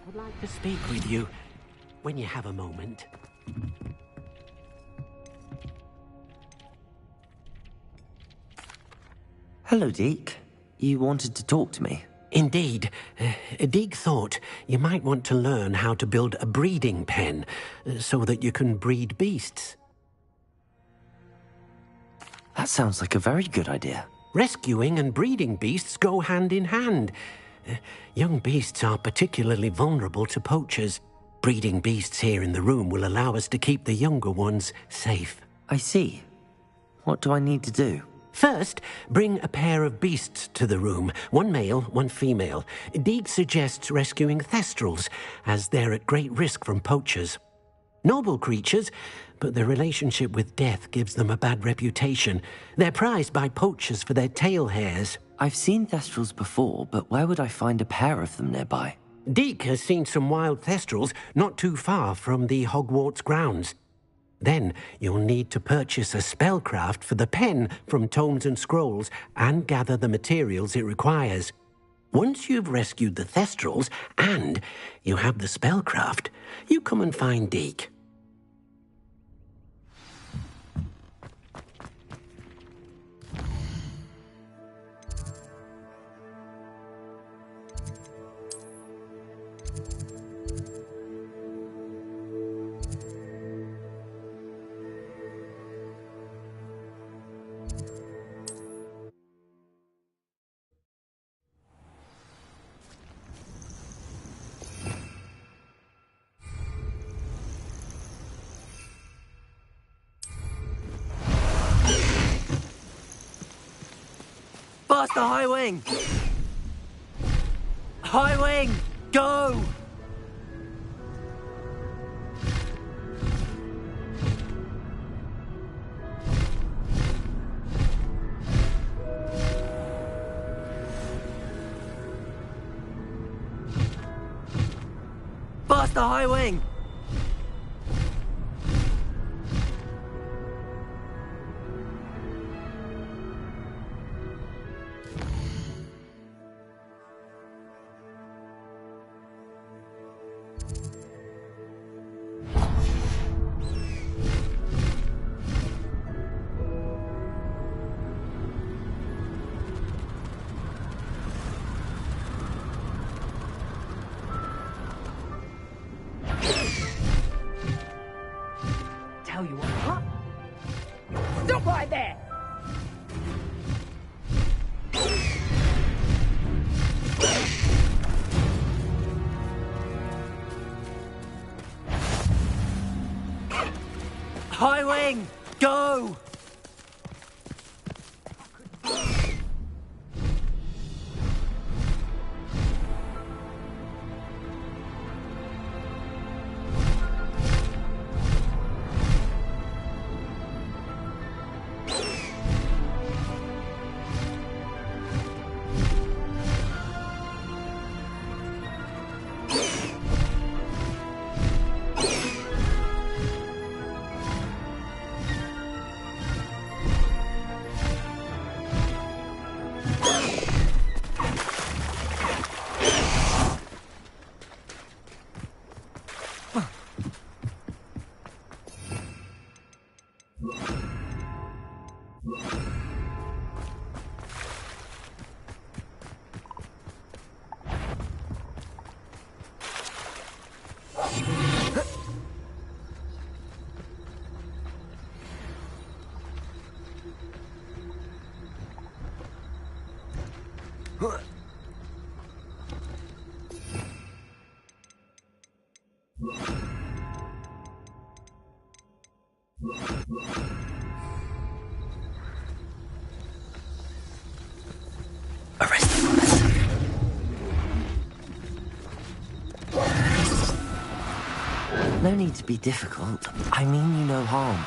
I'd like to speak with you when you have a moment. Hello, Deke. You wanted to talk to me? Indeed. Deke thought you might want to learn how to build a breeding pen so that you can breed beasts. That sounds like a very good idea. Rescuing and breeding beasts go hand in hand. Young beasts are particularly vulnerable to poachers. Breeding beasts here in the room will allow us to keep the younger ones safe. I see. What do I need to do? First, bring a pair of beasts to the room. One male, one female. Deke suggests rescuing thestrals, as they're at great risk from poachers. Noble creatures, but their relationship with death gives them a bad reputation. They're prized by poachers for their tail hairs. I've seen thestrals before, but where would I find a pair of them nearby? Deke has seen some wild thestrals not too far from the Hogwarts grounds. Then you'll need to purchase a spellcraft for the pen from Tomes and Scrolls and gather the materials it requires. Once you've rescued the thestrals and you have the spellcraft, you come and find Deke. Faster, High Wing! High Wing, go! Faster, High Wing! Tell you what, huh? Stop right there! High Wing, go! No need to be difficult. I mean you no harm.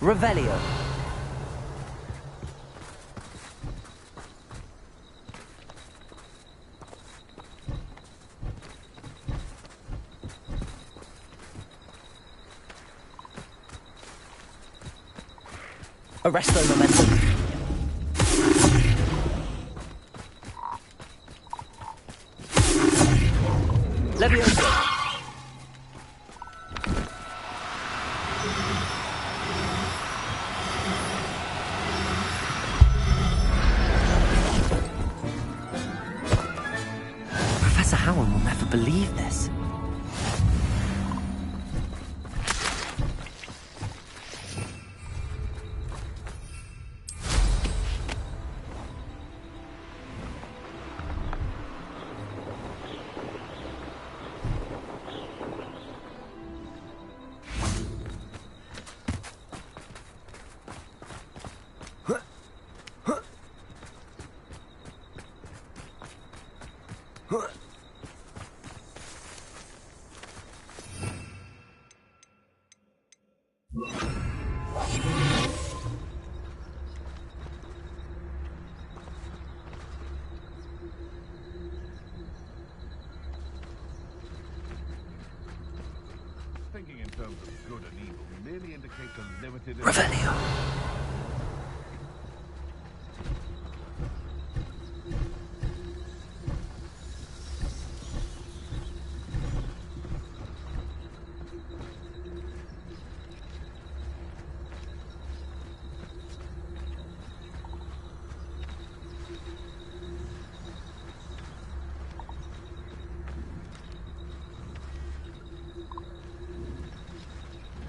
Revelio. Arresto momentum. Levioso. Professor Howard will never believe this. Thinking in terms of good and evil merely indicates a limited... Revelio.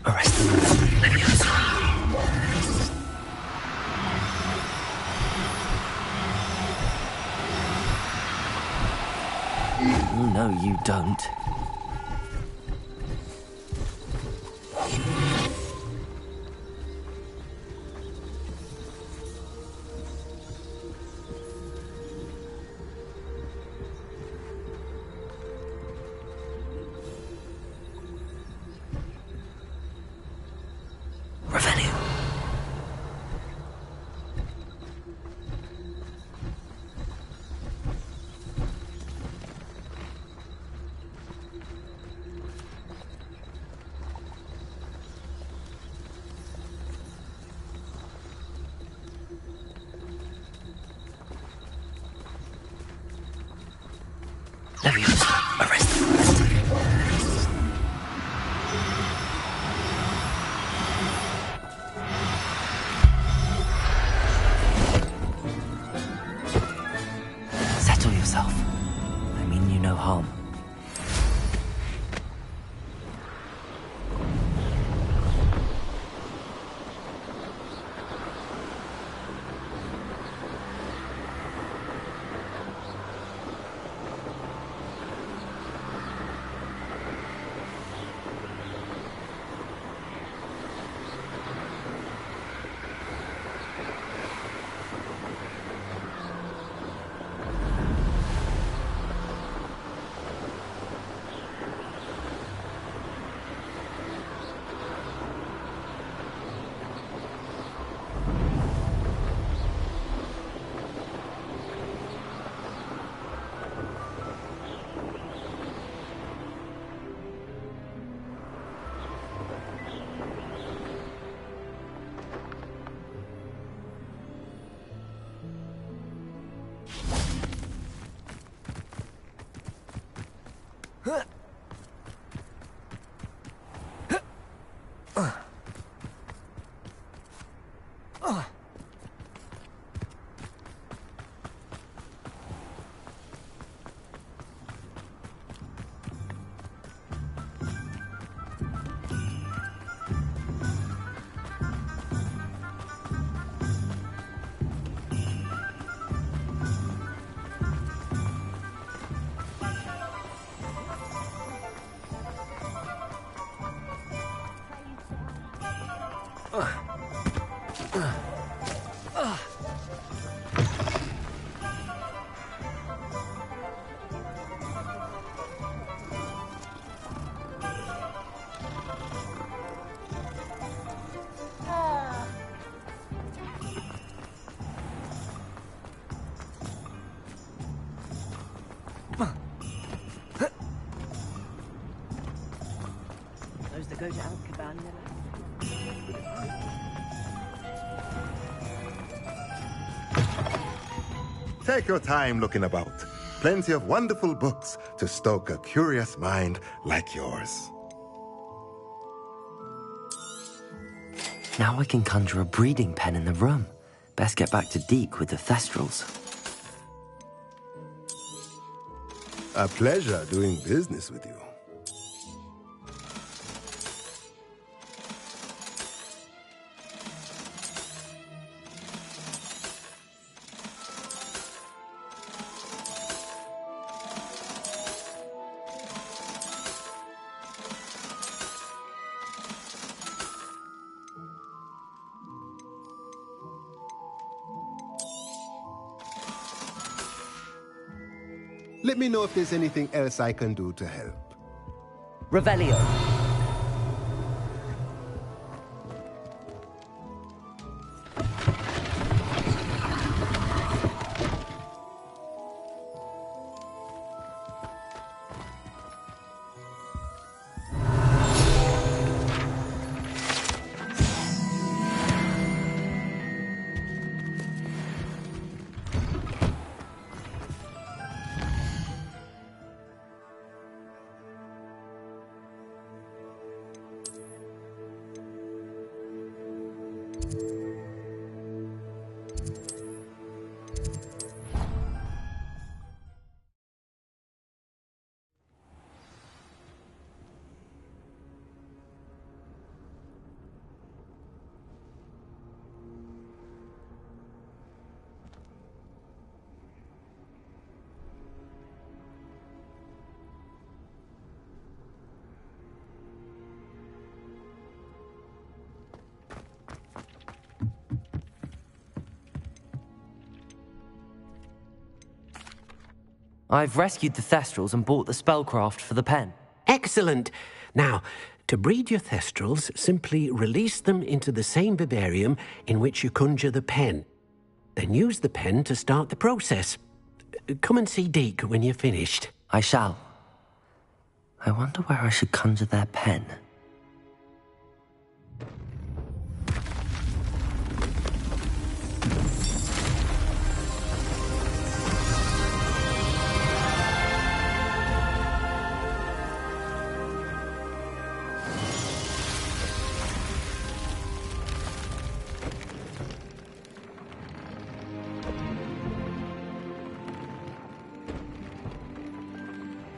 Arrest them. Levioso. No, you don't. Revelio. Levioso. Arrest them. Settle yourself. I mean you no harm. to go to Azkaban, Take your time looking about. Plenty of wonderful books to stoke a curious mind like yours. Now I can conjure a breeding pen in the room. Best get back to Deke with the Thestrals. A pleasure doing business with you. Let me know if there's anything else I can do to help. Revelio. I've rescued the Thestrals and bought the spellcraft for the pen. Excellent. Now, to breed your Thestrals, simply release them into the same vivarium in which you conjure the pen. Then use the pen to start the process. Come and see Deke when you're finished. I shall. I wonder where I should conjure their pen.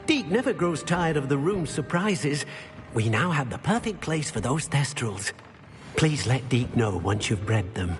Deke never grows tired of the room's surprises. We now have the perfect place for those Thestrals. Please let Deke know once you've bred them.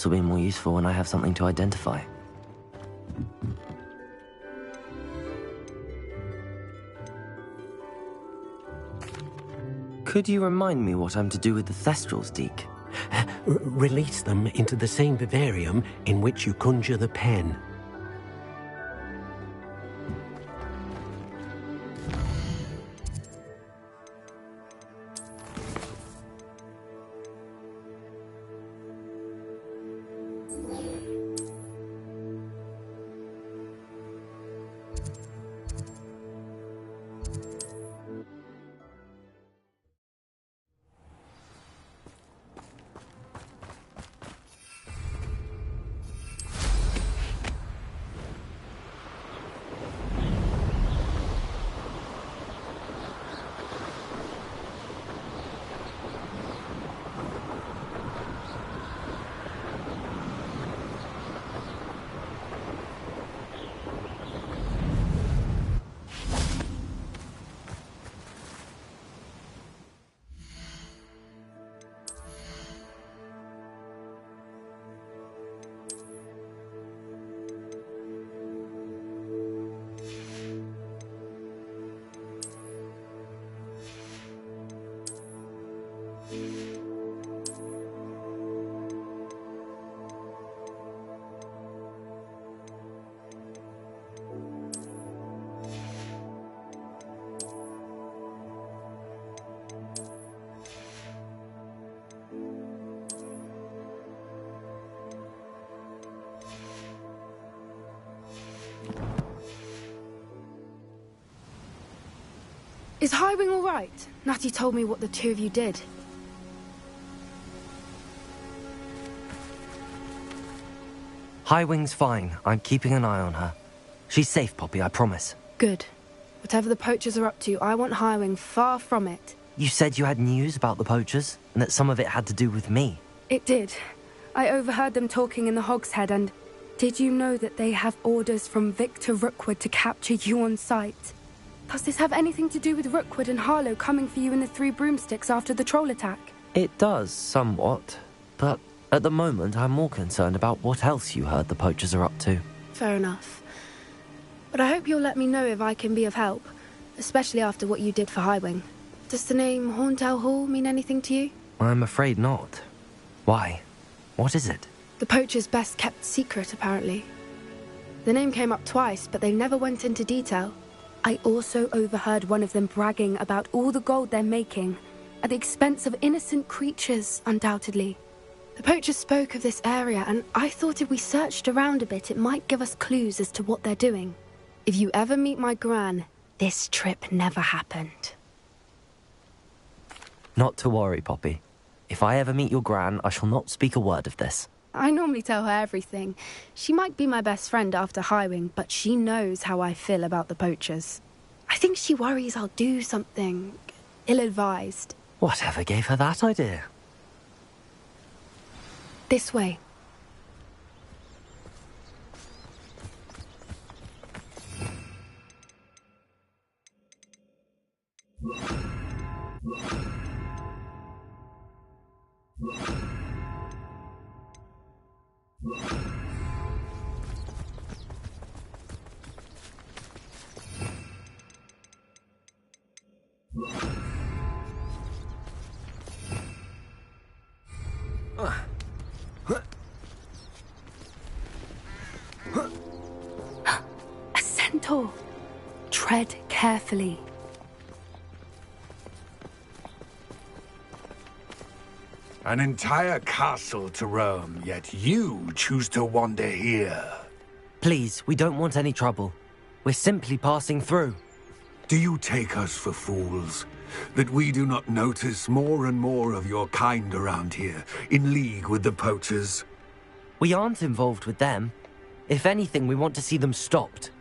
This will be more useful when I have something to identify. Could you remind me what I'm to do with the Thestrals, Deke? Release them into the same vivarium in which you conjure the pen. Is Highwing all right? Natty told me what the two of you did. Highwing's fine. I'm keeping an eye on her. She's safe, Poppy, I promise. Good. Whatever the poachers are up to, I want Highwing far from it. You said you had news about the poachers, and that some of it had to do with me. It did. I overheard them talking in the Hogshead, and did you know that they have orders from Victor Rookwood to capture you on sight? Does this have anything to do with Rookwood and Harlow coming for you in the Three Broomsticks after the troll attack? It does, somewhat. But at the moment, I'm more concerned about what else you heard the poachers are up to. Fair enough. But I hope you'll let me know if I can be of help, especially after what you did for Highwing. Does the name Horntail Hall mean anything to you? I'm afraid not. Why? What is it? The poachers' best kept secret, apparently. The name came up twice, but they never went into detail. I also overheard one of them bragging about all the gold they're making, at the expense of innocent creatures, undoubtedly. The poachers spoke of this area, and I thought if we searched around a bit, it might give us clues as to what they're doing. If you ever meet my Gran, this trip never happened. Not to worry, Poppy. If I ever meet your Gran, I shall not speak a word of this. I normally tell her everything. She might be my best friend after Highwing, but she knows how I feel about the poachers. I think she worries I'll do something ill-advised. Whatever gave her that idea? This way. A centaur. Tread carefully. An entire castle to roam, yet you choose to wander here. Please, we don't want any trouble. We're simply passing through. Do you take us for fools? That we do not notice more and more of your kind around here, in league with the poachers? We aren't involved with them. If anything, we want to see them stopped.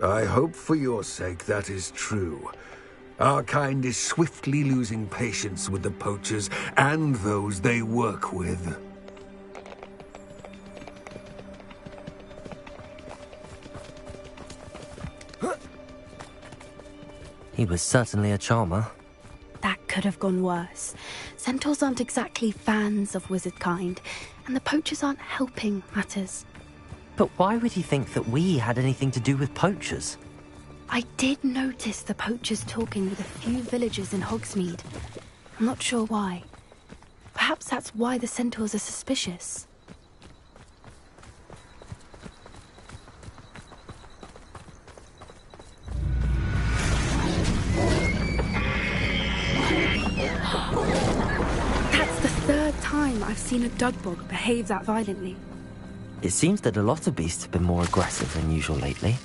I hope for your sake that is true. Our kind is swiftly losing patience with the poachers and those they work with. He was certainly a charmer. That could have gone worse. Centaurs aren't exactly fans of wizard kind, and the poachers aren't helping matters. But why would he think that we had anything to do with poachers? I did notice the poachers talking with a few villagers in Hogsmeade. I'm not sure why. Perhaps that's why the centaurs are suspicious. That's the third time I've seen a Dugbog behave that violently. It seems that a lot of beasts have been more aggressive than usual lately.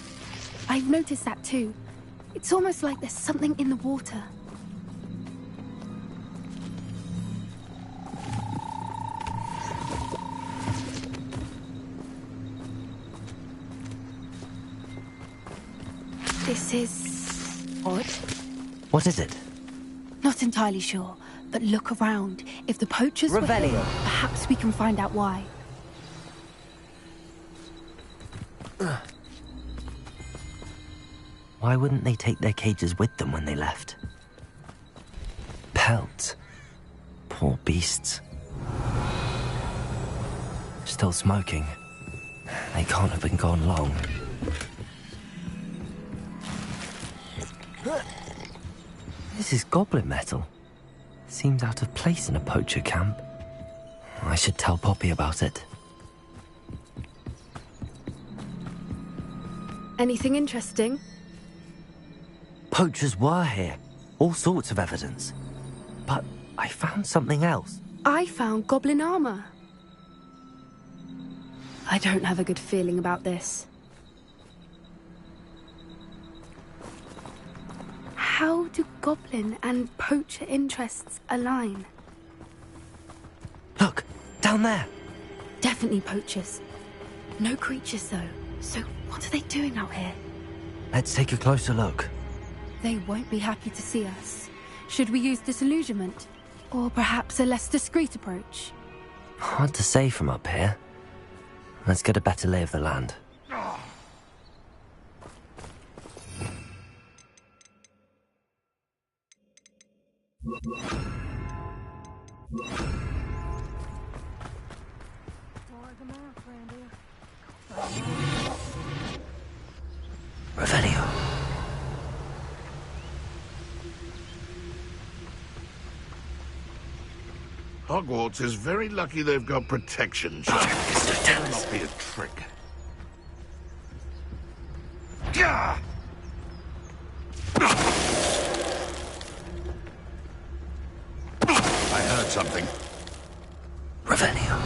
I've noticed that too. It's almost like there's something in the water. This is odd. What is it? Not entirely sure, but look around. If the poachers were Revelio. here, perhaps we can find out why. Why wouldn't they take their cages with them when they left? Pelts. Poor beasts. Still smoking. They can't have been gone long. This is goblin metal. Seems out of place in a poacher camp. I should tell Poppy about it. Anything interesting? Poachers were here. All sorts of evidence. But I found something else. I found goblin armor. I don't have a good feeling about this. How do goblin and poacher interests align? Look, down there. Definitely poachers. No creatures though. So what are they doing out here? Let's take a closer look. They won't be happy to see us. Should we use disillusionment? Or perhaps a less discreet approach? Hard to say from up here. Let's get a better lay of the land. Revelio. Hogwarts is very lucky they've got protection. That must be a trick. Gah! I heard something. Revelio.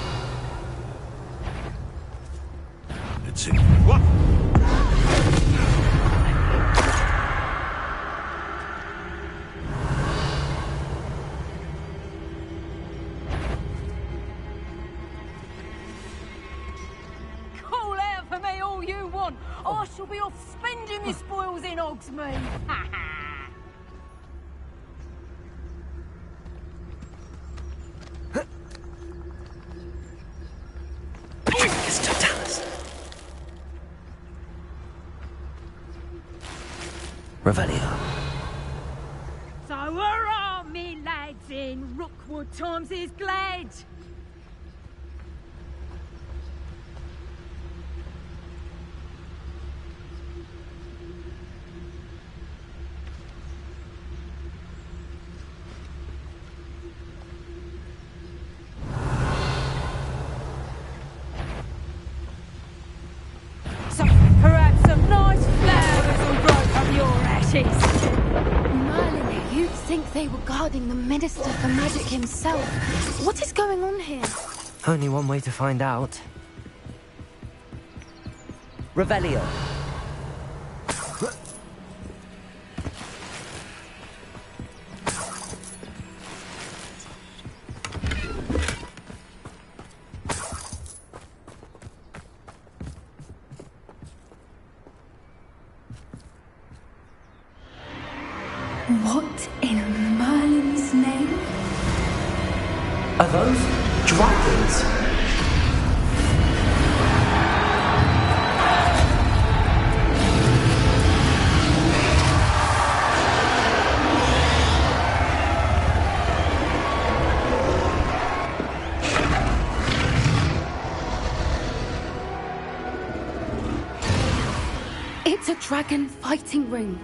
It's in. What? Call out for me all you want. I shall be off spending the spoils in Hogsmeade. Revelio. So hurrah, me lads, in Rookwood times is glad. So perhaps some nice flowers will grow from your ashes. Merlin, you'd think they were guarding the Minister for Magic himself. What is going on here? Only one way to find out. Revelio. What in Merlin's name? Are those dragons? dragon fighting ring.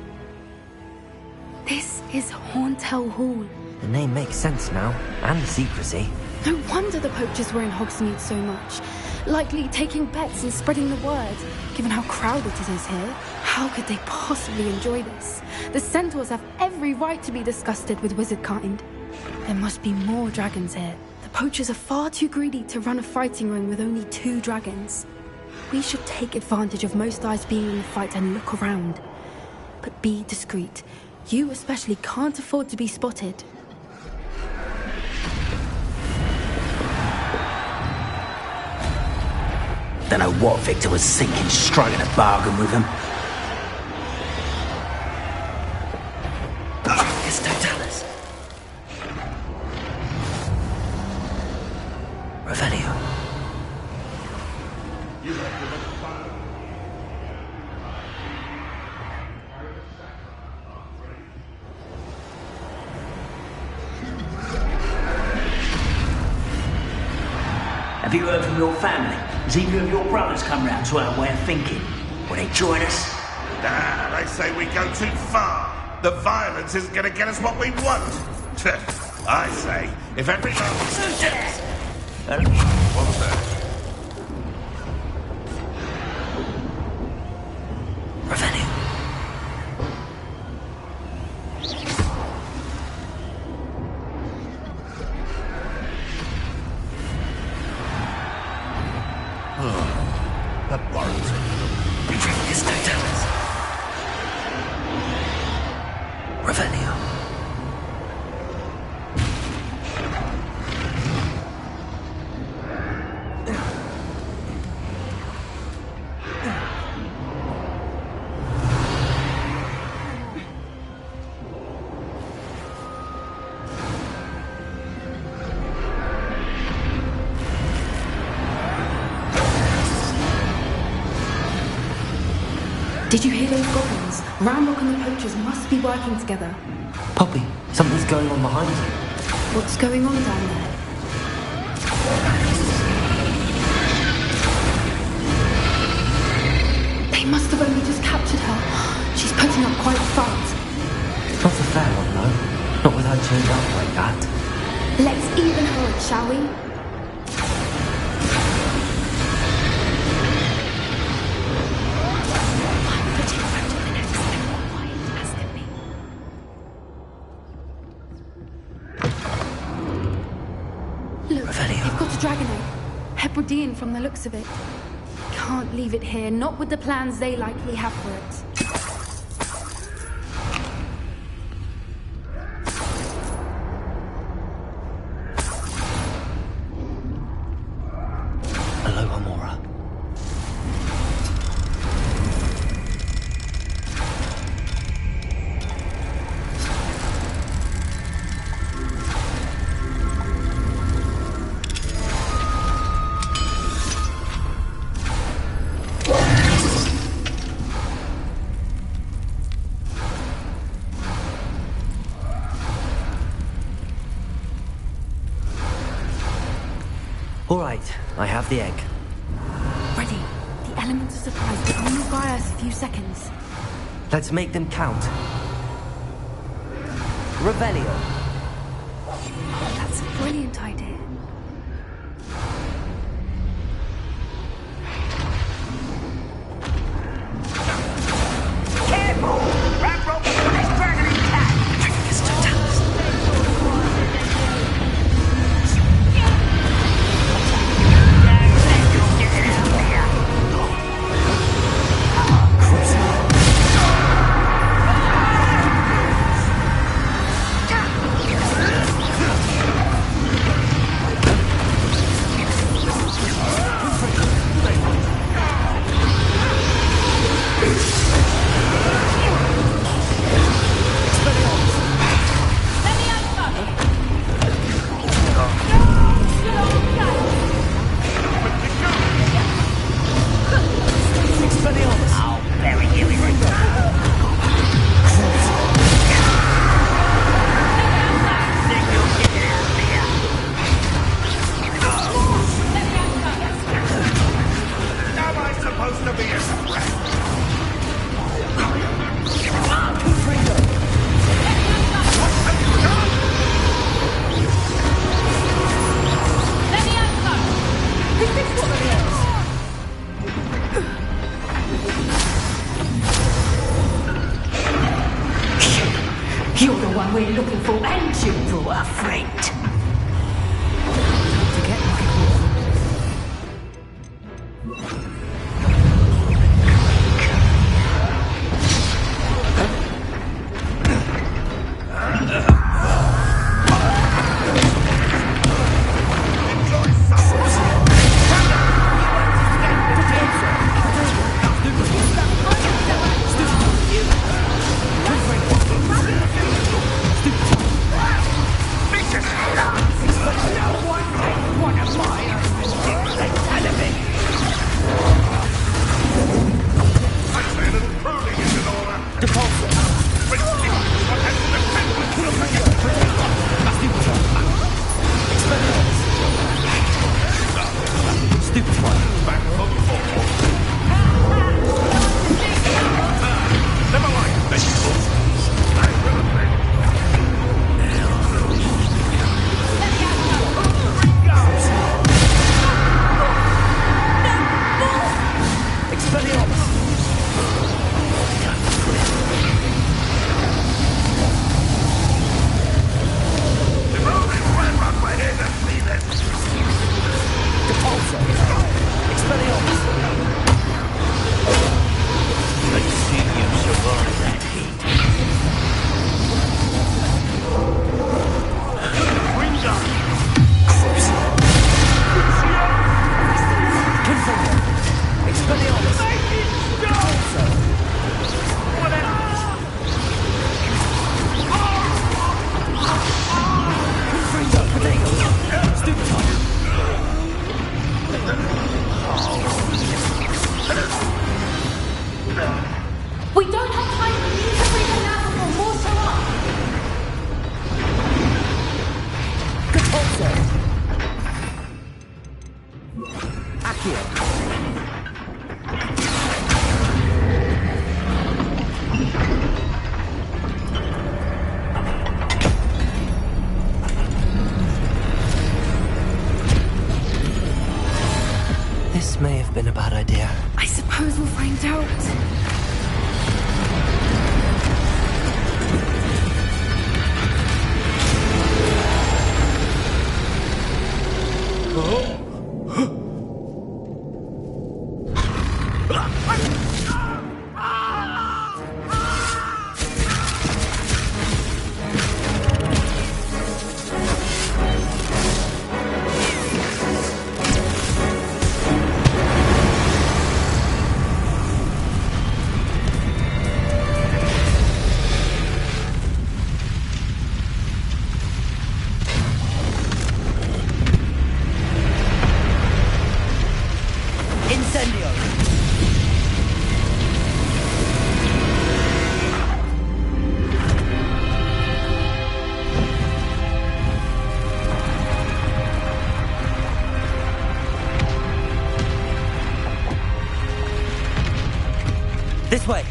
This is Hauntel Hall. The name makes sense now, and the secrecy. No wonder the poachers were in Hogsmeade so much. Likely taking bets and spreading the word. Given how crowded it is here, how could they possibly enjoy this? The centaurs have every right to be disgusted with wizard kind. There must be more dragons here. The poachers are far too greedy to run a fighting ring with only 2 dragons. We should take advantage of most eyes being in the fight and look around. But be discreet. You especially can't afford to be spotted. Don't know what Victor was thinking, striking a bargain with him. It's Totalis. Revelio. Have you heard from your family? Has either of your brothers come round to our way of thinking? Will they join us? Nah, they say we go too far. The violence isn't going to get us what we want. I say, if everyone... What was that? Revelio. That warrants it. It's Totalis. Revelio. Did you hear those goblins? Ramrock and the poachers must be working together. Poppy, something's going on behind you. What's going on down there? They must have only just captured her. She's putting up quite a fight. Not a fair one, though. Not with her chained up like that. Let's even her it, shall we? Look, they've got a dragon egg. Hebridean from the looks of it. Can't leave it here, not with the plans they likely have for it. Aloha, Mora. All right, I have the egg. Ready. The elements of surprise will only buy us a few seconds. Let's make them count. Revelio. That's a brilliant idea. Careful! Ramrock, this dragon is cat! It's Totalis. You're the one we're looking for, and you brought a friend. We don't have time for you to bring them out before more show up. Good answer. Accio. This may have been a bad idea. I suppose we'll find out. This way.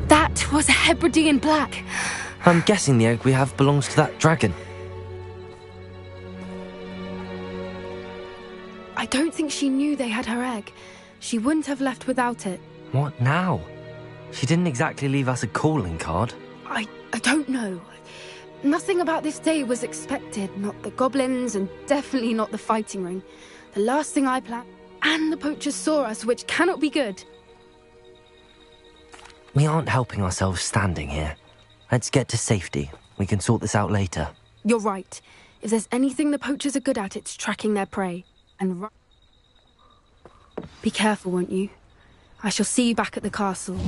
That was a Hebridean black. I'm guessing the egg we have belongs to that dragon. I don't think she knew they had her egg. She wouldn't have left without it. What now? She didn't exactly leave us a calling card. I don't know. Nothing about this day was expected. Not the goblins, and definitely not the fighting ring. The last thing I planned. And the poachers saw us, which cannot be good. We aren't helping ourselves standing here. Let's get to safety. We can sort this out later. You're right. If there's anything the poachers are good at, it's tracking their prey. And be careful, won't you? I shall see you back at the castle.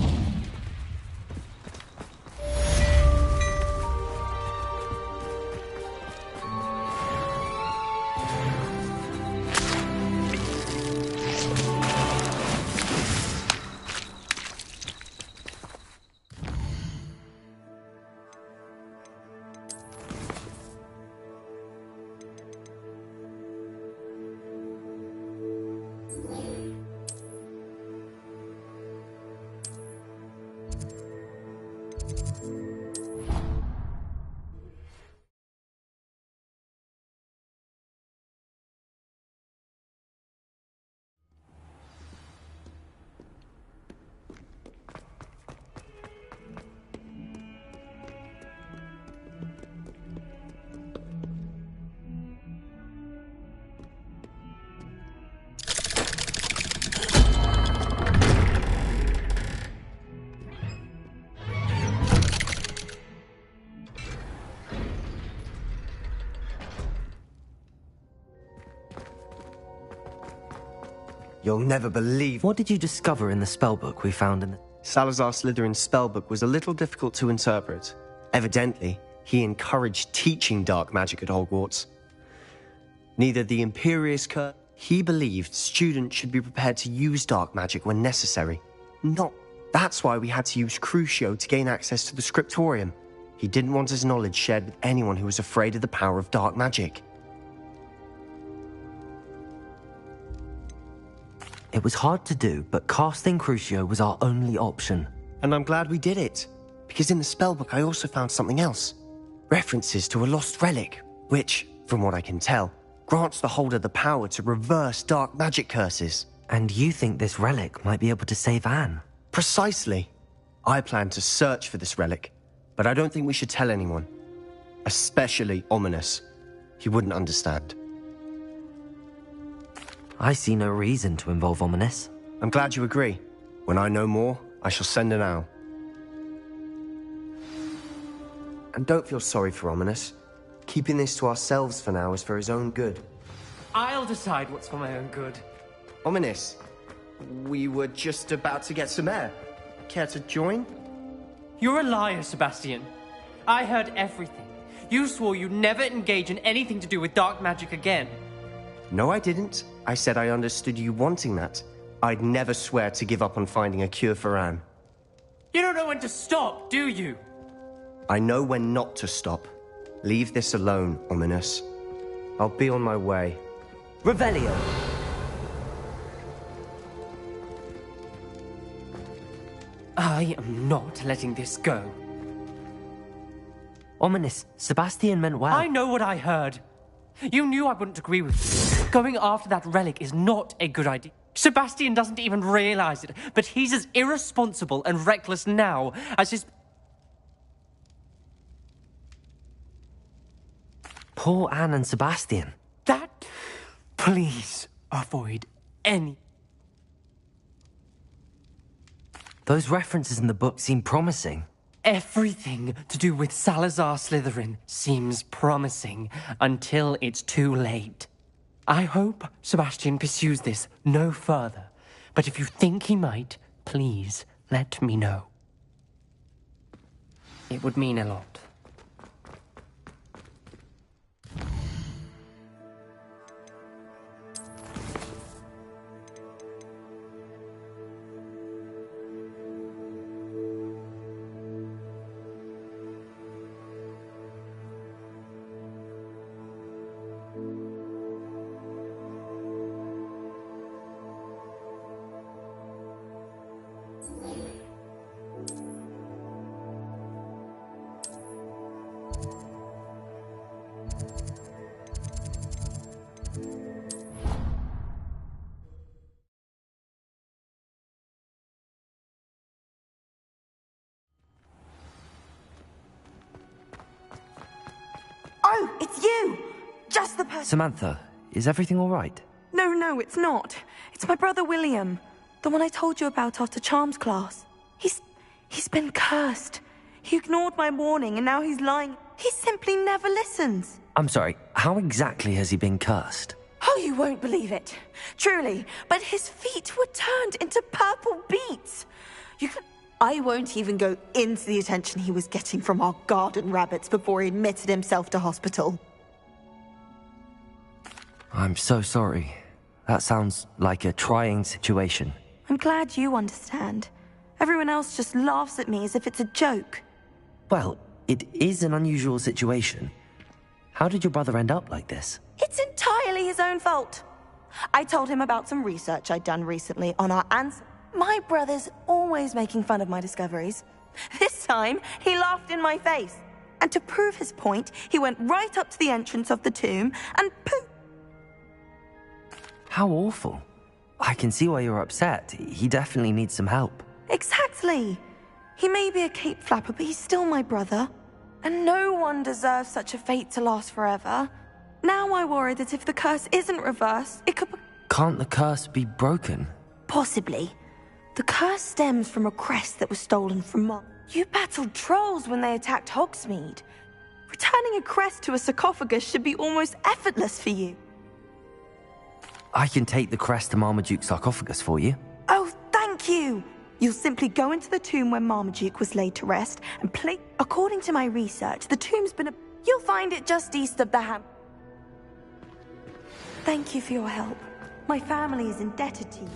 You'll never believe... What did you discover in the spellbook we found in the... Salazar Slytherin's spellbook was a little difficult to interpret. Evidently, he encouraged teaching dark magic at Hogwarts. Neither the Imperious Curse... He believed students should be prepared to use dark magic when necessary. That's why we had to use Crucio to gain access to the Scriptorium. He didn't want his knowledge shared with anyone who was afraid of the power of dark magic. It was hard to do, but casting Crucio was our only option. And I'm glad we did it, because in the spellbook I also found something else. References to a lost relic, which, from what I can tell, grants the holder the power to reverse dark magic curses. And you think this relic might be able to save Anne? Precisely. I plan to search for this relic, but I don't think we should tell anyone. Especially Ominous. He wouldn't understand. I see no reason to involve Ominous. I'm glad you agree. When I know more, I shall send an owl. And don't feel sorry for Ominous. Keeping this to ourselves for now is for his own good. I'll decide what's for my own good. Ominous, we were just about to get some air. Care to join? You're a liar, Sebastian. I heard everything. You swore you'd never engage in anything to do with dark magic again. No, I didn't. I said I understood you wanting that. I'd never swear to give up on finding a cure for Anne. You don't know when to stop, do you? I know when not to stop. Leave this alone, Ominous. I'll be on my way. Revelio! I am not letting this go. Ominous, Sebastian meant well. I know what I heard. You knew I wouldn't agree with you. Going after that relic is not a good idea. Sebastian doesn't even realize it, but he's as irresponsible and reckless now as his... Poor Anne and Sebastian. That... Please avoid any... Those references in the book seem promising. Everything to do with Salazar Slytherin seems promising until it's too late. I hope Sebastian pursues this no further, but if you think he might, please let me know. It would mean a lot. Oh, it's you! Just the person... Samantha, is everything all right? No, it's not. It's my brother William. The one I told you about after Charms class. He's been cursed. He ignored my warning and now he's lying. He simply never listens. I'm sorry, how exactly has he been cursed? Oh, you won't believe it. Truly. But his feet were turned into purple beets. I won't even go into the attention he was getting from our garden rabbits before he admitted himself to hospital. I'm so sorry. That sounds like a trying situation. I'm glad you understand. Everyone else just laughs at me as if it's a joke. Well, it is an unusual situation. How did your brother end up like this? It's entirely his own fault. I told him about some research I'd done recently on our ancestors. My brother's always making fun of my discoveries. This time, he laughed in my face. And to prove his point, he went right up to the entrance of the tomb and poof. How awful. I can see why you're upset. He definitely needs some help. Exactly. He may be a cape flapper, but he's still my brother. And no one deserves such a fate to last forever. Now I worry that if the curse isn't reversed, it could... Can't the curse be broken? Possibly. The curse stems from a crest that was stolen from Mom. You battled trolls when they attacked Hogsmeade. Returning a crest to a sarcophagus should be almost effortless for you. I can take the crest to Marmaduke's sarcophagus for you. Oh, thank you! You'll simply go into the tomb where Marmaduke was laid to rest and place... According to my research, the tomb's been You'll find it just east of the Thank you for your help. My family is indebted to you.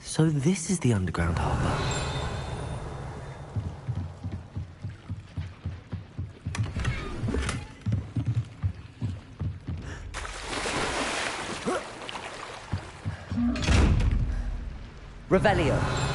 So this is the underground harbour. Revelio.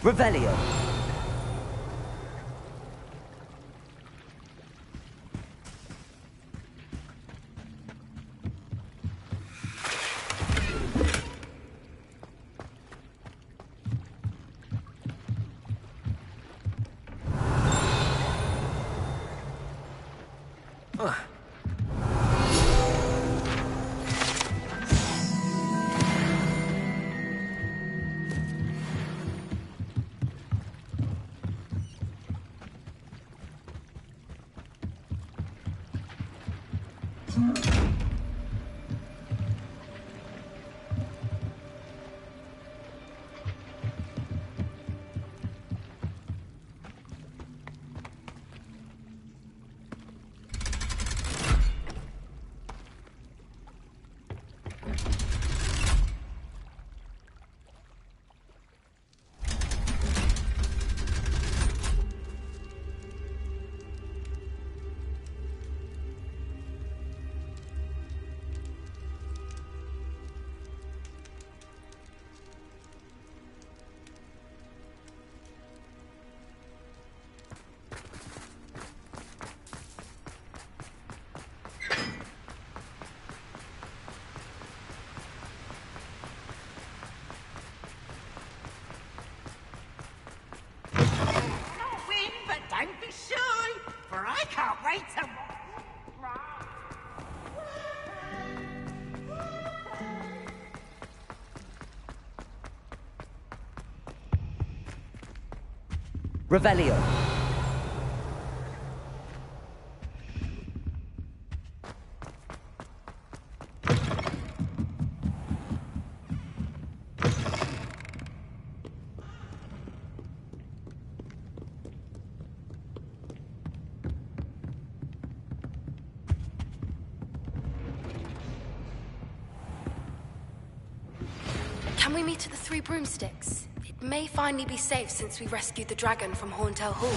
Revelio. Don't be shy, for I can't wait to... Revelio. Can we meet at the Three Broomsticks? It may finally be safe since we rescued the dragon from Horntail Hall.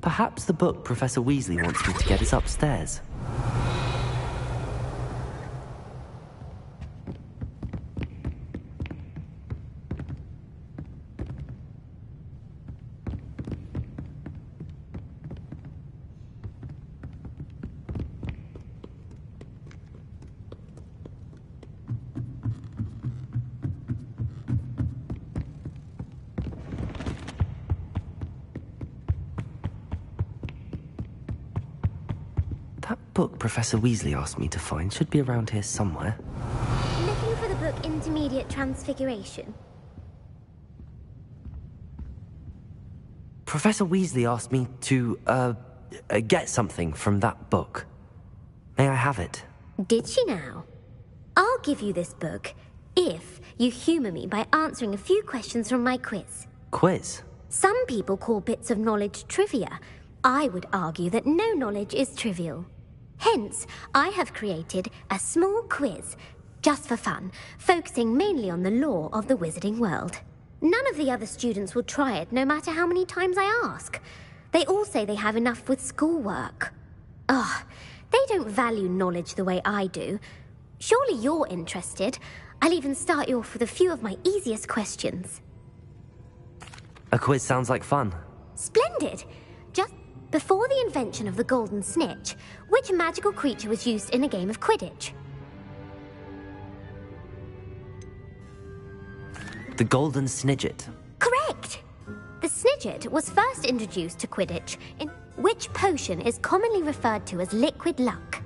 Perhaps the book Professor Weasley wants me to get is upstairs. book Professor Weasley asked me to find should be around here somewhere. Looking for the book Intermediate Transfiguration? Professor Weasley asked me to, get something from that book. May I have it? Did she now? I'll give you this book if you humour me by answering a few questions from my quiz. Quiz? Some people call bits of knowledge trivia. I would argue that no knowledge is trivial. Hence, I have created a small quiz, just for fun, focusing mainly on the lore of the wizarding world. None of the other students will try it, no matter how many times I ask. They all say they have enough with schoolwork. Ugh, they don't value knowledge the way I do. Surely you're interested. I'll even start you off with a few of my easiest questions. A quiz sounds like fun. Splendid! Just before the invention of the golden snitch, which magical creature was used in a game of Quidditch? The golden snidget. Correct! The snidget was first introduced to Quidditch, in which potion is commonly referred to as liquid luck.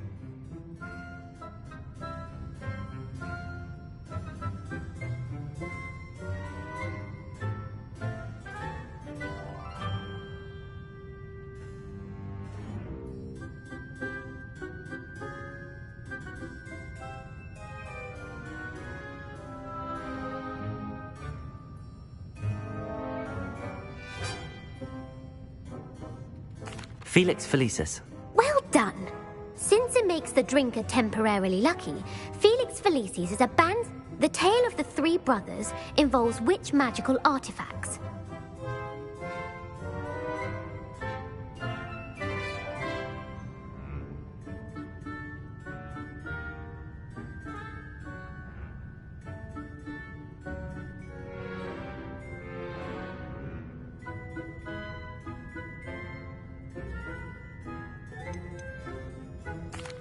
Felix Felicis. Well done! Since it makes the drinker temporarily lucky, Felix Felicis is a band. The tale of the three brothers involves which magical artifacts?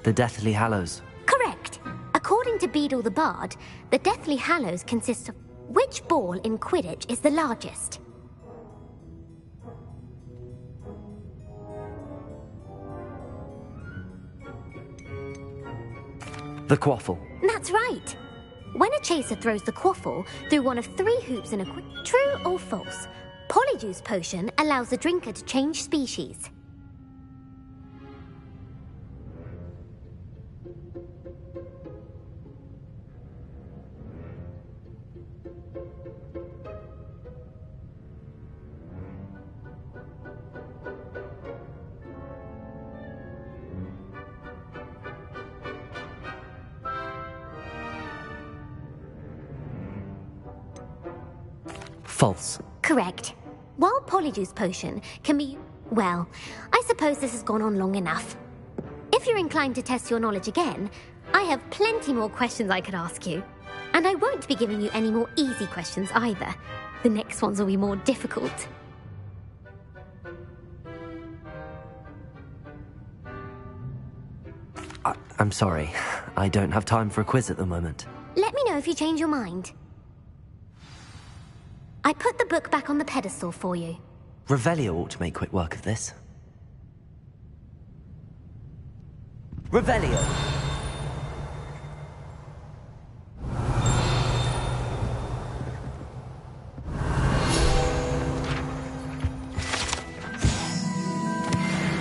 The Deathly Hallows. Correct. According to Beadle the Bard, the Deathly Hallows consists of which ball in Quidditch is the largest? The Quaffle. That's right. When a chaser throws the quaffle through one of three hoops in a true or false, Polyjuice Potion allows the drinker to change species. False. Correct. While Polyjuice Potion can be... well, I suppose this has gone on long enough. If you're inclined to test your knowledge again, I have plenty more questions I could ask you. And I won't be giving you any more easy questions either. The next ones will be more difficult. I'm sorry. I don't have time for a quiz at the moment. Let me know if you change your mind. I put the book back on the pedestal for you. Revelio ought to make quick work of this. Revelio!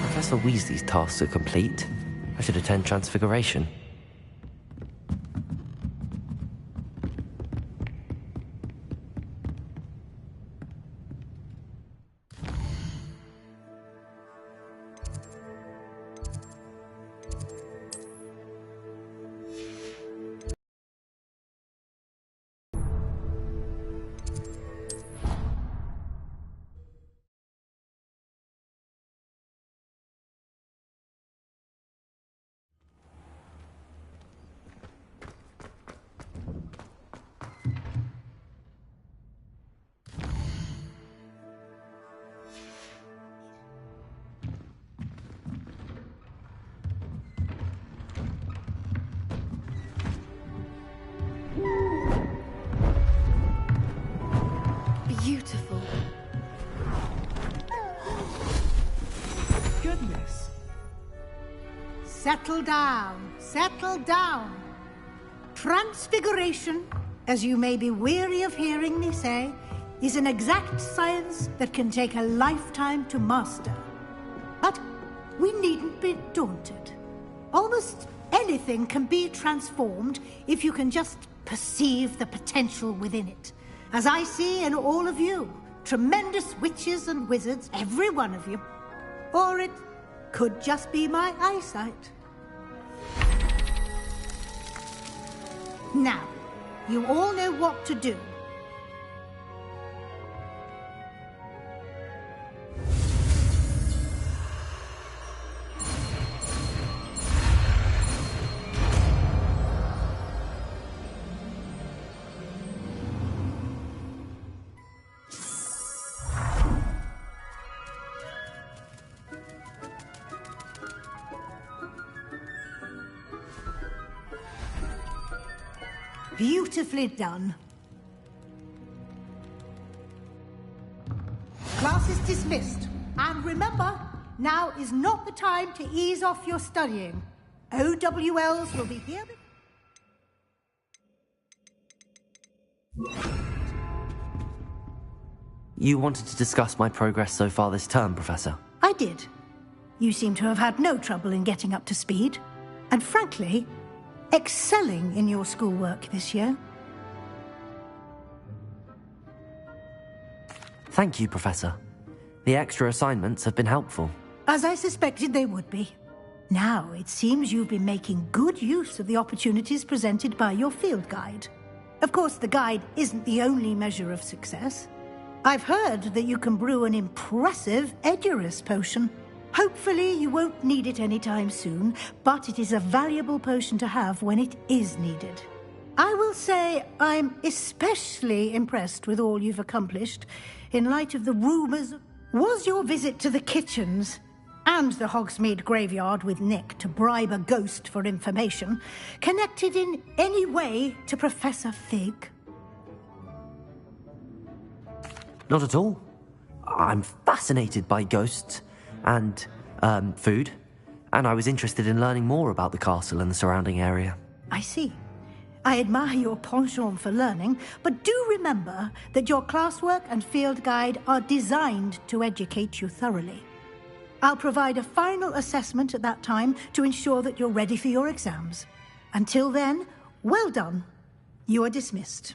Professor Weasley's tasks are complete. I should attend Transfiguration. Settle down. Settle down. Transfiguration, as you may be weary of hearing me say, is an exact science that can take a lifetime to master. But we needn't be daunted. Almost anything can be transformed if you can just perceive the potential within it. As I see in all of you, tremendous witches and wizards, every one of you. Or it could just be my eyesight. Now, you all know what to do. Beautifully done. Class is dismissed. And remember, now is not the time to ease off your studying. OWLs will be here. You wanted to discuss my progress so far this term, Professor? I did. You seem to have had no trouble in getting up to speed. And frankly, excelling in your schoolwork this year. Thank you, Professor. The extra assignments have been helpful. As I suspected they would be. Now, it seems you've been making good use of the opportunities presented by your field guide. Of course, the guide isn't the only measure of success. I've heard that you can brew an impressive Edurus potion. Hopefully, you won't need it anytime soon, but it is a valuable potion to have when it is needed. I will say I'm especially impressed with all you've accomplished in light of the rumors. Was your visit to the kitchens and the Hogsmeade graveyard with Nick to bribe a ghost for information connected in any way to Professor Fig? Not at all. I'm fascinated by ghosts and food, and I was interested in learning more about the castle and the surrounding area. I see. I admire your penchant for learning, but do remember that your classwork and field guide are designed to educate you thoroughly. I'll provide a final assessment at that time to ensure that you're ready for your exams. Until then, well done. You are dismissed.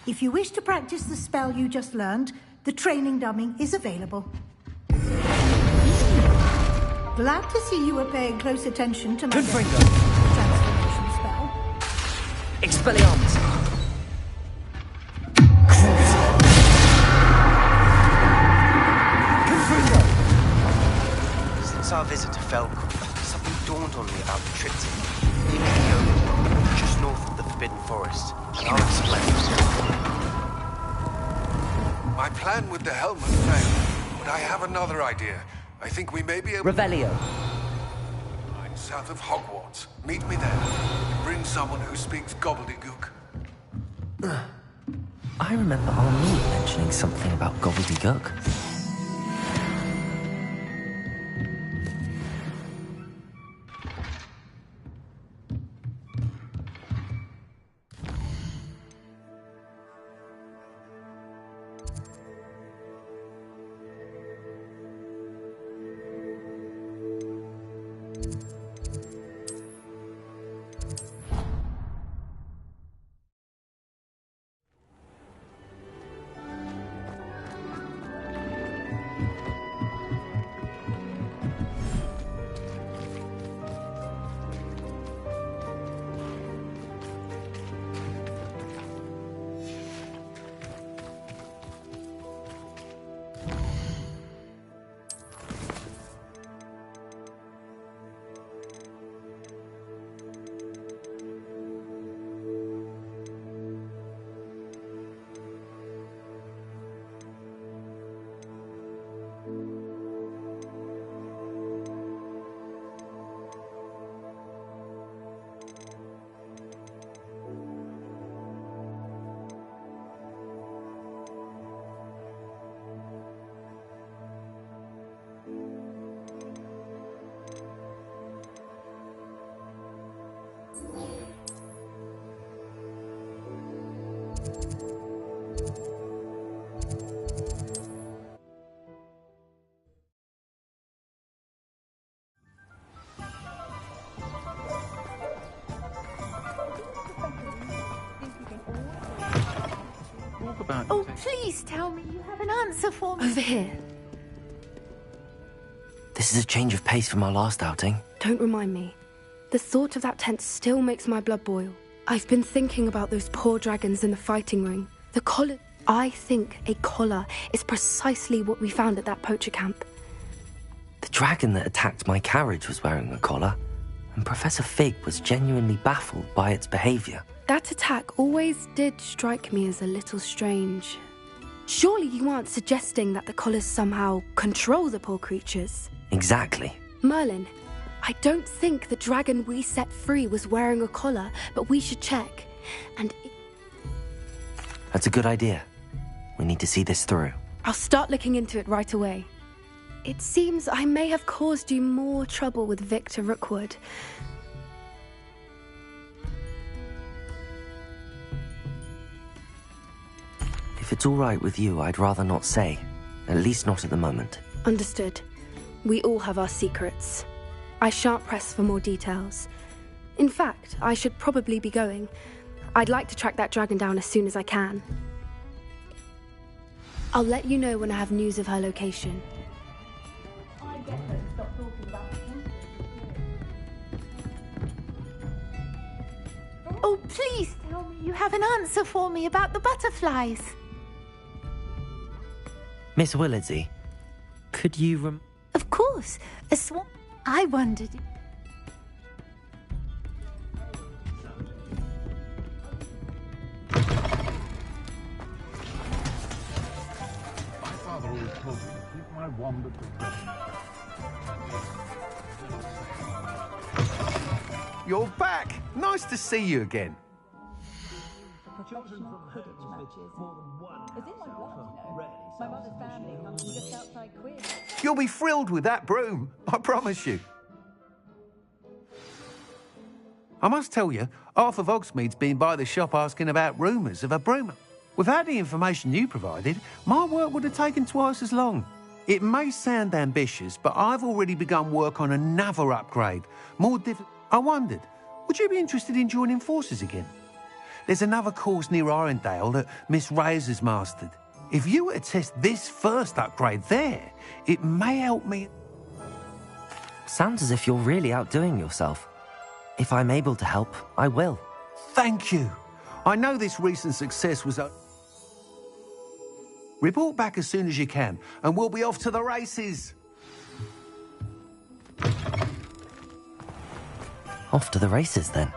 If you wish to practice the spell you just learned, the training dummy is available. Glad to see you are paying close attention to my transformation spell. Expelliarmus! Since our visit to Felcroft, something dawned on me about the triptych. It can be opened just north of the Forbidden Forest, and I'll explain. My plan with the helmet failed, but I have another idea. I think we may be able Revelio. South of Hogwarts. Meet me there. Bring someone who speaks gobbledygook. I remember Armin mentioning something about gobbledygook. Oh, please tell me you have an answer for me. Over here. This is a change of pace from our last outing. Don't remind me. The thought of that tent still makes my blood boil. I've been thinking about those poor dragons in the fighting ring. The collar... I think a collar is precisely what we found at that poacher camp. The dragon that attacked my carriage was wearing a collar, and Professor Fig was genuinely baffled by its behavior. That attack always did strike me as a little strange. Surely you aren't suggesting that the collars somehow control the poor creatures? Exactly. Merlin, I don't think the dragon we set free was wearing a collar, but we should check. And... That's a good idea. We need to see this through. I'll start looking into it right away. It seems I may have caused you more trouble with Victor Rookwood. If it's all right with you, I'd rather not say. At least not at the moment. Understood. We all have our secrets. I shan't press for more details. In fact, I should probably be going. I'd like to track that dragon down as soon as I can. I'll let you know when I have news of her location. Oh, please tell me you have an answer for me about the butterflies. Miss Willardsey, could you Of course. A swan... I wondered... My father always told me to keep my wand at the... You're back! Nice to see you again. You'll be thrilled with that broom, I promise you. I must tell you, half of Hogsmeade's been by the shop asking about rumours of a broom. Without the information you provided, my work would have taken twice as long. It may sound ambitious, but I've already begun work on another upgrade. More difficult. I wondered, would you be interested in joining forces again? There's another course near Arendale that Miss Reyes has mastered. If you were to test this first upgrade there, it may help me... Sounds as if you're really outdoing yourself. If I'm able to help, I will. Thank you. I know this recent success was a... Report back as soon as you can, and we'll be off to the races. Off to the races, then.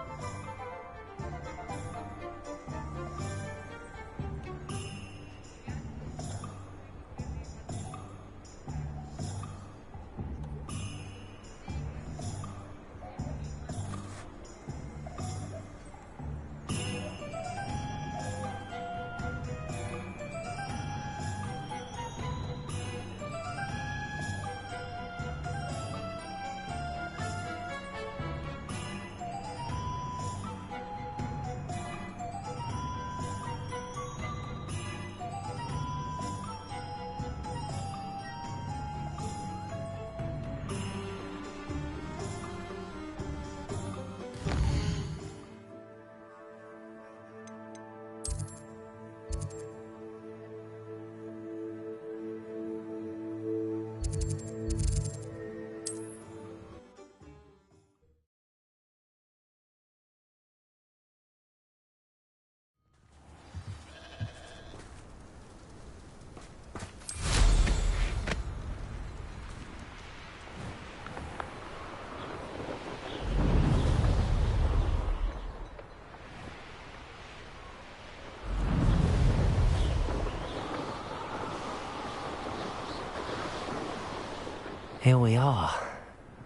Here we are.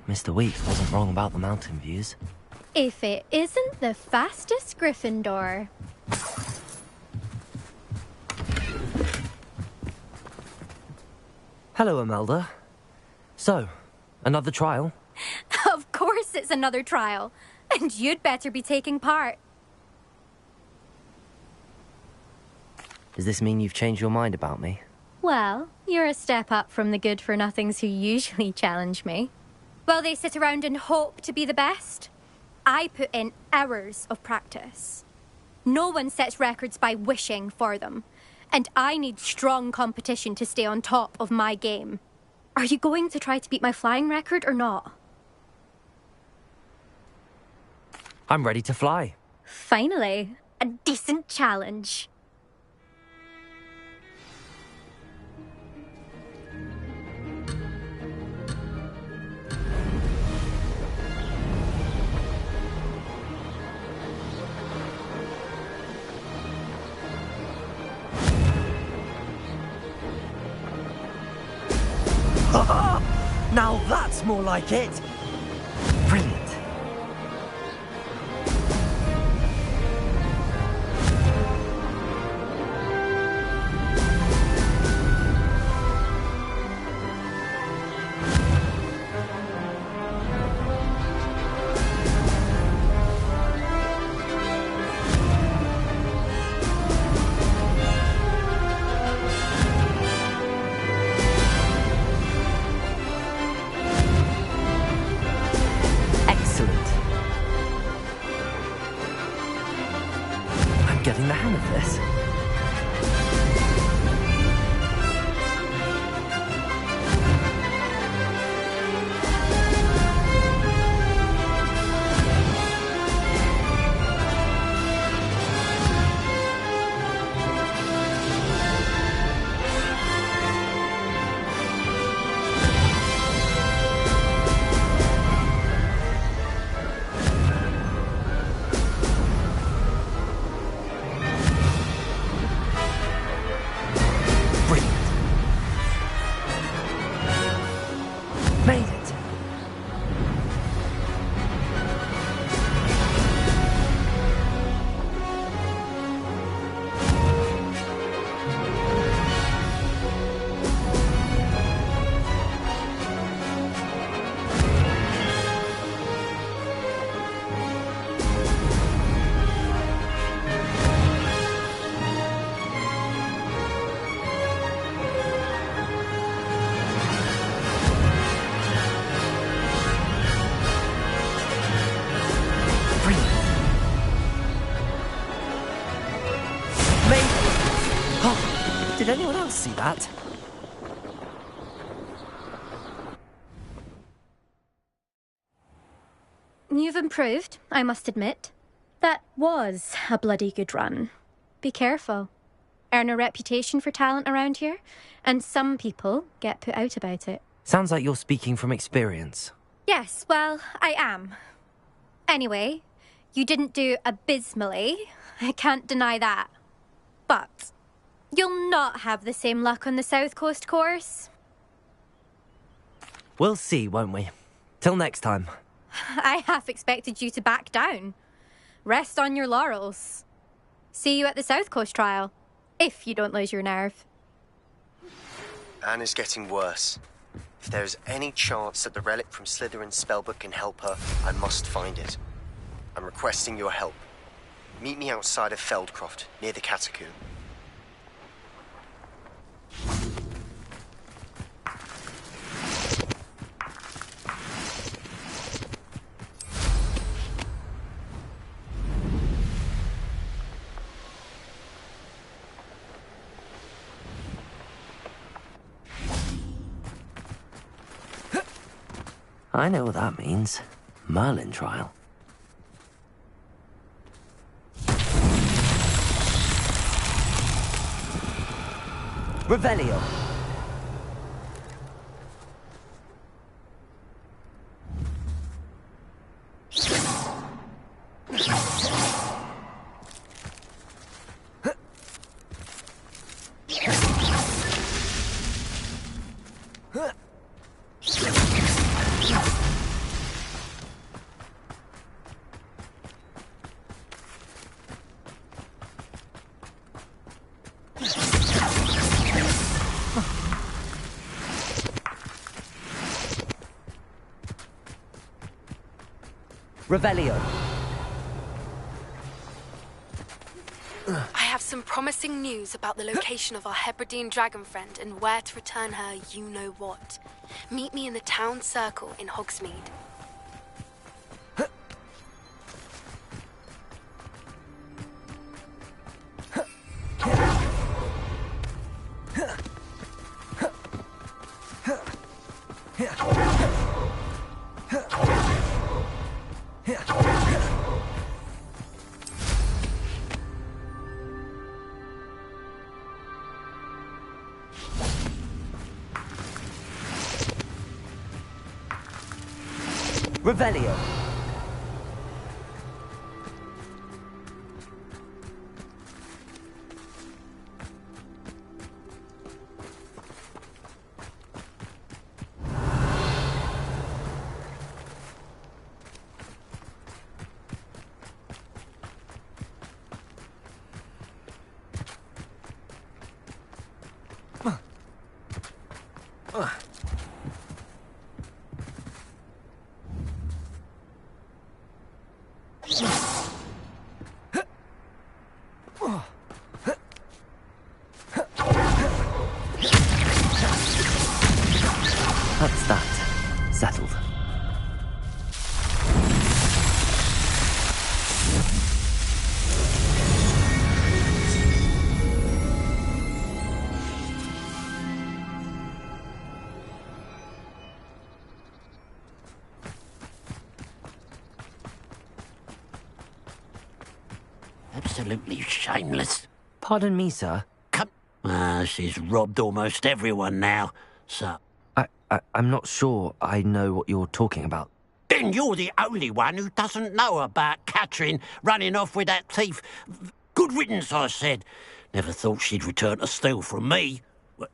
Mr. Weeks wasn't wrong about the mountain views. If it isn't the fastest Gryffindor. Hello, Imelda. So, another trial? Of course it's another trial. And you'd better be taking part. Does this mean you've changed your mind about me? Well, you're a step up from the good-for-nothings who usually challenge me. While they sit around and hope to be the best, I put in hours of practice. No one sets records by wishing for them, and I need strong competition to stay on top of my game. Are you going to try to beat my flying record or not? I'm ready to fly. Finally, a decent challenge. Now that's more like it! Brilliant. Getting the hang of this. Did anyone else see that? You've improved, I must admit. That was a bloody good run. Be careful. Earn a reputation for talent around here, and some people get put out about it. Sounds like you're speaking from experience. Yes, well, I am. Anyway, you didn't do abysmally. I can't deny that. But you'll not have the same luck on the South Coast course. We'll see, won't we? Till next time. I half expected you to back down. Rest on your laurels. See you at the South Coast trial, if you don't lose your nerve. Anna's getting worse. If there is any chance that the relic from Slytherin's spellbook can help her, I must find it. I'm requesting your help. Meet me outside of Feldcroft, near the Catacomb. I know what that means. Merlin trial. Revelio. Revelio. I have some promising news about the location of our Hebridean dragon friend and where to return her you-know-what. Meet me in the town circle in Hogsmeade. Revelio. That's that. Settled. Absolutely shameless. Pardon me, sir. Come. She's robbed almost everyone now, so... I'm not sure I know what you're talking about. Then you're the only one who doesn't know about Catherine running off with that thief. Good riddance, I said. Never thought she'd return to steal from me.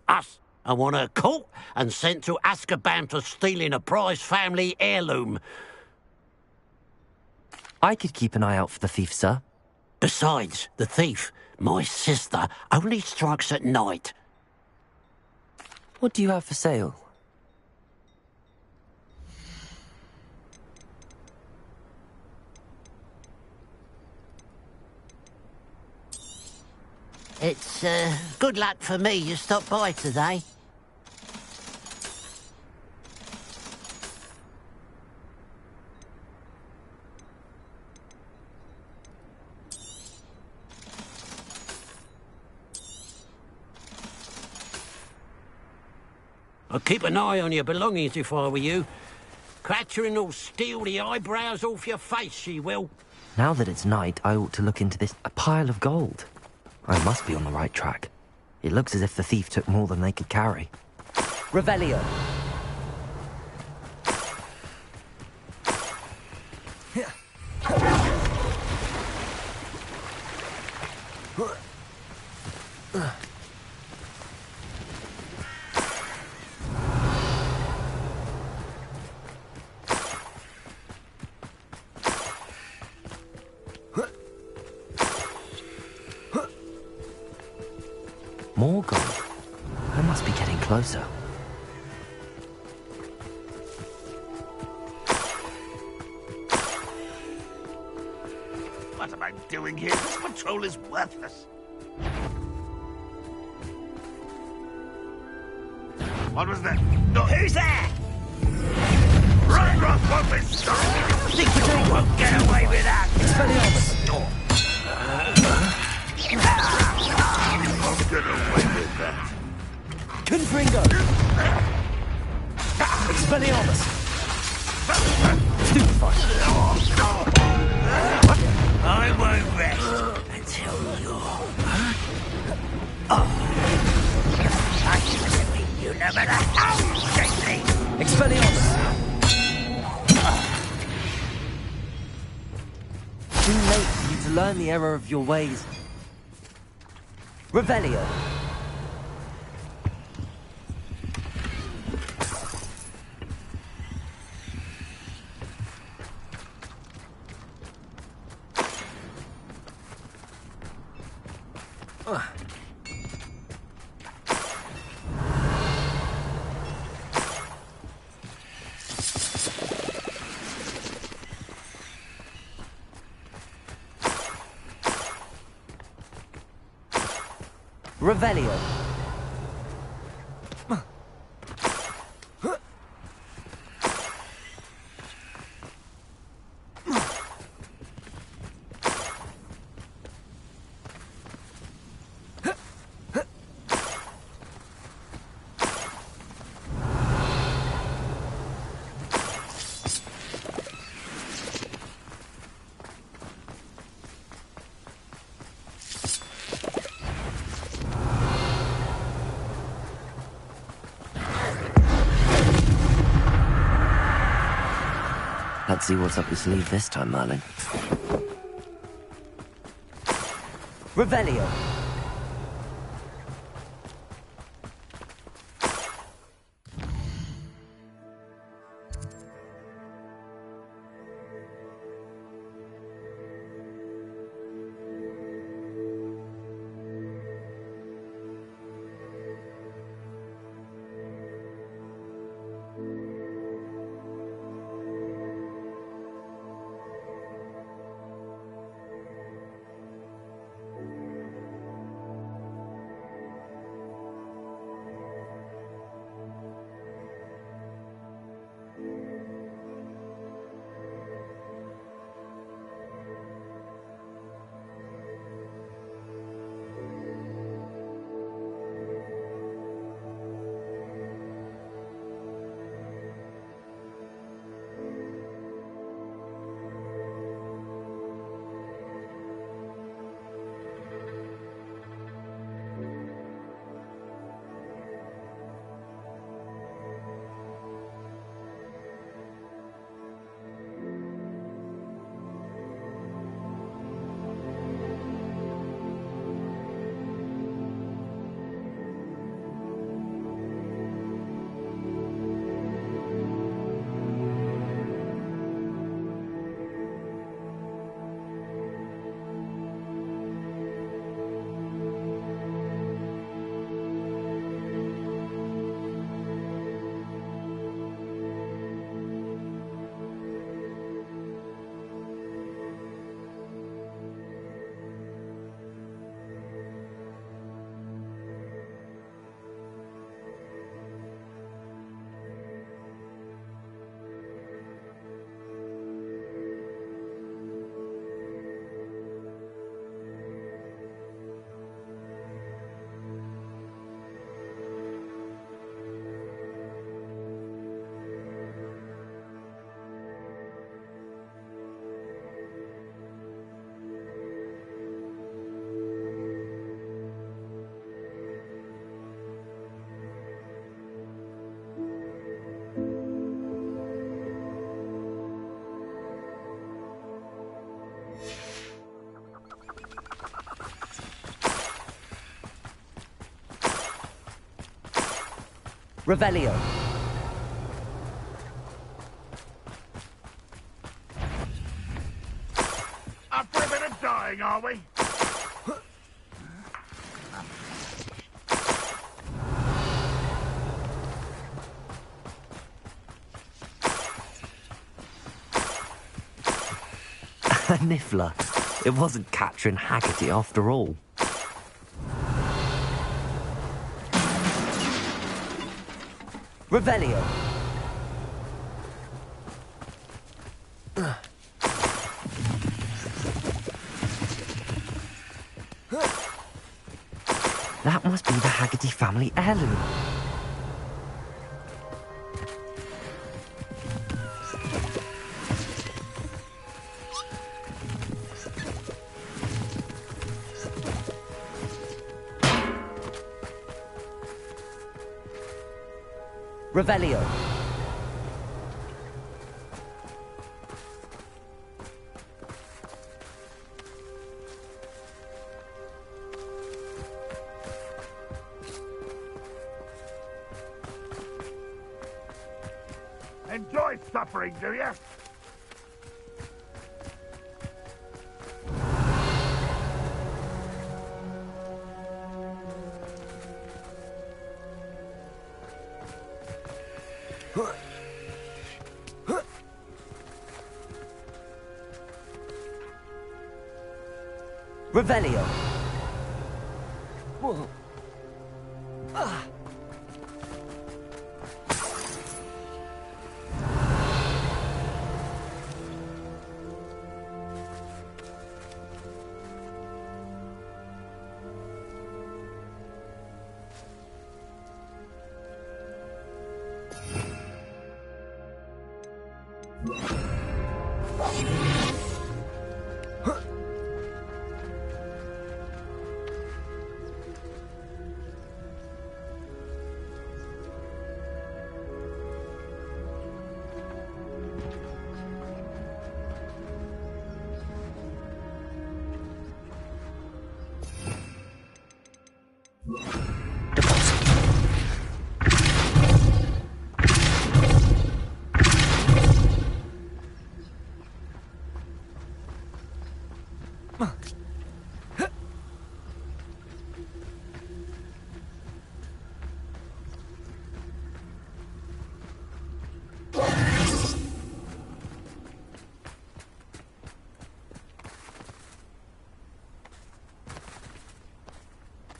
Us. I want her caught and sent to Azkaban for stealing a prize family heirloom. I could keep an eye out for the thief, sir. Besides, the thief, my sister, only strikes at night. What do you have for sale? It's, good luck for me you stopped by today. I'd keep an eye on your belongings if I were you. Catherine will steal the eyebrows off your face, she will. Now that it's night, I ought to look into this. A pile of gold. I must be on the right track. It looks as if the thief took more than they could carry. Revelio. More gold. I must be getting closer. What am I doing here? This patrol is worthless. What was that? No, who's there? Run, won't be stopped. Big patrol won't get away with that. Expelliarmus. Won't get away with that. Confringo. Expelliarmus. Stupefy. I won't rest until you're... You no matter how you shake me. Expelliarmus. Too late for you to learn the error of your ways. Revelio. Revelio. Let's see what's up your sleeve this time, Merlin. Revelio. Revelio. Up for a bit of dying, are we? A Niffler. It wasn't Catherine Haggerty after all. Revelio. That must be the Haggerty family heirloom. Revelio. Enjoy suffering, do you? Revelio.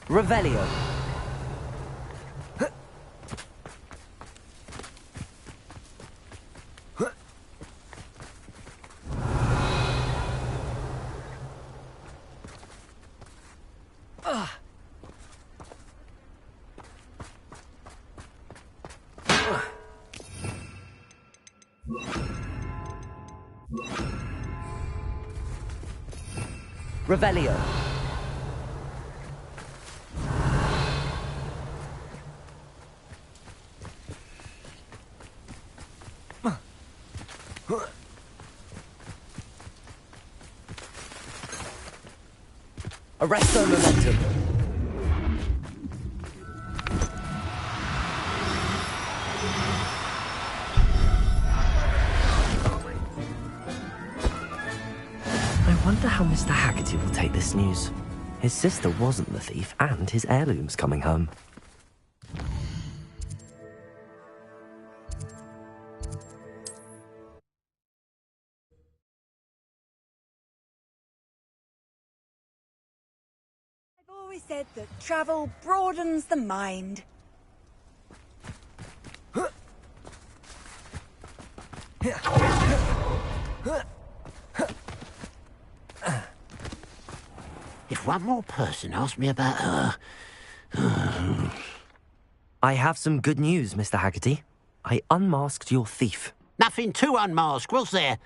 Revelio. Revelio. Arresto momentum. I wonder how Mr. Haggerty will take this news. His sister wasn't the thief, and his heirloom's coming home. I've always said that travel broadens the mind. If one more person asked me about her... I have some good news, Mr. Haggerty. I unmasked your thief. Nothing to unmask, was there?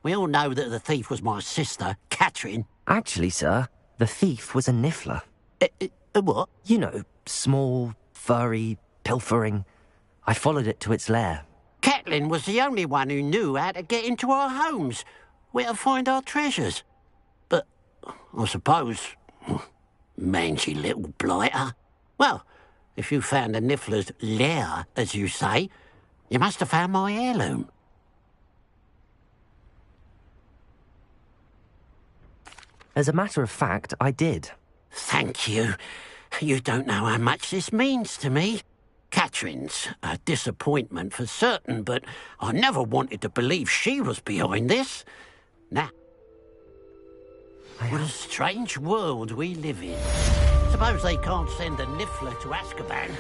We all know that the thief was my sister, Catherine. Actually, sir, the thief was a niffler. A what? You know, small, furry, pilfering. I followed it to its lair. Catelyn was the only one who knew how to get into our homes, where to find our treasures. But, I suppose, mangy little blighter. Well, if you found the niffler's lair, as you say, you must have found my heirloom. As a matter of fact, I did. Thank you. You don't know how much this means to me. Catherine's a disappointment for certain, but I never wanted to believe she was behind this. Now, what a strange world we live in. Suppose they can't send a niffler to Azkaban.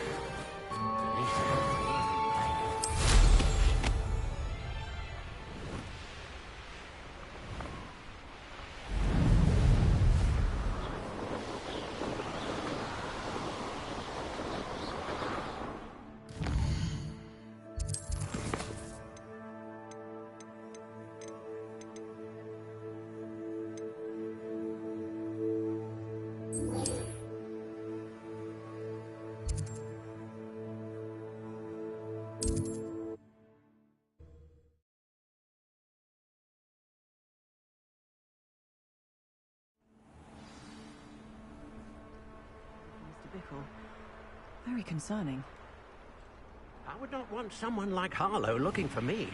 Very concerning. I would not want someone like Harlow looking for me.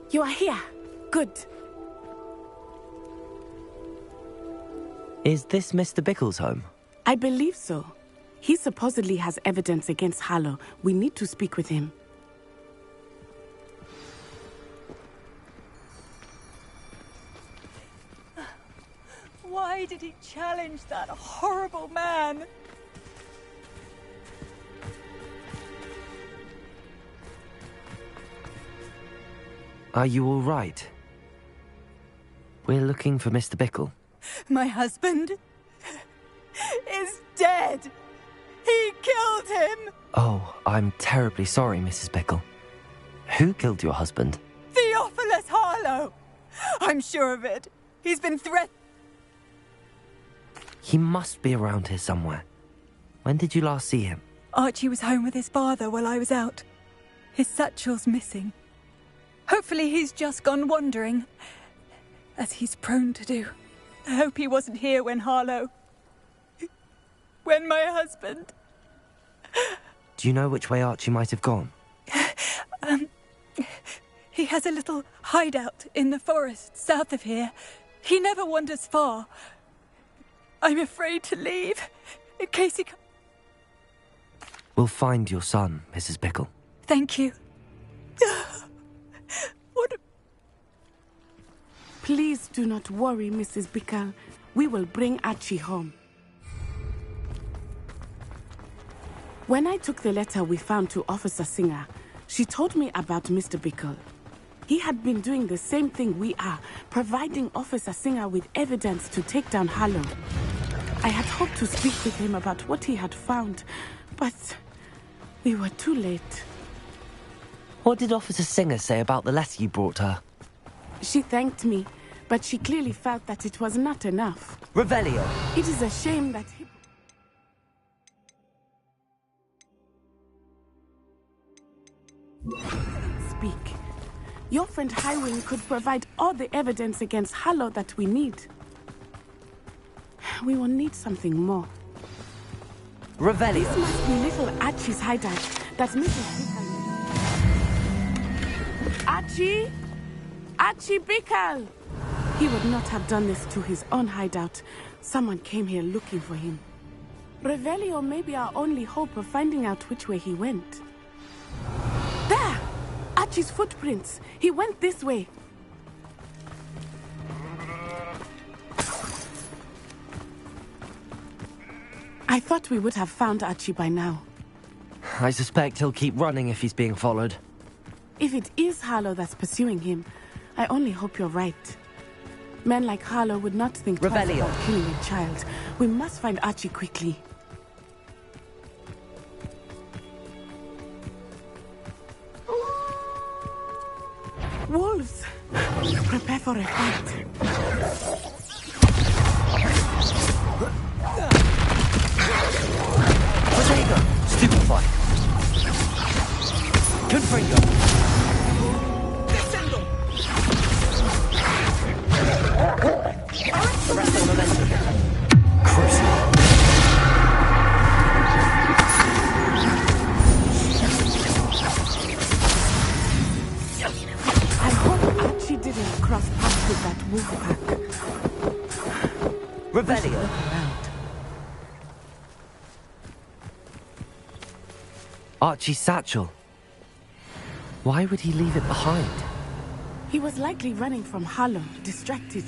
You are here. Good. Is this Mr. Bickle's home? I believe so. He supposedly has evidence against Harlow. We need to speak with him. Why did he challenge that horrible man? Are you all right? We're looking for Mr. Bickle. My husband is dead. He killed him. Oh, I'm terribly sorry, Mrs. Bickle. Who killed your husband? Theophilus Harlow. I'm sure of it. He's been threatened. He must be around here somewhere. When did you last see him? Archie was home with his father while I was out. His satchel's missing. Hopefully he's just gone wandering, as he's prone to do. I hope he wasn't here when my husband... Do you know which way Archie might have gone? He has a little hideout in the forest south of here. He never wanders far. I'm afraid to leave, in case he... We'll find your son, Mrs. Bickle. Thank you. Please do not worry, Mrs. Bickle. We will bring Archie home. When I took the letter we found to Officer Singer, she told me about Mr. Bickle. He had been doing the same thing we are, providing Officer Singer with evidence to take down Harlow. I had hoped to speak with him about what he had found, but we were too late. What did Officer Singer say about the letter you brought her? She thanked me, but she clearly felt that it was not enough. Revelio! It is a shame that he... Speak. Your friend Highwing could provide all the evidence against Harlow that we need. We will need something more. Revelio! This must be little Archie's hideout that Mrs. Bickle... Archie? Archie Bickle! He would not have done this to his own hideout. Someone came here looking for him. Revelio may be our only hope of finding out which way he went. There! Archie's footprints. He went this way. I thought we would have found Archie by now. I suspect he'll keep running if he's being followed. If it is Harlow that's pursuing him, I only hope you're right. Men like Harlow would not think twice about killing a child. We must find Archie quickly. Wolves! Prepare for a fight. Protego! Stupefy! Confringo! Arrest the momentum. Crucible. I hope Archie didn't cross paths with that wolf pack. Revelio. Archie's satchel. Why would he leave it behind? He was likely running from Harlow, distracted.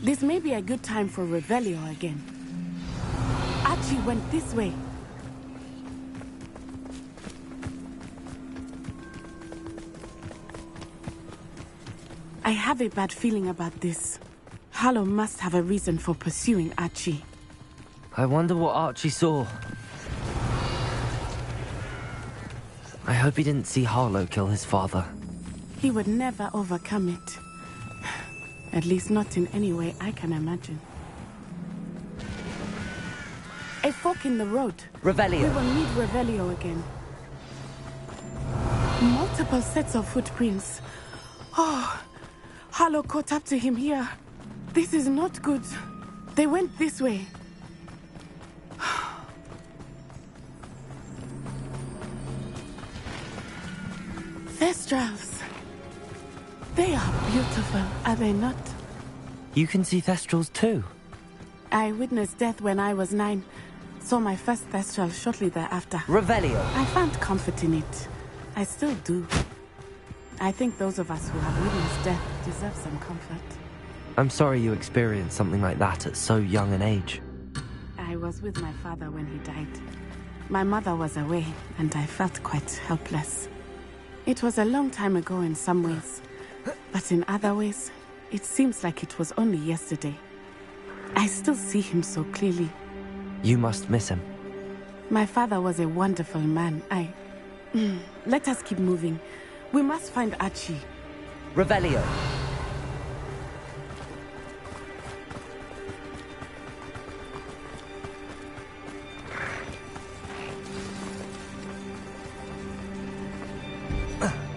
This may be a good time for Revelio again. Archie went this way. I have a bad feeling about this. Harlow must have a reason for pursuing Archie. I wonder what Archie saw. I hope he didn't see Harlow kill his father. He would never overcome it. At least not in any way I can imagine. A fork in the road. Revelio. We will need Revelio again. Multiple sets of footprints. Oh, Harlow caught up to him here. This is not good. They went this way. Thestrals. They are beautiful, are they not? You can see Thestrals too. I witnessed death when I was 9. Saw my first Thestral shortly thereafter. Revelio. I found comfort in it. I still do. I think those of us who have witnessed death deserve some comfort. I'm sorry you experienced something like that at so young an age. I was with my father when he died. My mother was away, and I felt quite helpless. It was a long time ago in some ways, but in other ways, it seems like it was only yesterday. I still see him so clearly. You must miss him. My father was a wonderful man. Let us keep moving. We must find Archie. Revelio.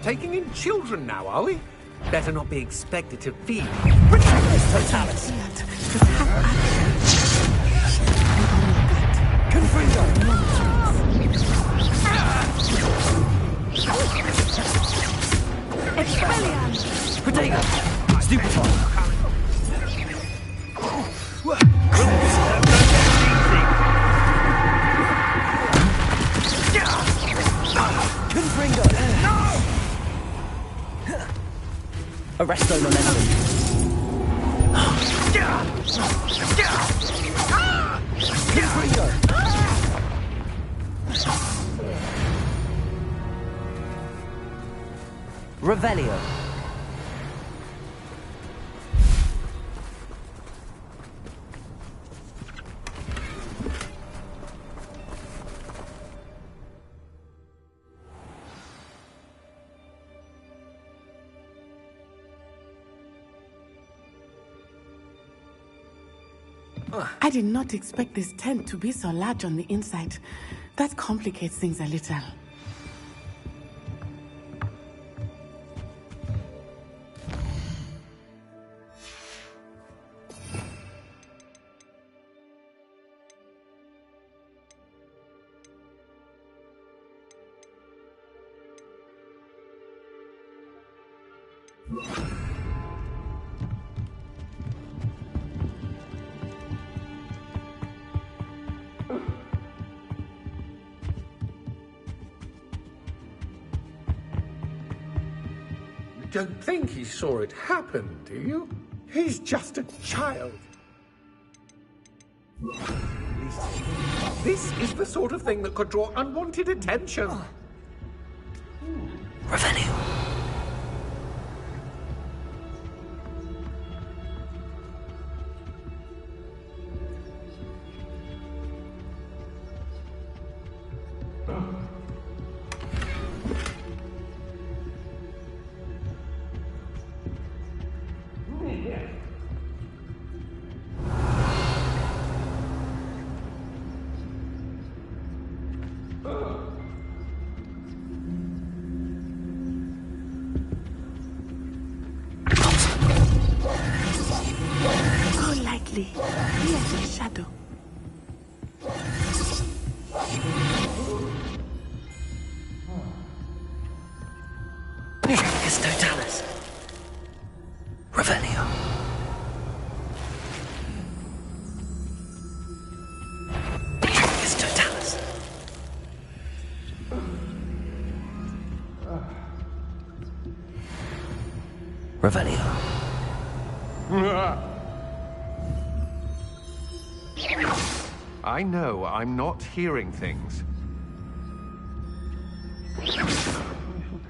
Taking in children now, are we? Better not be expected to feed. Protectus Totalis! Confringo! Expelliarmus! Protego! Stupefy! Confringo! No! Arresto Momentum. Confringo! Revelio. I did not expect this tent to be so large on the inside. That complicates things a little. Don't think he saw it happen, do you? He's just a child. This is the sort of thing that could draw unwanted attention. Revelio. Go lightly. He is a shadow. Protectus Totalis. Revelio. Protectus Totalis. Revelio. I know I'm not hearing things. I shall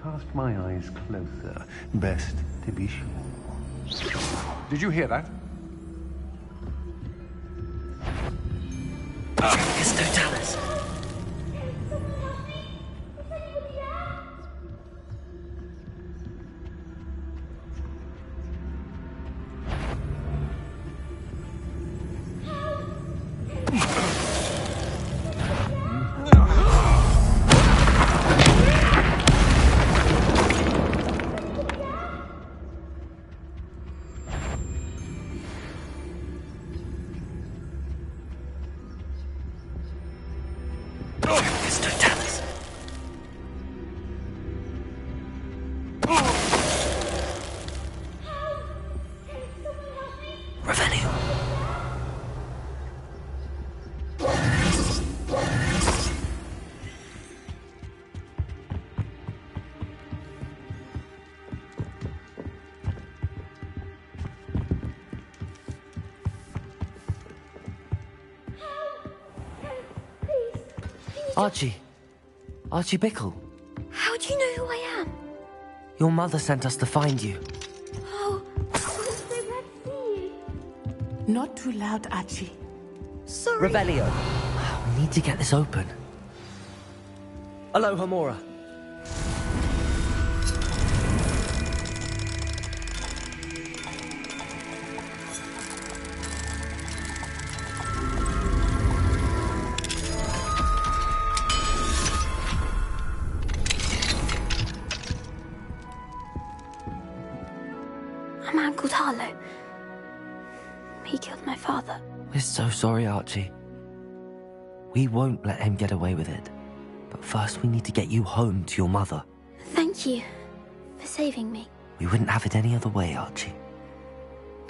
cast my eyes closer. Best to be sure. Did you hear that? Protectus Totalis. Archie. Archie Bickle. How do you know who I am? Your mother sent us to find you. Oh, I'm so glad to see you. Not too loud, Archie. Sorry. Revelio. We need to get this open. Aloha Mora. A man called Harlow. He killed my father. We're so sorry, Archie. We won't let him get away with it. But first we need to get you home to your mother. Thank you for saving me. We wouldn't have it any other way, Archie.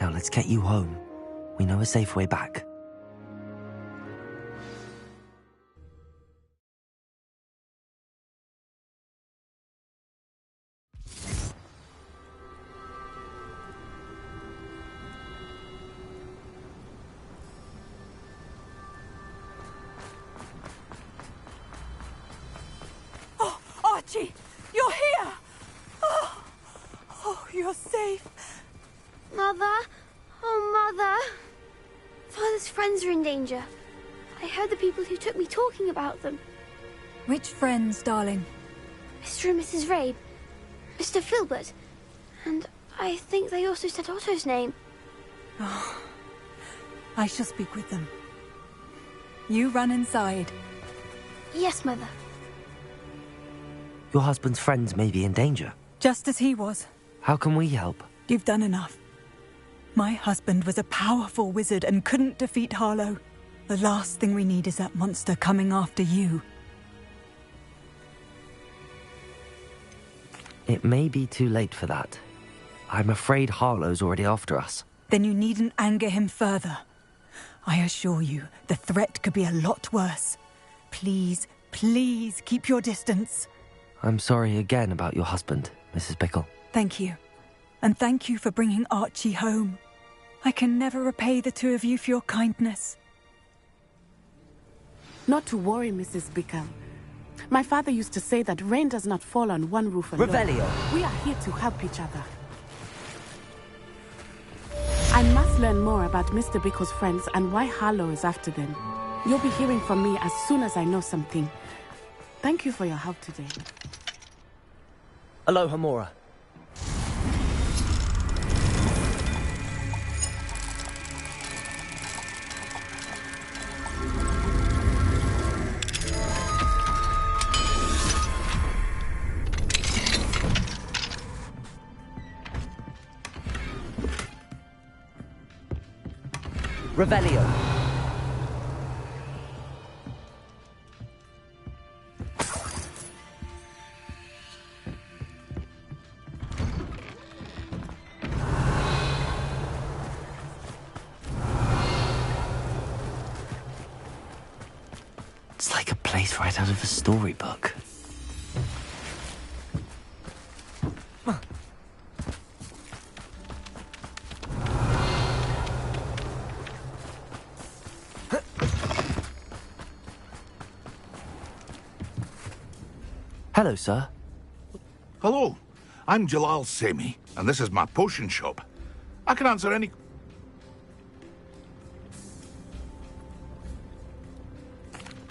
Now let's get you home. We know a safe way back. Archie, you're here! Oh, you're safe. Mother? Oh, Mother. Father's friends are in danger. I heard the people who took me talking about them. Which friends, darling? Mr. and Mrs. Rabe, Mr. Filbert, and I think they also said Otto's name. Oh, I shall speak with them. You run inside. Yes, Mother. Your husband's friends may be in danger. Just as he was. How can we help? You've done enough. My husband was a powerful wizard and couldn't defeat Harlow. The last thing we need is that monster coming after you. It may be too late for that. I'm afraid Harlow's already after us. Then you needn't anger him further. I assure you, the threat could be a lot worse. Please, please keep your distance. I'm sorry again about your husband, Mrs. Bickle. Thank you. And thank you for bringing Archie home. I can never repay the two of you for your kindness. Not to worry, Mrs. Bickle. My father used to say that rain does not fall on one roof alone. Revelio. We are here to help each other. I must learn more about Mr. Bickle's friends and why Harlow is after them. You'll be hearing from me as soon as I know something. Thank you for your help today. Aloha Mora. Revelio. It's like a place right out of a storybook. Hello, sir. Hello, I'm Jalal Semi, and this is my potion shop. I can answer any...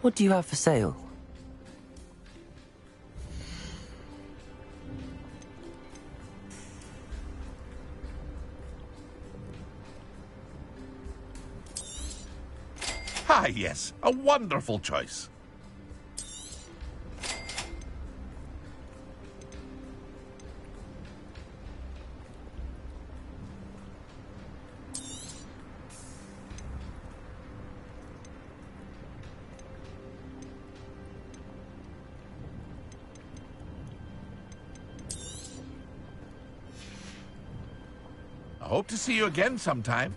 What do you have for sale? Ah, yes, a wonderful choice. I hope to see you again sometime.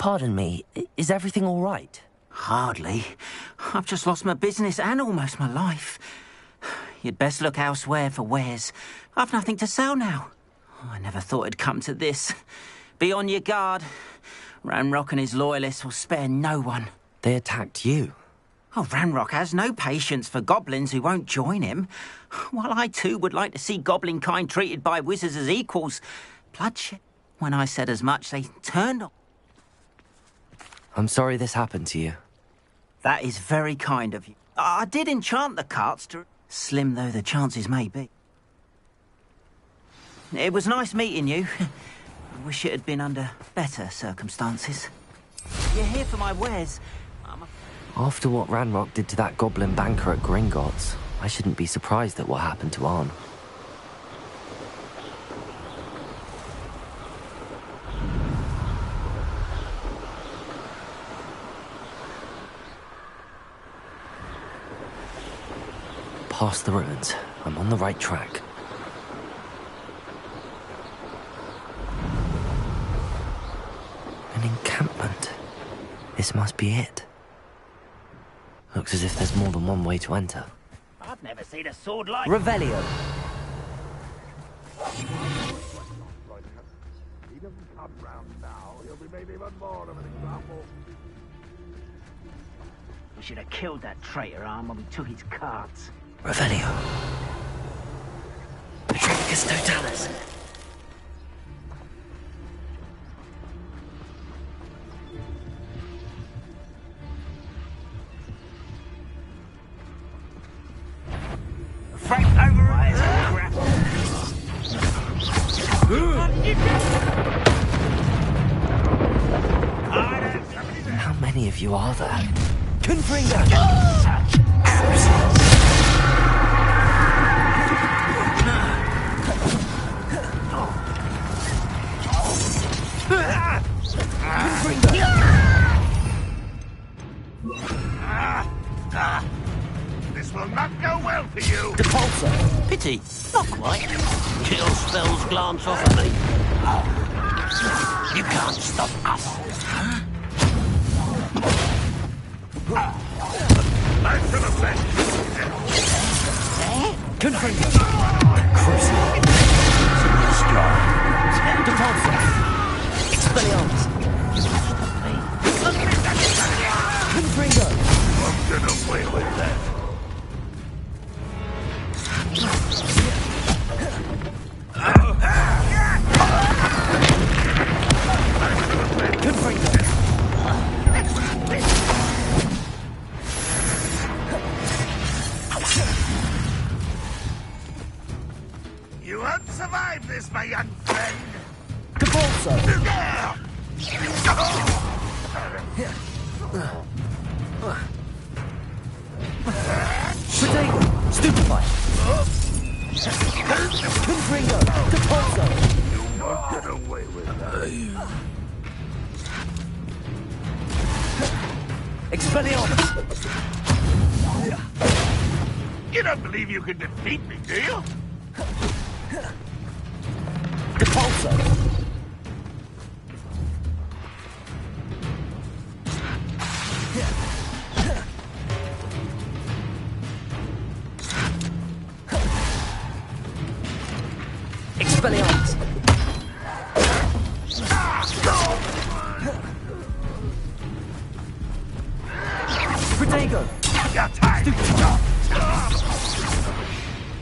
Pardon me, is everything all right? Hardly. I've just lost my business and almost my life. You'd best look elsewhere for wares. I've nothing to sell now. I never thought it'd come to this. Be on your guard. Ranrock and his loyalists will spare no one. They attacked you? Oh, Ranrock has no patience for goblins who won't join him. While I too would like to see goblin kind treated by wizards as equals. Bloodshed. When I said as much, they turned on. I'm sorry this happened to you. That is very kind of you. I did enchant the carts to... Slim though the chances may be. It was nice meeting you. I wish it had been under better circumstances. You're here for my wares. After what Ranrock did to that goblin banker at Gringotts, I shouldn't be surprised at what happened to Arn. Past the ruins. I'm on the right track. An encampment. This must be it. Looks as if there's more than one way to enter. I've never seen a sword like... Revelio! He doesn't come round now. He'll be made even more of an example. We should have killed that traitor Arm when we took his carts. Revelio. Petrificus Totalis. Frank overrides crap. How many of you are there? Confringo! This will not go well for you. Depulso. Pity. Not quite. Kill spells glance off at me. You can't stop us. Back to the bench. Confringo. Crucible. Depulso. Expelliarmus. Confringo. I'm gonna play with that. Confringo. You won't survive this, my young friend. Depulso. Protego. Stupefy. Confringo. Depulso. You won't get away with that. Expelliarmus. You don't believe you can defeat me, do you? Depulso. Expelliarmus. Protego.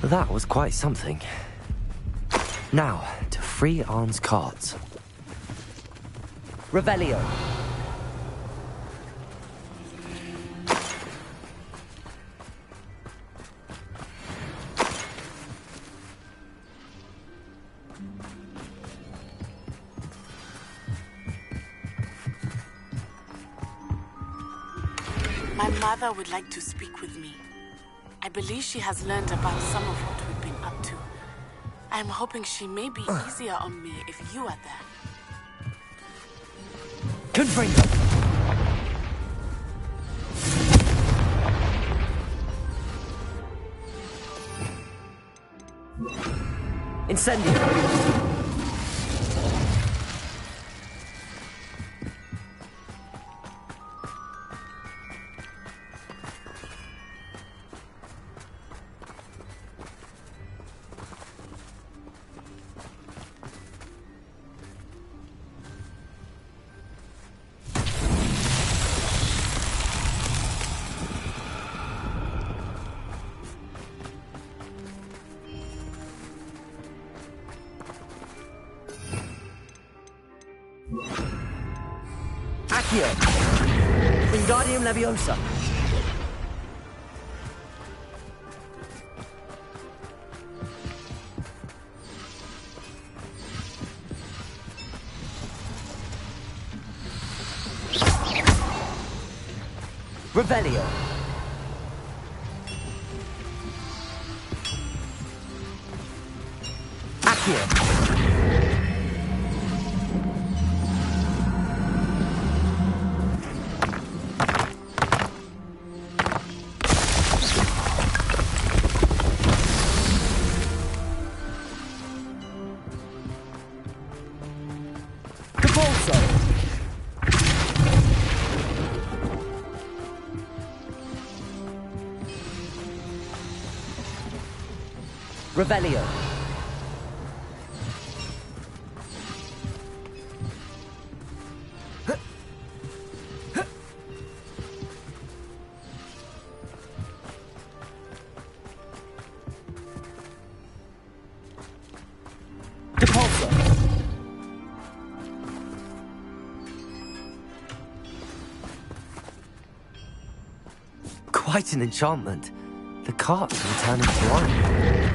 That was quite something. Now, to free Arn's carts. Revelio. My mother would like to speak with me. I believe she has learned about some of what we've been up to. I'm hoping she may be easier on me if you are there. Confringo. Incendio. Accio! Wingardium Leviosa! Revelio! Accio! Revelio. Depulso. Quite an enchantment. The carts are returning to life.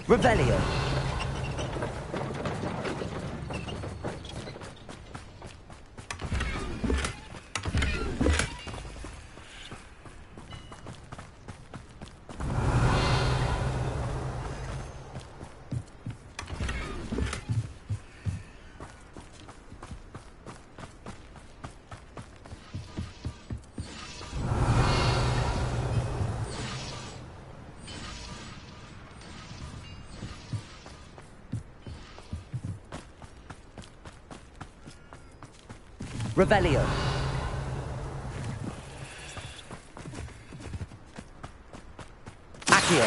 Revelio. Revelio. Accio.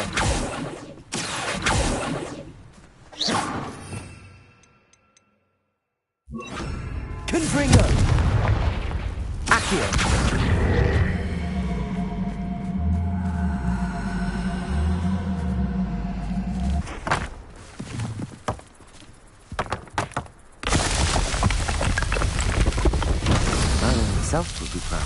Confringo. Accio. Himself would be proud.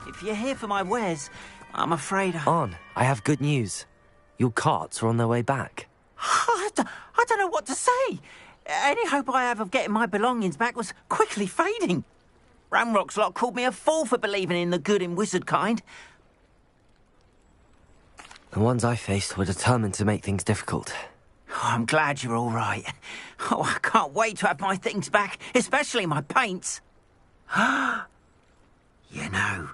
If you're here for my wares, I'm afraid On, I have good news. Your carts are on their way back. I don't know what to say. Any hope I have of getting my belongings back was quickly fading. Ramrock's lot called me a fool for believing in the good in wizard kind. The ones I faced were determined to make things difficult. Oh, I'm glad you're all right. Oh, I can't wait to have my things back, especially my paints. You know,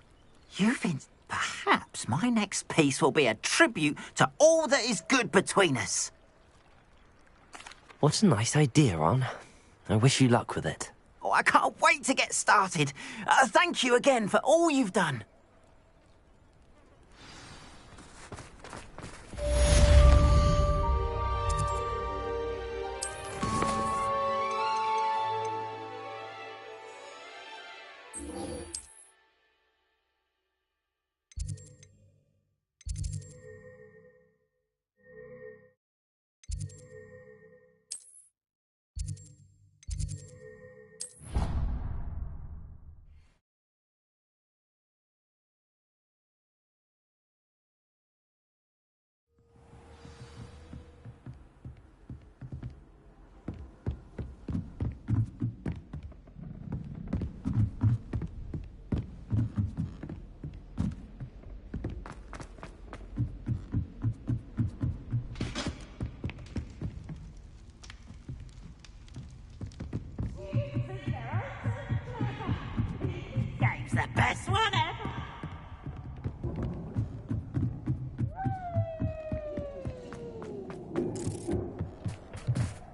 perhaps my next piece will be a tribute to all that is good between us. What a nice idea, Ron. I wish you luck with it. Oh, I can't wait to get started. Thank you again for all you've done. the best one ever.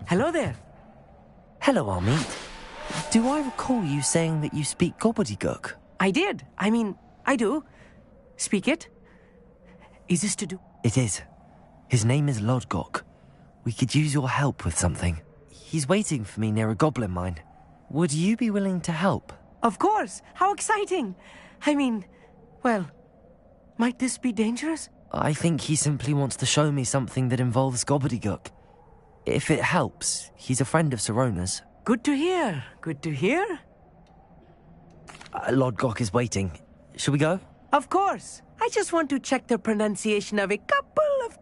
Hello there. Hello, Amit. Do I recall you saying that you speak gobbledygook? I did. I mean, I do. Speak it. Is this to do? It is. His name is Lodgok. We could use your help with something. He's waiting for me near a goblin mine. Would you be willing to help? Of course. How exciting. I mean, well, might this be dangerous? I think he simply wants to show me something that involves gobbledygook. If it helps, he's a friend of Sirona's. Good to hear. Good to hear. Lodgok is waiting. Shall we go? Of course. I just want to check the pronunciation of a couple of...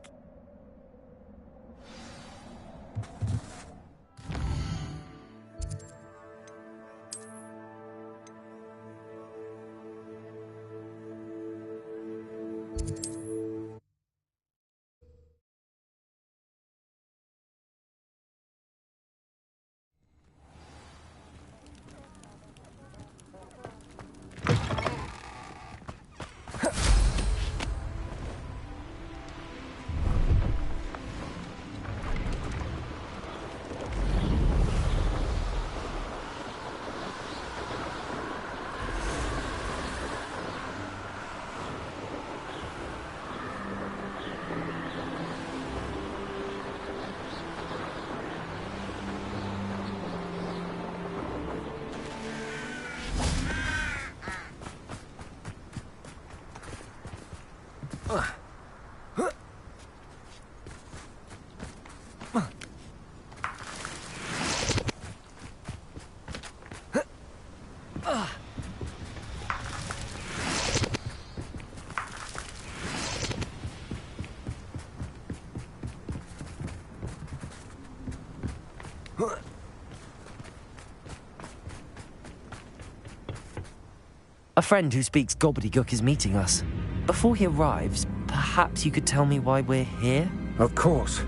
A friend who speaks gobbledygook is meeting us. Before he arrives, perhaps you could tell me why we're here? Of course.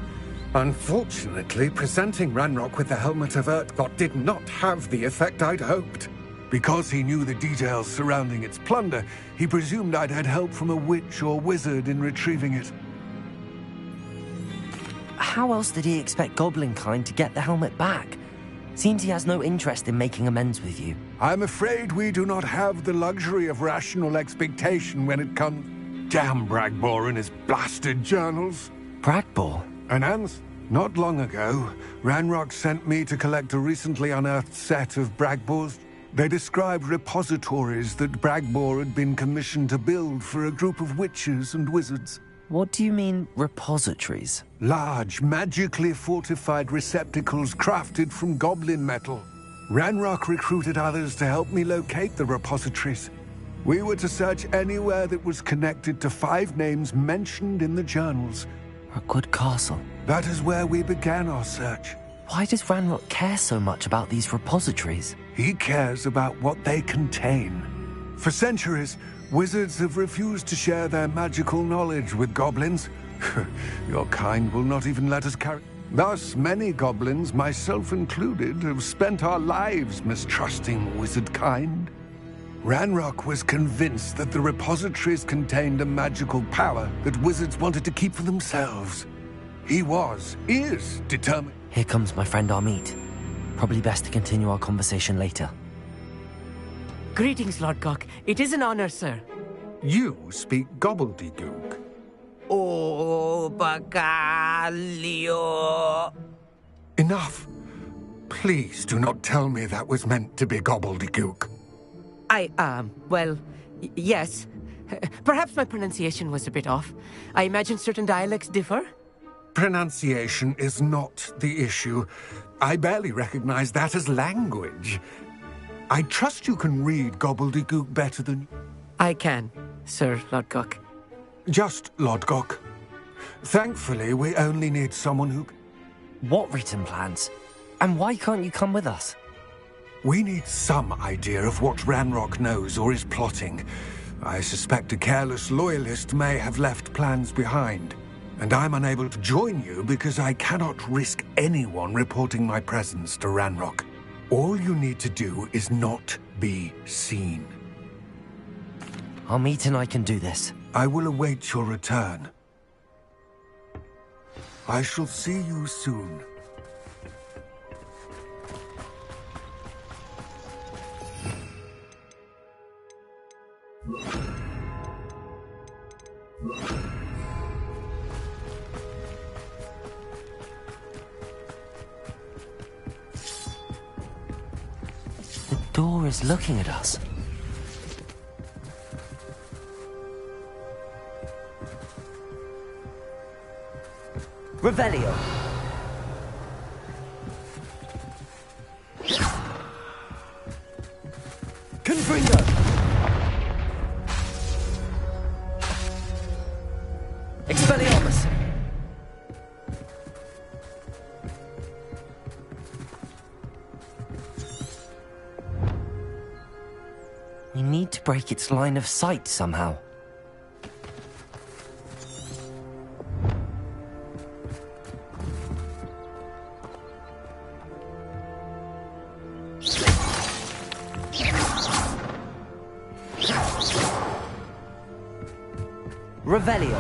Unfortunately, presenting Ranrock with the Helmet of Urtkot did not have the effect I'd hoped. Because he knew the details surrounding its plunder, he presumed I'd had help from a witch or wizard in retrieving it. How else did he expect Goblinkind to get the helmet back? Seems he has no interest in making amends with you. I'm afraid we do not have the luxury of rational expectation when it comes... Damn Bragbor and his blasted journals. Bragbor? Not long ago, Ranrock sent me to collect a recently unearthed set of Bragbor's. They described repositories that Bragbor had been commissioned to build for a group of witches and wizards. What do you mean, repositories? Large, magically fortified receptacles crafted from goblin metal. Ranrock recruited others to help me locate the repositories. We were to search anywhere that was connected to 5 names mentioned in the journals. Rookwood Castle. That is where we began our search. Why does Ranrock care so much about these repositories? He cares about what they contain. For centuries, wizards have refused to share their magical knowledge with goblins. Your kind will not even let us carry... Thus, many goblins, myself included, have spent our lives mistrusting wizard kind. Ranrock was convinced that the repositories contained a magical power that wizards wanted to keep for themselves. He is determined... Here comes my friend Amit. Probably best to continue our conversation later. Greetings, Lodgok. It is an honor, sir. You speak gobbledygook. Oh, Bagalio. Enough. Please do not tell me that was meant to be gobbledygook. Yes. Perhaps my pronunciation was a bit off. I imagine certain dialects differ? Pronunciation is not the issue. I barely recognize that as language. I trust you can read gobbledygook better than... I can, Sir Lodgok. Just Lodgok. Thankfully, we only need someone who... What written plans? And why can't you come with us? We need some idea of what Ranrock knows or is plotting. I suspect a careless loyalist may have left plans behind. And I'm unable to join you because I cannot risk anyone reporting my presence to Ranrock. All you need to do is not be seen. Armit and I can do this. I will await your return. I shall see you soon. The door is looking at us. Revelio. Confringo. Expelliarmus. We need to break its line of sight somehow. Revelio.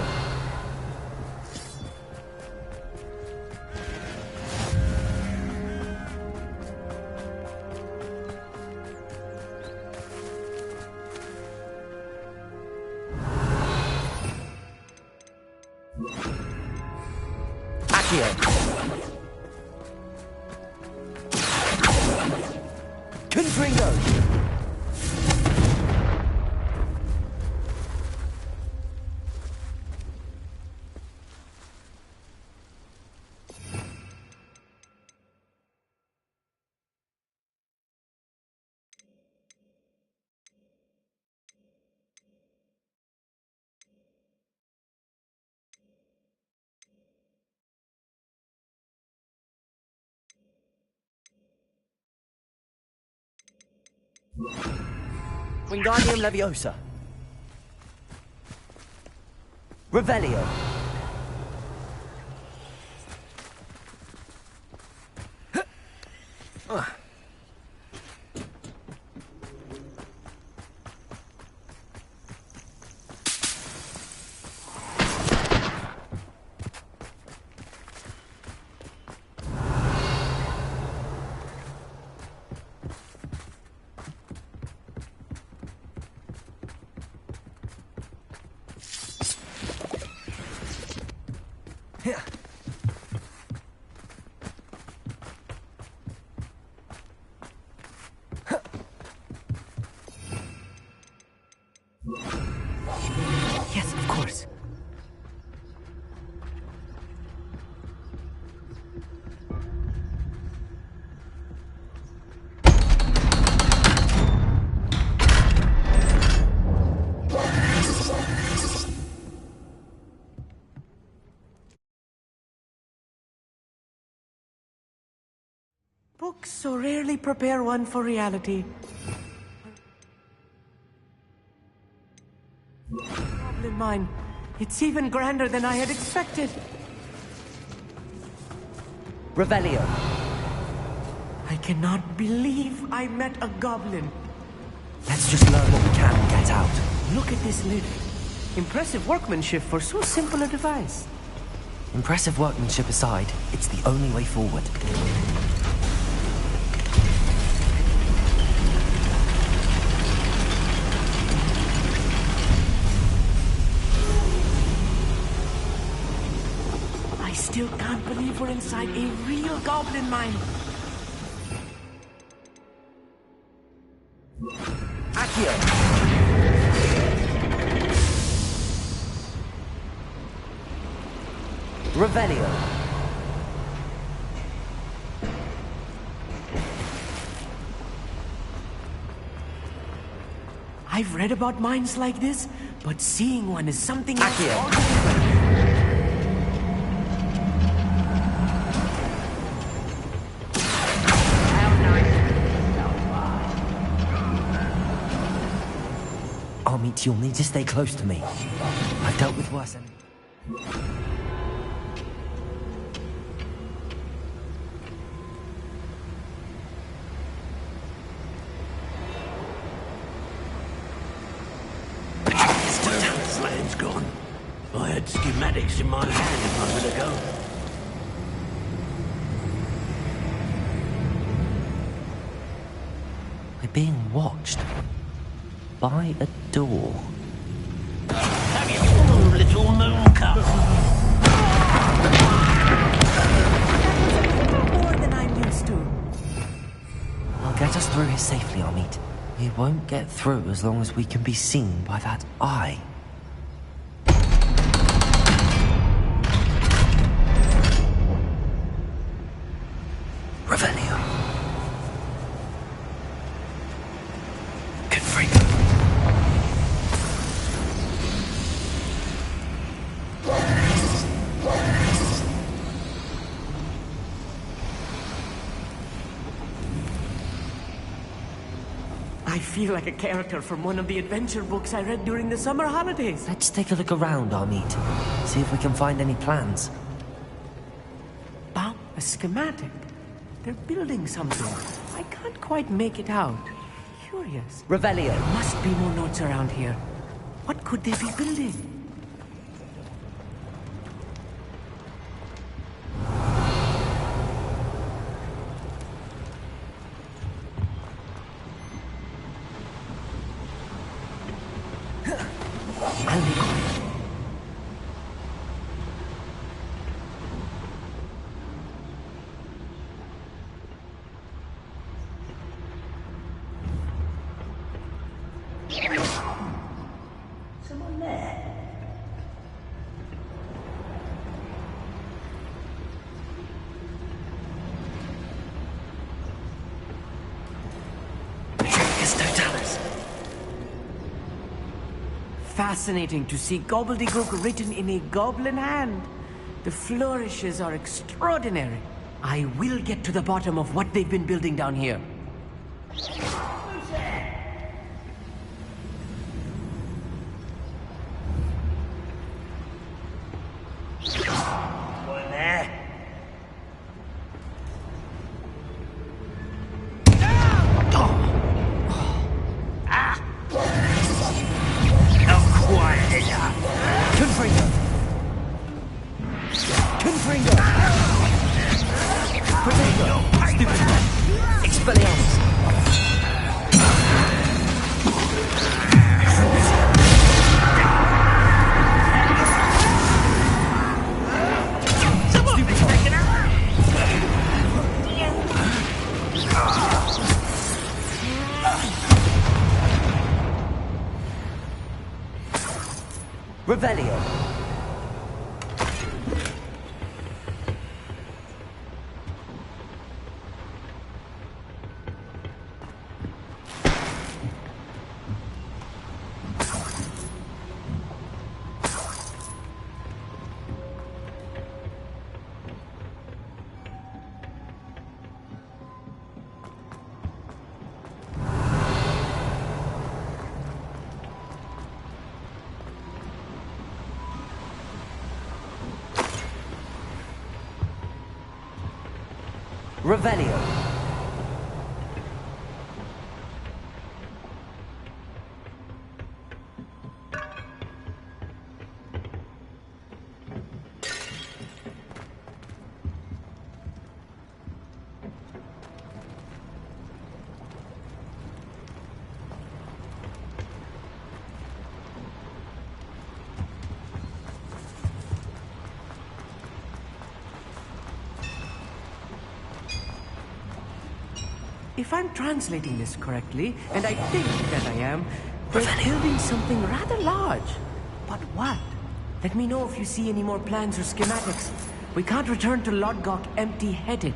Accio. Confringo. Wingardium Leviosa. Revelio. Yes, of course. Books so rarely prepare one for reality. Goblin mine. It's even grander than I had expected. Revelio. I cannot believe I met a goblin. Let's just learn what we can and get out. Look at this lid. Impressive workmanship for so simple a device. Impressive workmanship aside, it's the only way forward. I still can't believe we're inside a real goblin mine. Accio. Revelio. I've read about mines like this, but seeing one is something else Accio. altogether. Armit, you'll need to stay close to me. I've dealt with worse enemies. axe in my hand a moment ago. We're being watched by a door. Have you, little mooncup? More than I'm used to. I'll get us through here safely, Amit. We won't get through as long as we can be seen by that eye. Revelio. Confringo. I feel like a character from one of the adventure books I read during the summer holidays. Let's take a look around, Amit. See if we can find any plans. Wow, a schematic. They're building something. I can't quite make it out. Curious. Revelio. Must be more notes around here. What could they be building? I'll be quiet. Someone there? Fascinating to see gobbledygook written in a goblin hand. The flourishes are extraordinary. I will get to the bottom of what they've been building down here. One there. Confringo! Confringo! Protego! Stupid! Expelliarmus! Someone's taken out. Revelio! Revelio. If I'm translating this correctly, and I think that I am, they're building something rather large. But what? Let me know if you see any more plans or schematics. We can't return to Lodgok empty-headed.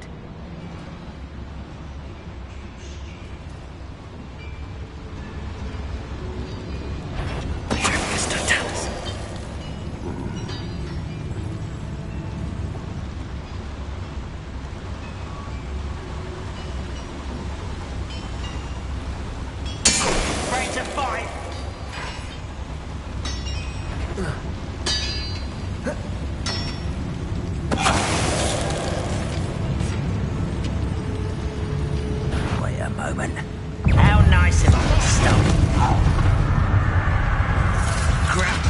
Wait a moment. How nice of this stuff. Grab.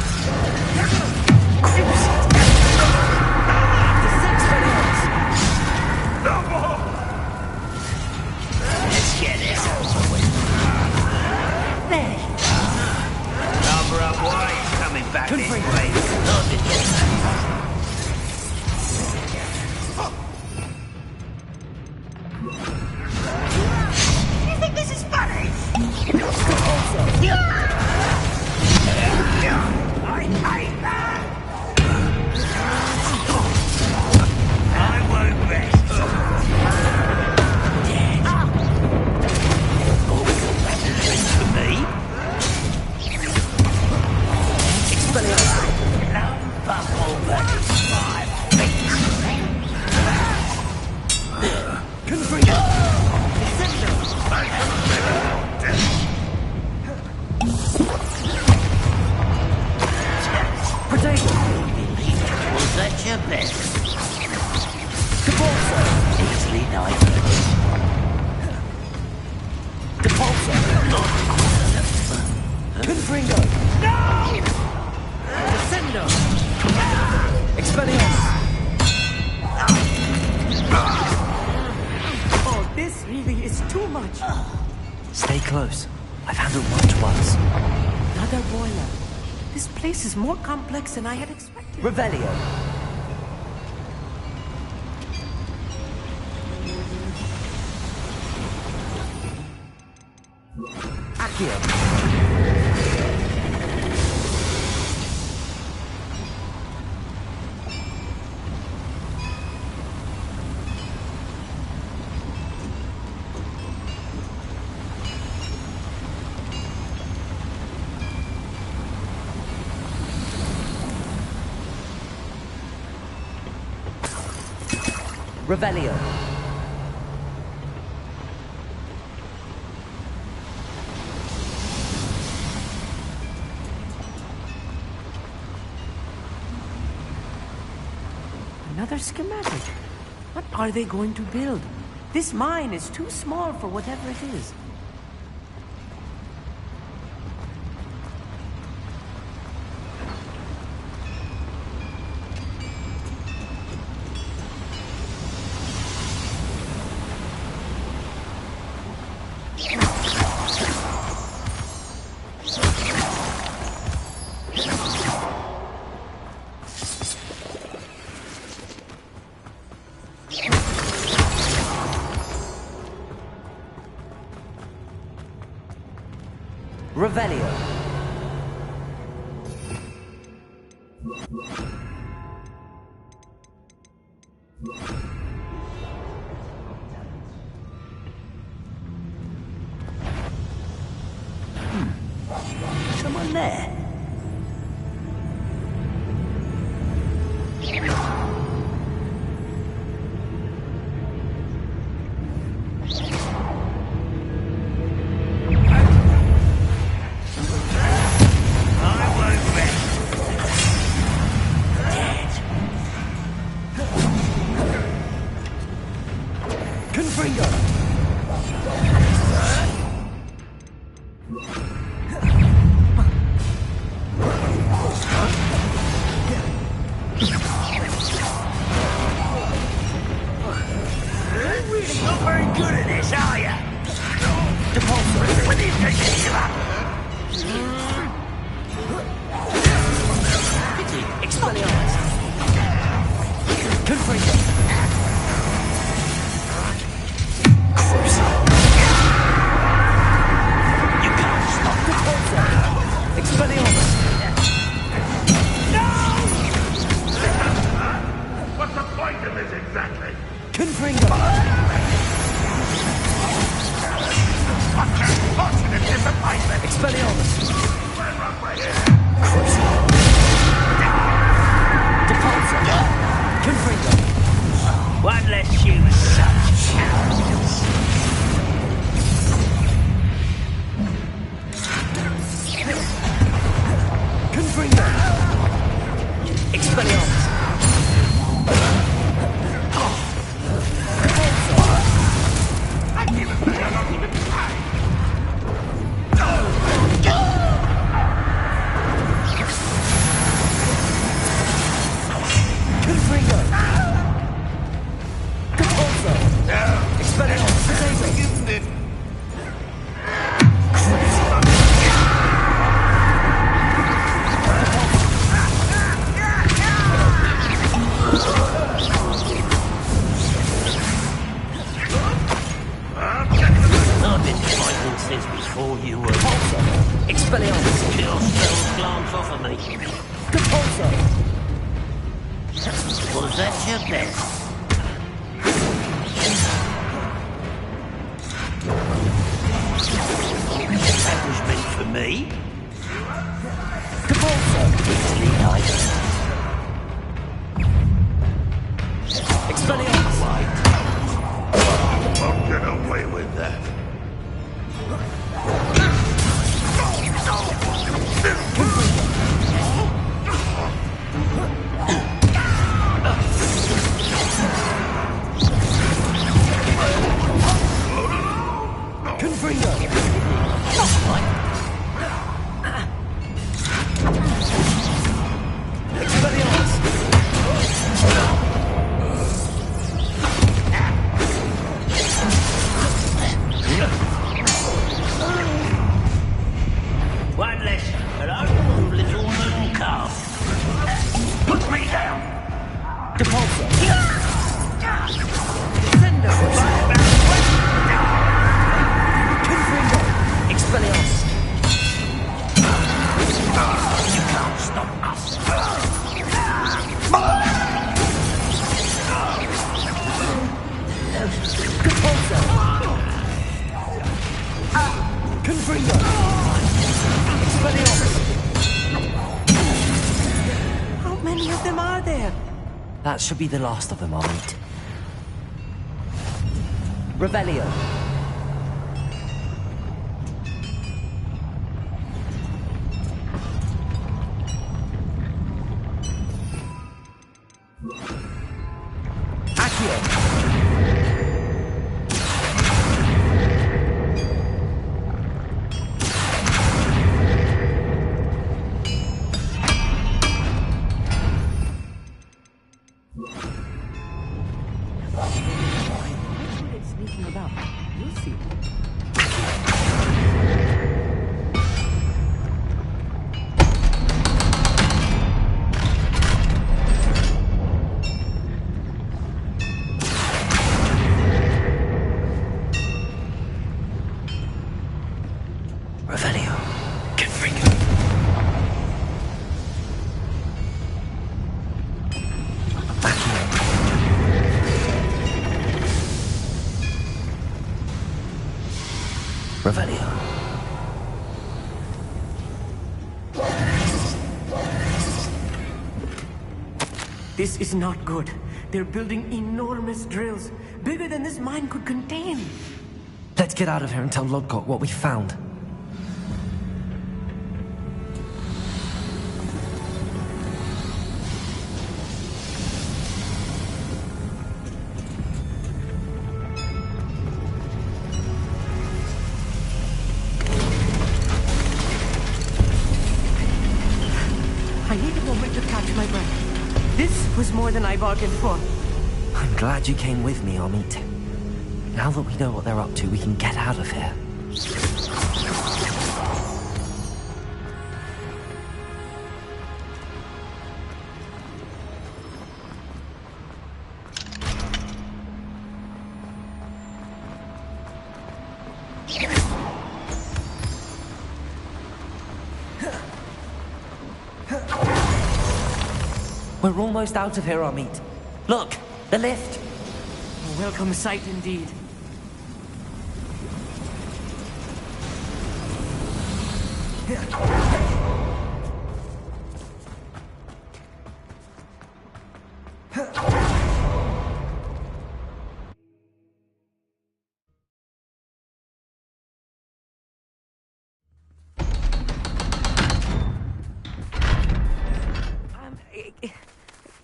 night. Confringo! No! Descendo! Expelliarmus! Oh, this really is too much. Stay close. I've handled much worse. Another boiler. This place is more complex than I had expected. Revelio. Accio. Revelio. Another schematic. What are they going to build? This mine is too small for whatever it is. Revelio. Someone there. That should be the last of them, I'll meet. Revelio. This is not good. They're building enormous drills, bigger than this mine could contain. Let's get out of here and tell Lodgok what we found. I need a moment to catch my breath. This was more than I bargained for. I'm glad you came with me, Amit. Now that we know what they're up to, we can get out of here. We're almost out of here, Amit. Look, the lift. A welcome sight indeed.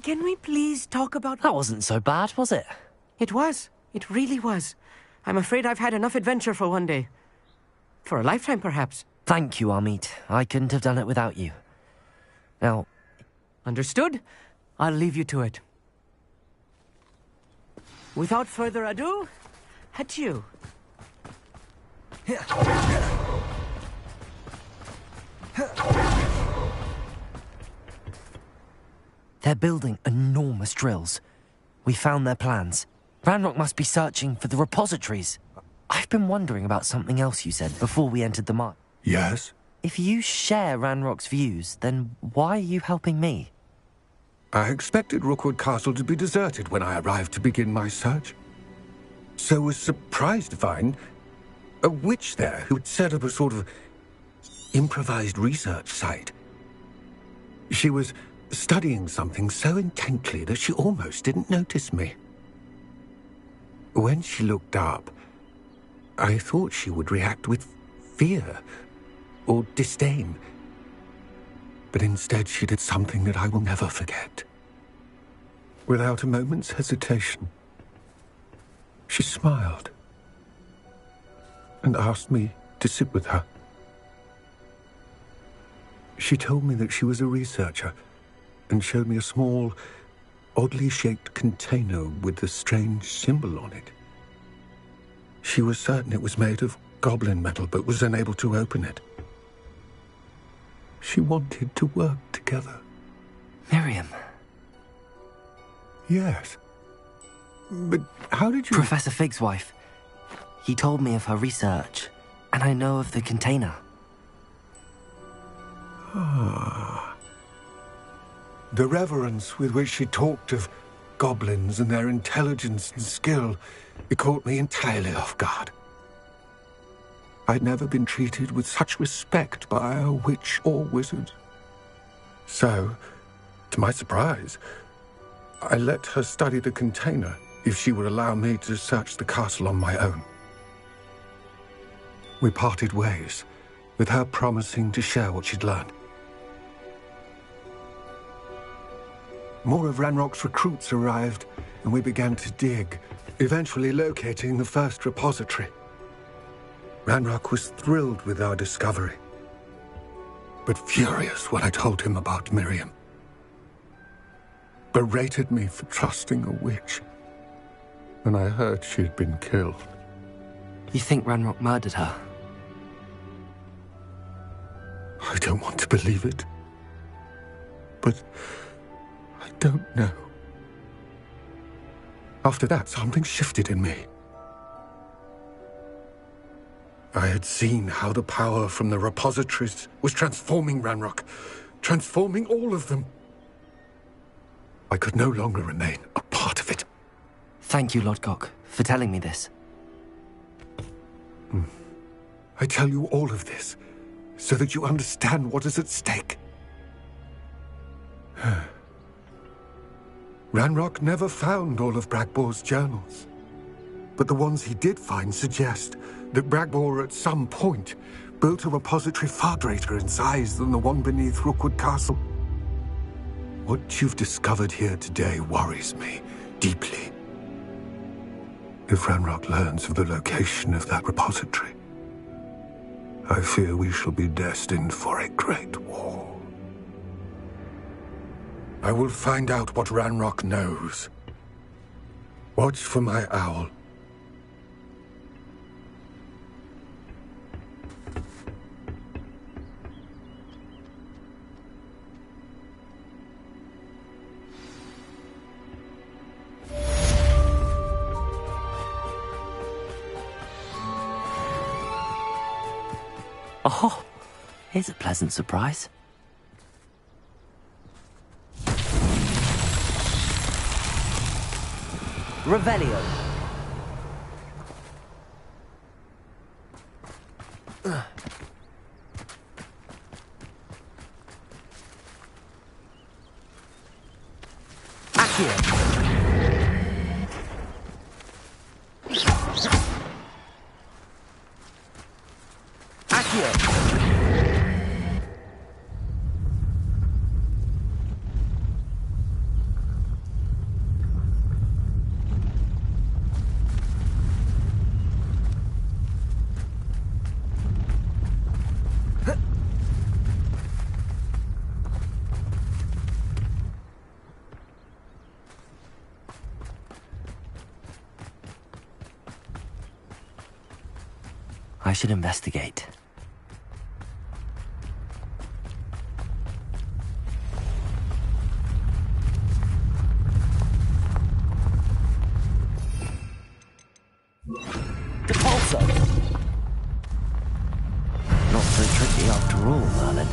Can we please talk about... That wasn't so bad, was it? It was. It really was. I'm afraid I've had enough adventure for one day. For a lifetime, perhaps. Thank you, Amit. I couldn't have done it without you. Now... Understood? I'll leave you to it. Without further ado, adieu. They're building enormous drills. We found their plans. Ranrock must be searching for the repositories. I've been wondering about something else you said before we entered the mine. Yes? If you share Ranrock's views, then why are you helping me? I expected Rookwood Castle to be deserted when I arrived to begin my search. So was surprised to find a witch there who had set up a sort of improvised research site. She was studying something so intently that she almost didn't notice me. When she looked up, I thought she would react with fear or disdain. But instead she did something that I will never forget. Without a moment's hesitation, she smiled and asked me to sit with her. She told me that she was a researcher and showed me a small, oddly shaped container with a strange symbol on it. She was certain it was made of goblin metal, but was unable to open it. She wanted to work together. Miriam. Yes. But how did you... Professor Fig's wife. He told me of her research, and I know of the container. Ah. The reverence with which she talked of goblins and their intelligence and skill, it caught me entirely off guard. I'd never been treated with such respect by a witch or wizard. So, to my surprise, I let her study the container if she would allow me to search the castle on my own. We parted ways, with her promising to share what she'd learned. More of Ranrock's recruits arrived, and we began to dig, eventually locating the first repository. Ranrock was thrilled with our discovery, but furious when I told him about Miriam. Berated me for trusting a witch, and I heard she'd been killed. You think Ranrock murdered her? I don't want to believe it, but I don't know. After that, something shifted in me. I had seen how the power from the repositories was transforming Ranrock, transforming all of them. I could no longer remain a part of it. Thank you, Lodgok, for telling me this. I tell you all of this so that you understand what is at stake. Ranrock never found all of Bragbor's journals, but the ones he did find suggest that Bragbor at some point built a repository far greater in size than the one beneath Rookwood Castle. What you've discovered here today worries me deeply. If Ranrock learns of the location of that repository, I fear we shall be destined for a great war. I will find out what Ranrock knows. Watch for my owl. Oh, here's a pleasant surprise. Revelio. Accio. I should investigate. Depulso! Not so tricky after all, Merlin.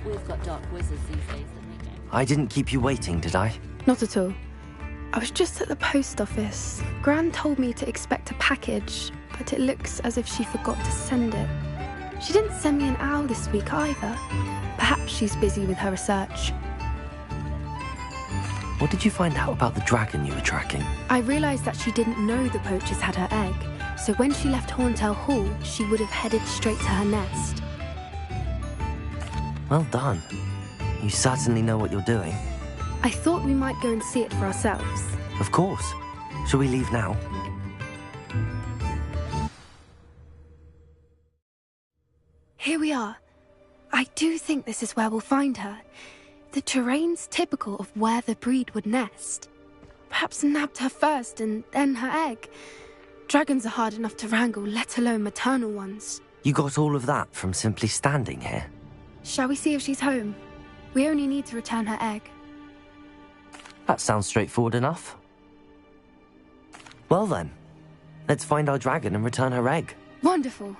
We've got dark wizards these days that we don't. I didn't keep you waiting, did I? Not at all. I was just at the post office. Gran told me to expect a package, but it looks as if she forgot to send it. She didn't send me an owl this week either. Perhaps she's busy with her research. What did you find out about the dragon you were tracking? I realised that she didn't know the poachers had her egg, So when she left Horntail Hall, she would have headed straight to her nest. Well done. You certainly know what you're doing. I thought we might go and see it for ourselves. Of course. Shall we leave now? Here we are. I do think this is where we'll find her. The terrain's typical of where the breed would nest. Perhaps nabbed her first and then her egg. Dragons are hard enough to wrangle, let alone maternal ones. You got all of that from simply standing here? Shall we see if she's home? We only need to return her egg. That sounds straightforward enough. Well then, let's find our dragon and return her egg. Wonderful.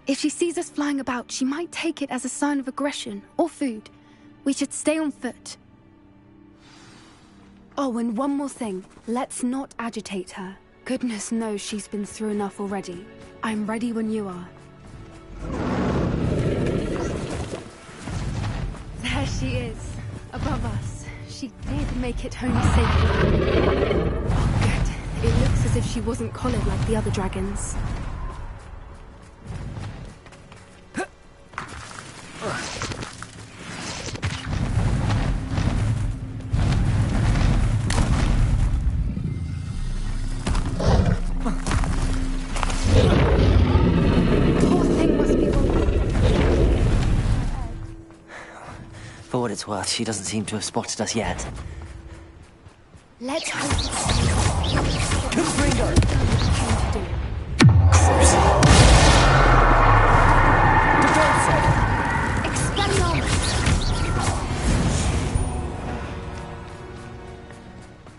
If she sees us flying about, she might take it as a sign of aggression or food. We should stay on foot. Oh, and one more thing. Let's not agitate her. Goodness knows she's been through enough already. I'm ready when you are. There she is, above us. She did make it home safely. Oh, good. It looks as if she wasn't collared like the other dragons. For what it's worth, she doesn't seem to have spotted us yet. Let's hope Confringo!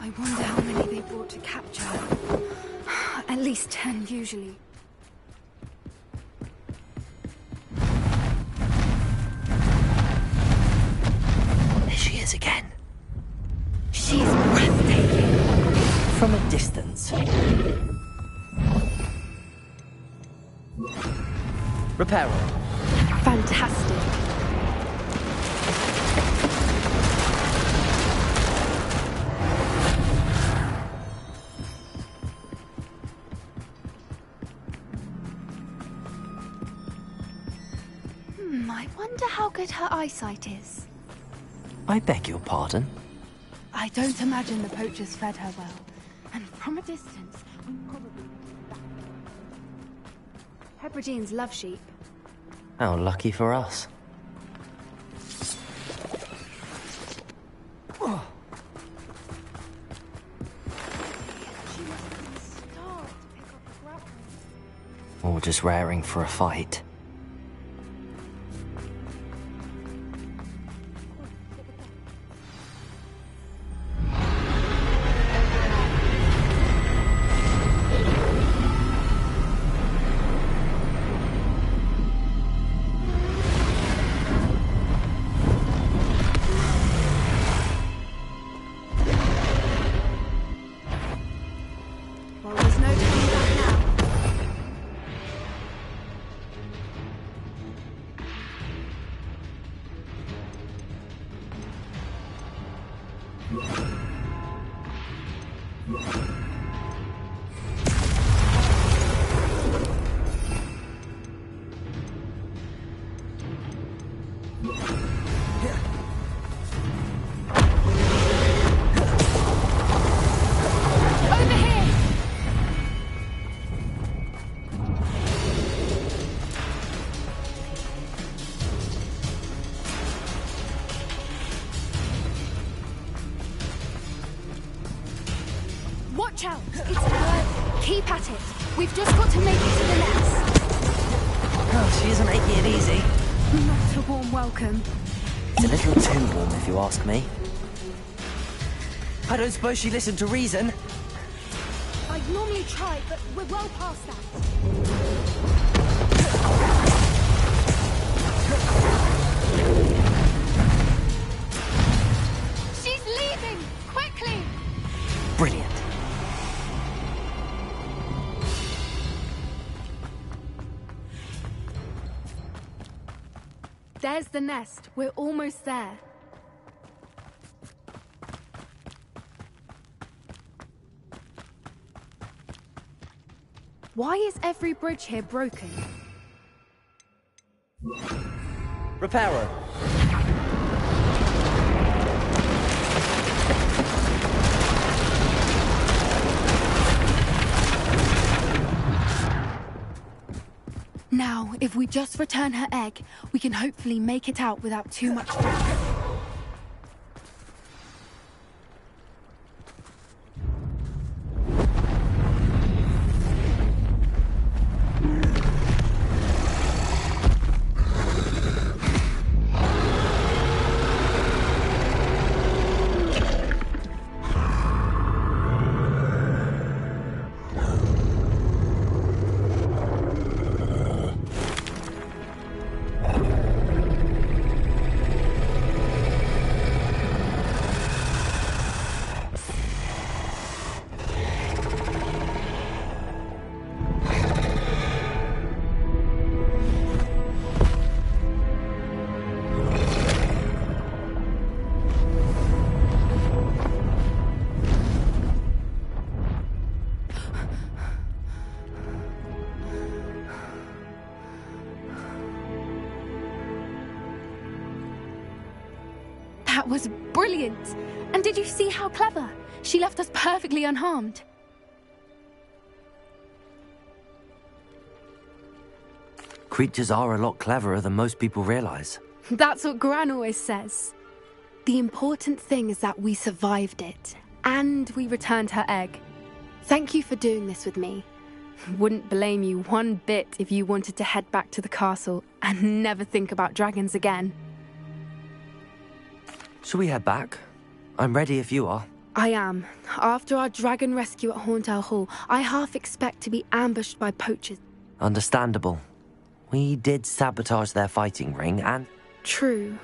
I wonder how many they brought to capture her. At least 10 usually. There she is again. She's breathtaking. From a distance. Repair her. Fantastic. I wonder how good her eyesight is. I beg your pardon? I don't imagine the poachers fed her well. And from a distance, we probably... Hebrideans love sheep. How lucky for us. Or just raring for a fight. Well, there's no turning back now. Over here! Watch out! It's her. Keep at it. We've just got to make it to the nest. Oh, she isn't making it easy. Not a warm welcome. It's a little too warm, if you ask me. I don't suppose she listened to reason. I'd normally try, but we're well past that. She's leaving! Quickly! Brilliant. There's the nest. We're almost there. Why is every bridge here broken? Reparo. Now, if we just return her egg, we can hopefully make it out without too much trouble. That was brilliant! And did you see how clever? She left us perfectly unharmed. Creatures are a lot cleverer than most people realize. That's what Gran always says. The important thing is that we survived it, and we returned her egg. Thank you for doing this with me. Wouldn't blame you one bit if you wanted to head back to the castle and never think about dragons again. Shall we head back? I'm ready if you are. I am. After our dragon rescue at Hauntel Hall, I half expect to be ambushed by poachers. Understandable. We did sabotage their fighting ring and... True.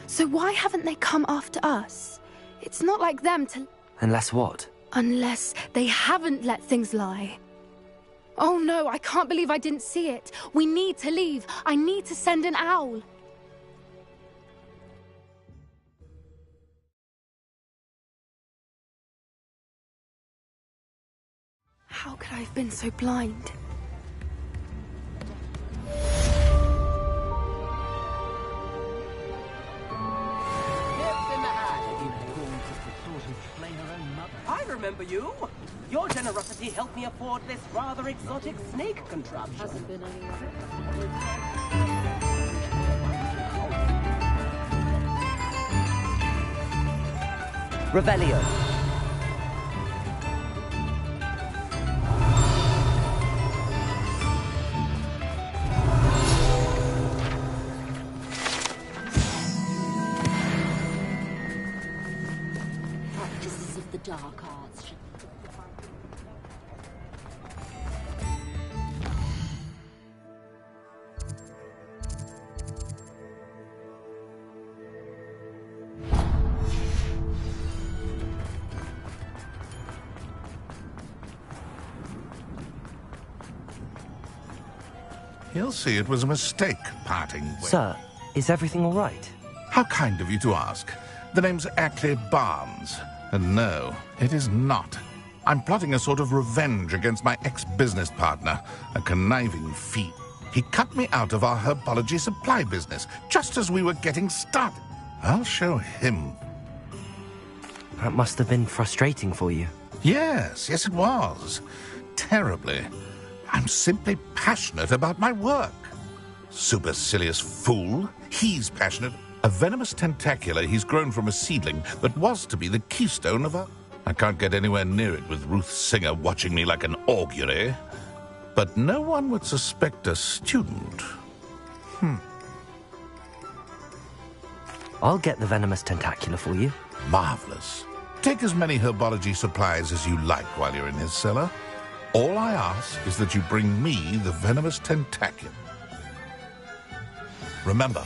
So why haven't they come after us? It's not like them to... Unless what? Unless they haven't let things lie. Oh no, I can't believe I didn't see it. We need to leave. I need to send an owl. How could I have been so blind? I remember you. Your generosity helped me afford this rather exotic snake contraption. Hasn't been anywhere. Revelio. Practices of the dark arts. He'll see it was a mistake parting ways. Sir, is everything all right? How kind of you to ask. The name's Ackley Barnes. And no, it is not. I'm plotting a sort of revenge against my ex-business partner, a conniving fiend. He cut me out of our herbology supply business, just as we were getting started. I'll show him. That must have been frustrating for you. Yes, it was. Terribly. I'm simply passionate about my work. Supercilious fool. He's passionate. A venomous tentacula he's grown from a seedling that was to be the keystone of a... I can't get anywhere near it with Ruth Singer watching me like an augury. But no one would suspect a student. I'll get the venomous tentacula for you. Marvelous. Take as many herbology supplies as you like while you're in his cellar. All I ask is that you bring me the venomous tentacula. Remember,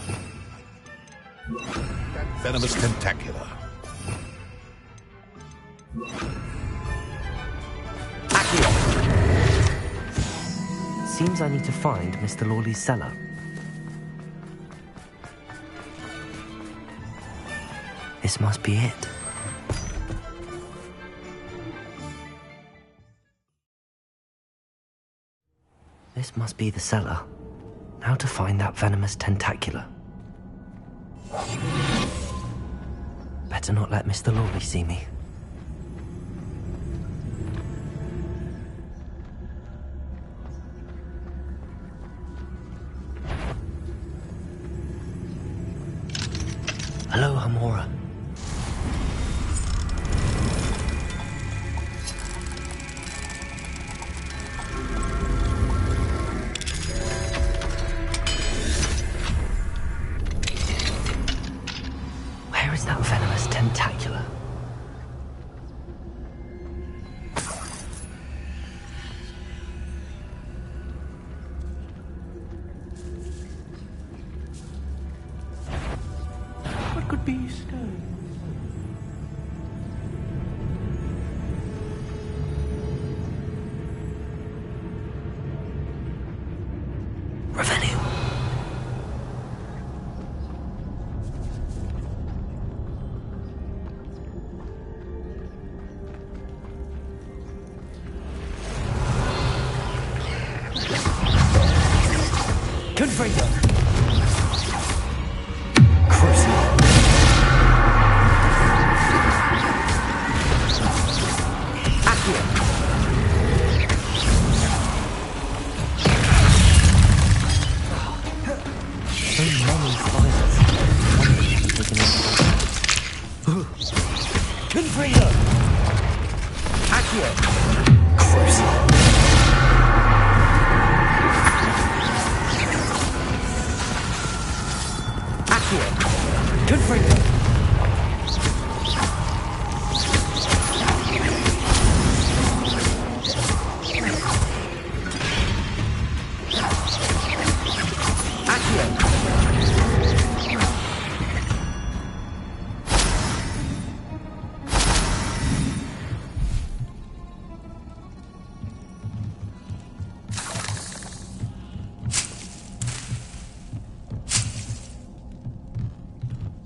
that venomous tentacula. Seems I need to find Mr. Lawley's cellar. This must be it. This must be the cellar. How to find that venomous tentacula? Better not let Mr. Lawley see me. Hello, Hamora. Where is that venomous tentacula? What could be stirring? Revenue. Confringo. Confringo. Accio. Accio. Confringo.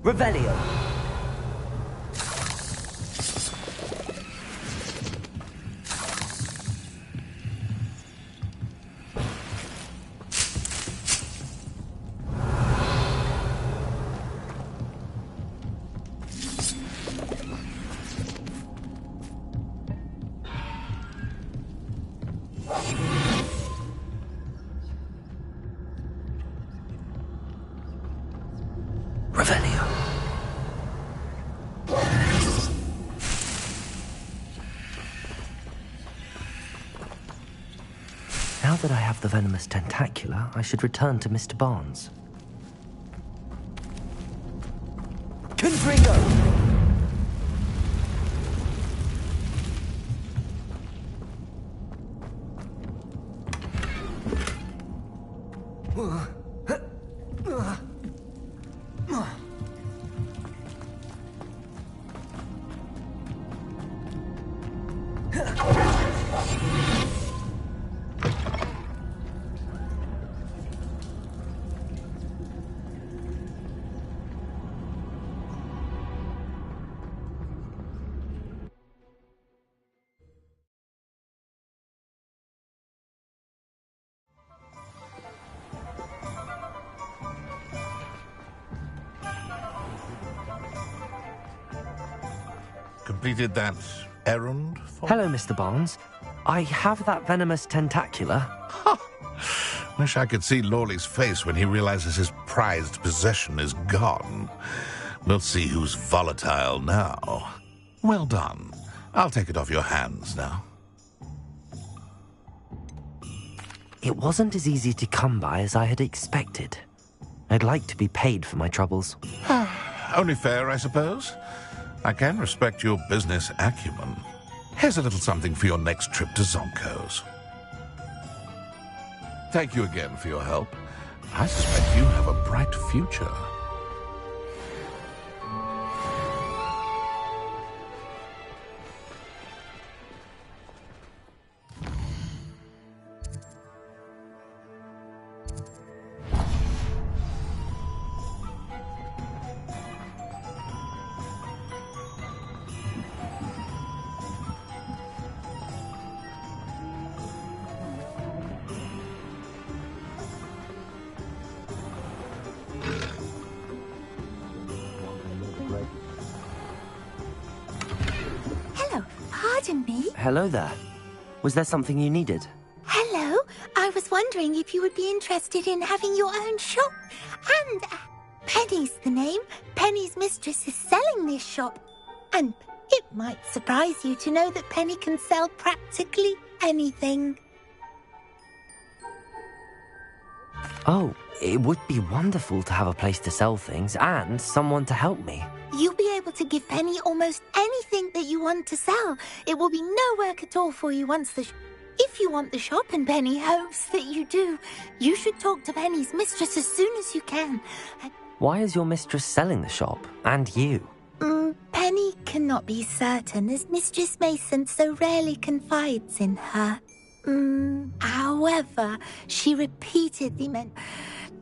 Revelio. Revelio. Now that I have the venomous tentacula, I should return to Mr. Barnes. Confringo! Completed that errand for... Hello, Mr. Barnes. I have that venomous tentacula. Wish I could see Lawley's face when he realizes his prized possession is gone. We'll see who's volatile now. Well done. I'll take it off your hands now. It wasn't as easy to come by as I had expected. I'd like to be paid for my troubles. Only fair, I suppose. I can respect your business acumen. Here's a little something for your next trip to Zonko's. Thank you again for your help. I suspect you have a bright future. hello there. Was there something you needed? Hello. I was wondering if you would be interested in having your own shop. And Penny's the name. Penny's mistress is selling this shop. And it might surprise you to know that Penny can sell practically anything. Oh, it would be wonderful to have a place to sell things and someone to help me. You'll be able to give Penny almost anything that you want to sell. It will be no work at all for you once if you want the shop, and Penny hopes that you do, you should talk to Penny's mistress as soon as you can. Why is your mistress selling the shop? And you? Penny cannot be certain, as Mistress Mason so rarely confides in her. However, she repeatedly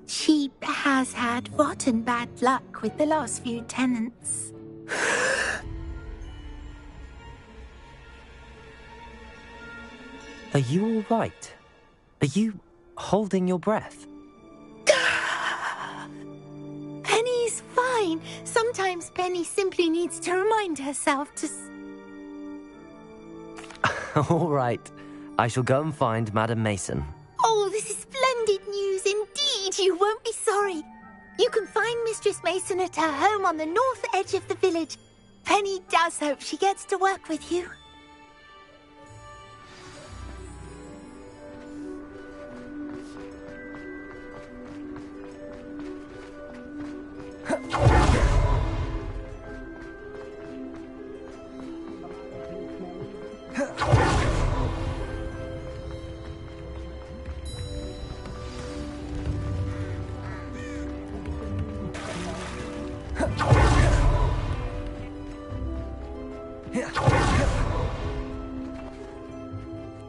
she has had rotten bad luck with the last few tenants. Are you all right? Are you holding your breath? Penny's fine. Sometimes Penny simply needs to remind herself to... All right. I shall go and find Madam Mason. Oh, this is splendid news indeed. You won't be sorry. You can find Mistress Mason at her home on the north edge of the village. Penny does hope she gets to work with you.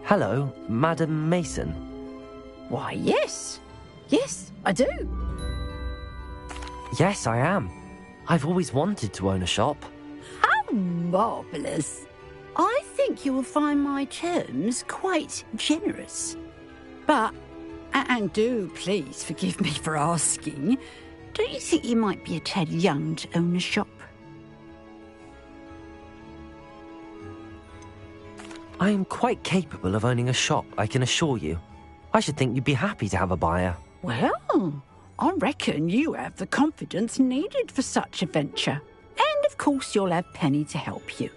Hello, Madam Mason. Why, yes. Yes, I do. Yes, I am. I've always wanted to own a shop. How marvellous. I think you will find my terms quite generous. But, and do please forgive me for asking, don't you think you might be a tad young to own a shop? I am quite capable of owning a shop, I can assure you. I should think you'd be happy to have a buyer. Well, I reckon you have the confidence needed for such a venture. And of course you'll have Penny to help you.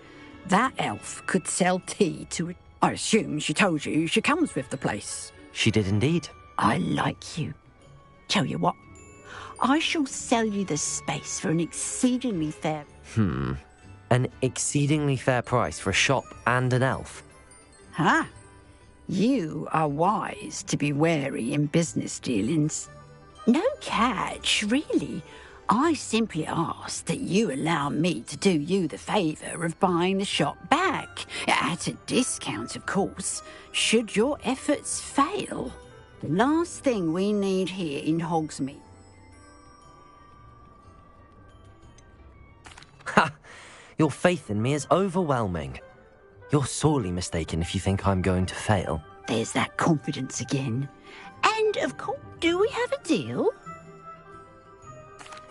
That elf could sell tea to... I assume she told you she comes with the place. She did indeed. I like you. Tell you what, I shall sell you the space for an exceedingly fair... An exceedingly fair price for a shop and an elf. Ah, you are wise to be wary in business dealings. No catch, really. I simply ask that you allow me to do you the favour of buying the shop back, at a discount, of course, should your efforts fail. The last thing we need here in Hogsmeade. Ha! Your faith in me is overwhelming. You're sorely mistaken if you think I'm going to fail. There's that confidence again. And, of course, do we have a deal?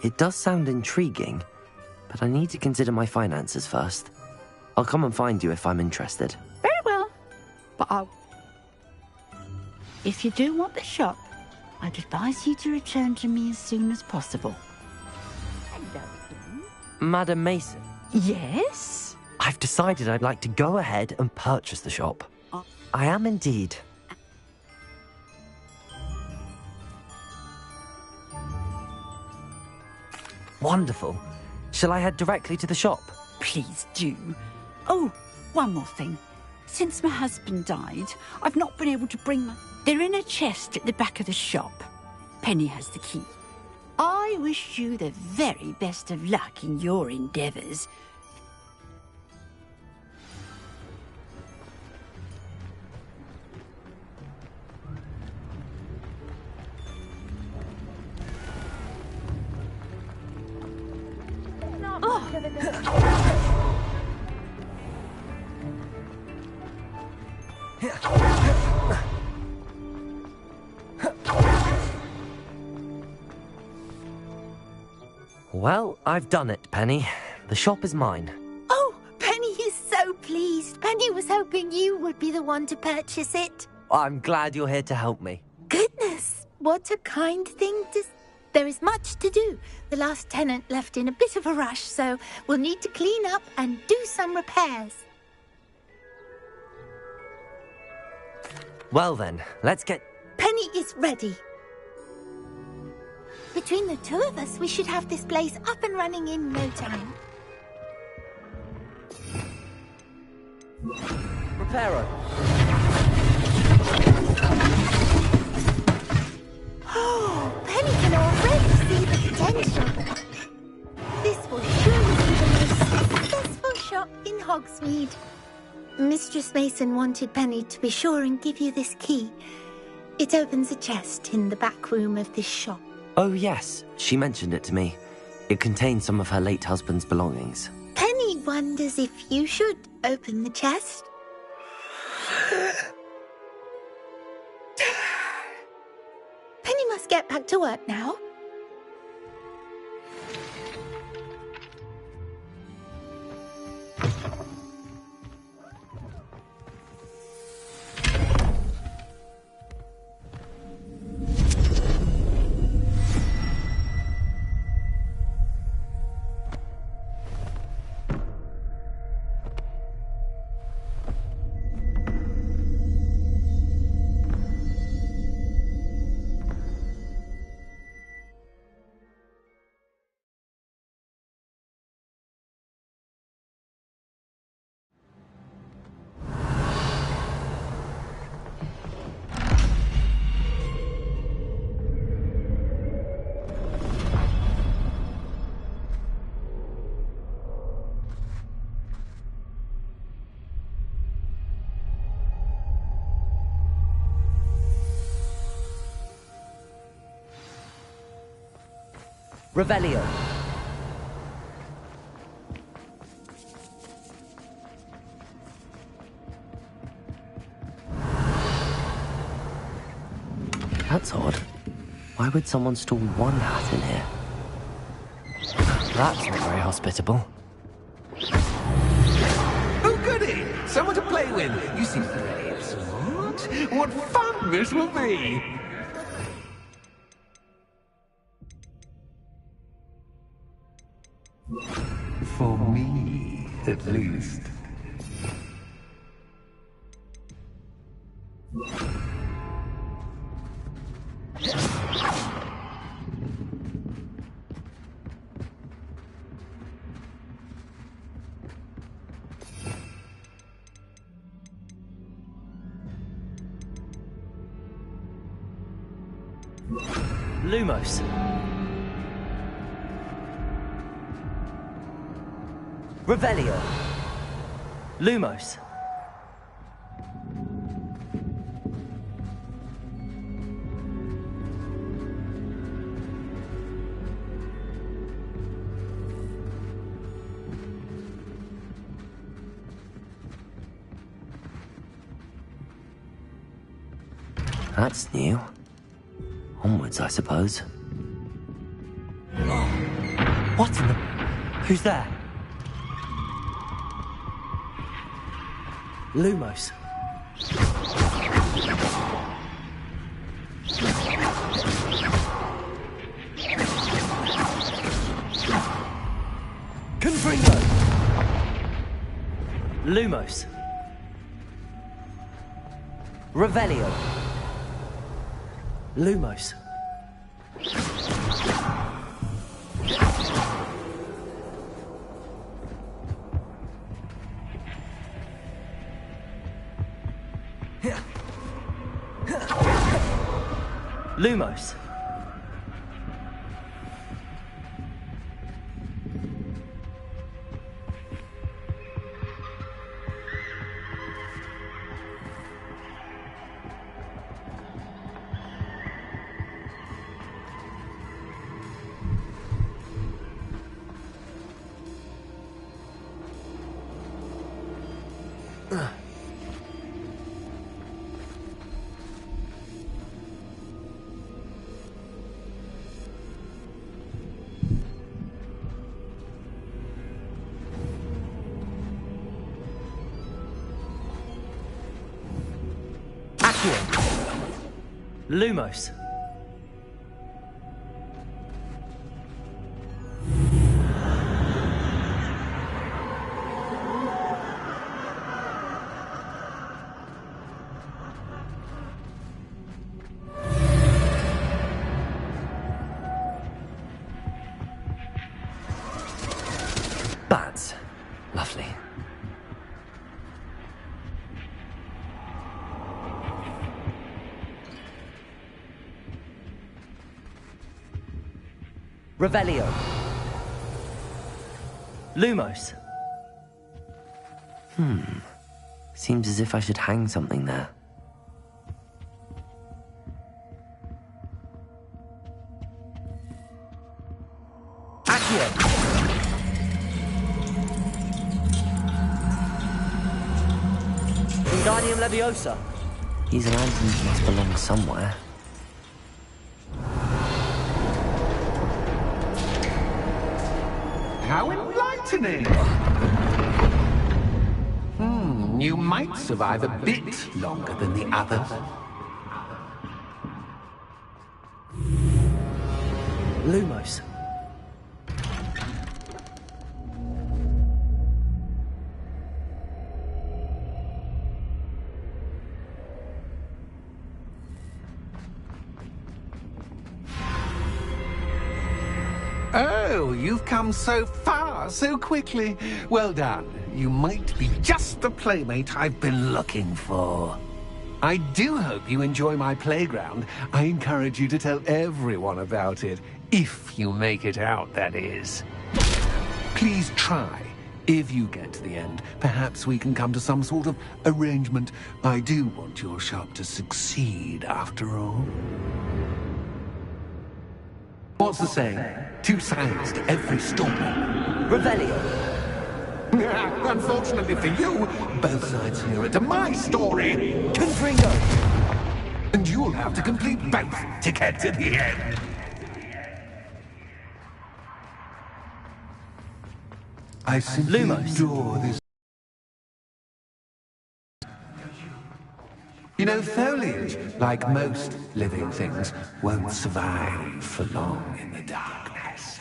It does sound intriguing, but I need to consider my finances first. I'll come and find you if I'm interested. Very well. But if you do want the shop, I'd advise you to return to me as soon as possible. Madam Mason? Yes? I've decided I'd like to go ahead and purchase the shop. I am indeed. Wonderful. Shall I head directly to the shop? Please do. Oh, one more thing. Since my husband died, I've not been able to bring my... They're in a chest at the back of the shop. Penny has the key. I wish you the very best of luck in your endeavours. Well, I've done it, Penny. The shop is mine. Oh, Penny is so pleased. Penny was hoping you would be the one to purchase it. I'm glad you're here to help me. Goodness, what a kind thing to... There is much to do. The last tenant left in a bit of a rush, so we'll need to clean up and do some repairs. Well then, let's get... Penny is ready. Between the two of us, we should have this place up and running in no time. Reparo. Oh, Penny can already see the potential. This will surely be the most successful shop in Hogsmeade. Mistress Mason wanted Penny to be sure and give you this key. It opens a chest in the back room of this shop. Oh yes, she mentioned it to me. It contains some of her late husband's belongings. Penny wonders if you should open the chest. Penny must get back to work now. Revelio. That's odd. Why would someone store one hat in here? That's not very hospitable. Oh, goody! Someone to play with. You seem very smart. What fun this will be! For me, at least. Lumos. Revelio. Lumos. That's new. Onwards, I suppose. What in the... Who's there? Lumos. Confringo. Lumos. Revelio. Lumos. Lumos. Lumos. Bats. Lovely. Revelio. Lumos. Seems as if I should hang something there. Accio. Wingardium Leviosa. These lanterns must belong somewhere. How enlightening! You might survive a bit longer than the others. Lumos. Oh, you've come so far, so quickly. Well done. You might be just the playmate I've been looking for. I do hope you enjoy my playground. I encourage you to tell everyone about it. If you make it out, that is. Please try. If you get to the end, perhaps we can come to some sort of arrangement. I do want your shop to succeed, after all. What's the saying? Two sides to every story. Revelio. Unfortunately for you, both sides hear it to my story. Confringo. And you'll have to complete both to get to the end. I simply adore this. You know, foliage, like most living things, won't survive for long in the darkness.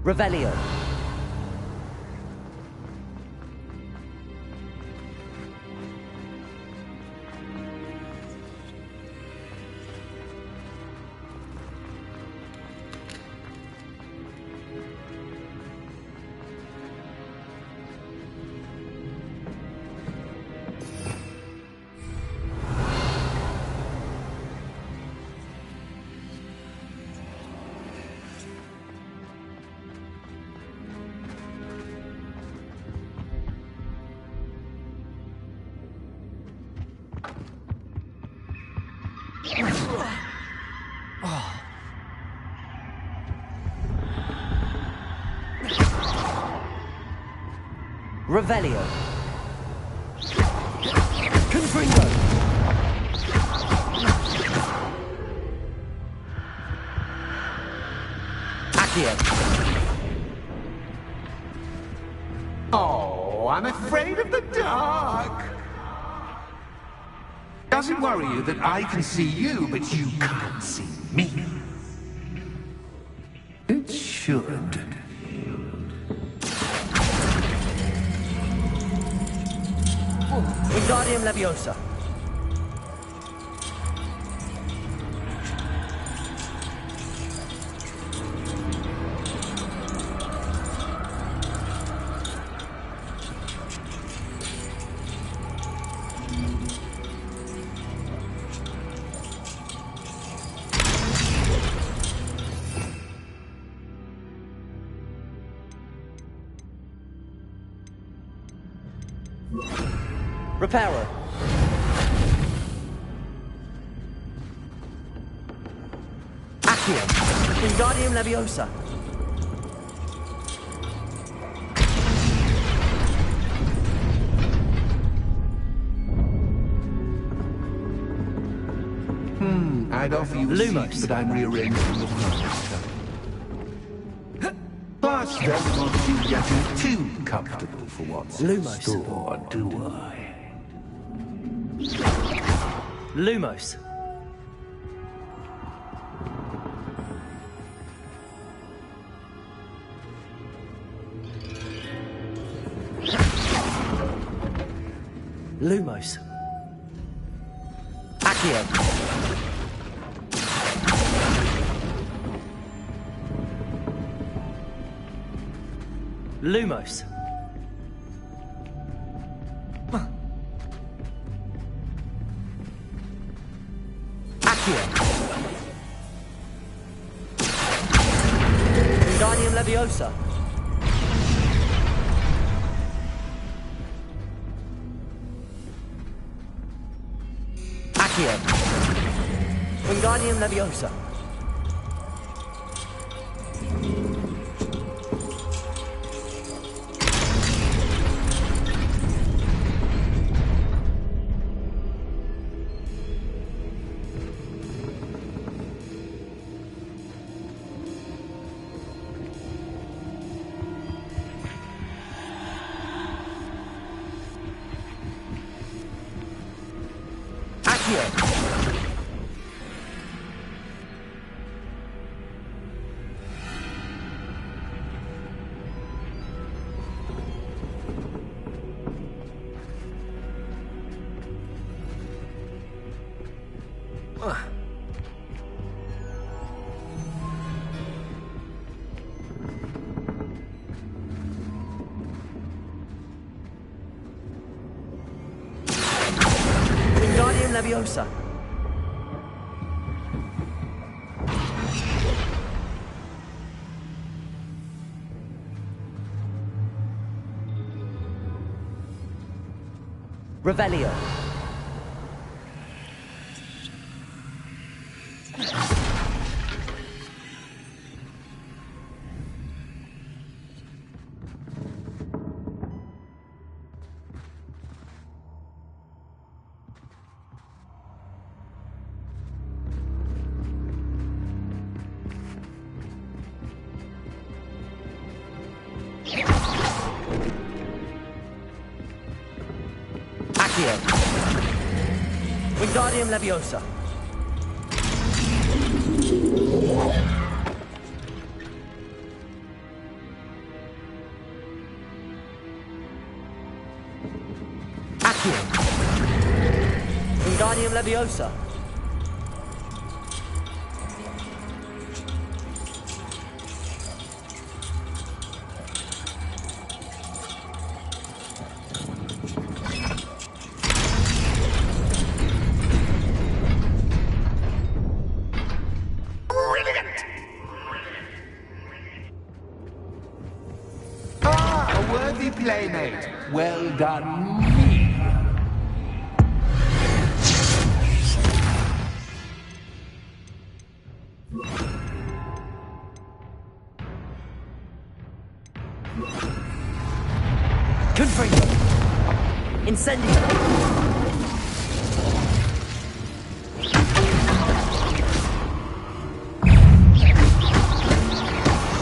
Revelio. Revelio. Confringo. Accio. Oh, I'm afraid of the dark. Does it worry you that I can see you, but you can't see me? It should. Wingardium Leviosa. Reparo. Accio. Wingardium Leviosa. I'd offer you a seat, but I'm rearranging the furniture. Plus, don't want you getting too comfortable for what's in store, do I? Lumos. Lumos. Accio. Lumos. Accio. Wingardium Leviosa. Accio. Wingardium Leviosa. Wingardium Leviosa. Revelio. Accio. Wingardium Leviosa. Accio. Wingardium Leviosa. A worthy playmate. Well done, me. Confringo. Incendio.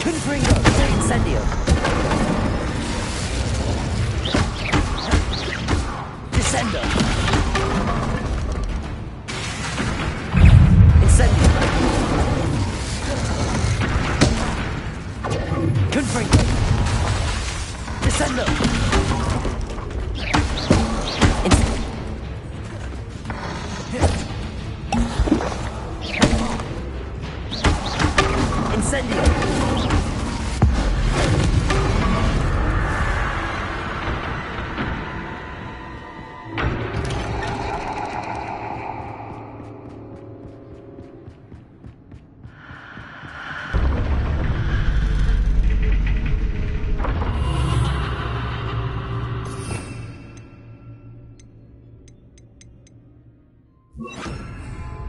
Confringo. Incendio. Descendo. Incendio. Confringo. Descendo. Incendio.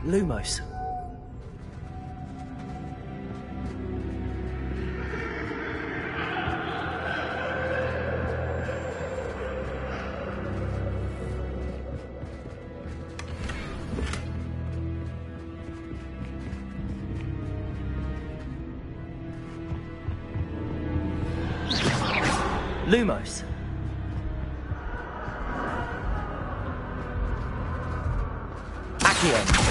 Lumos. Lumos. Accio. Accio.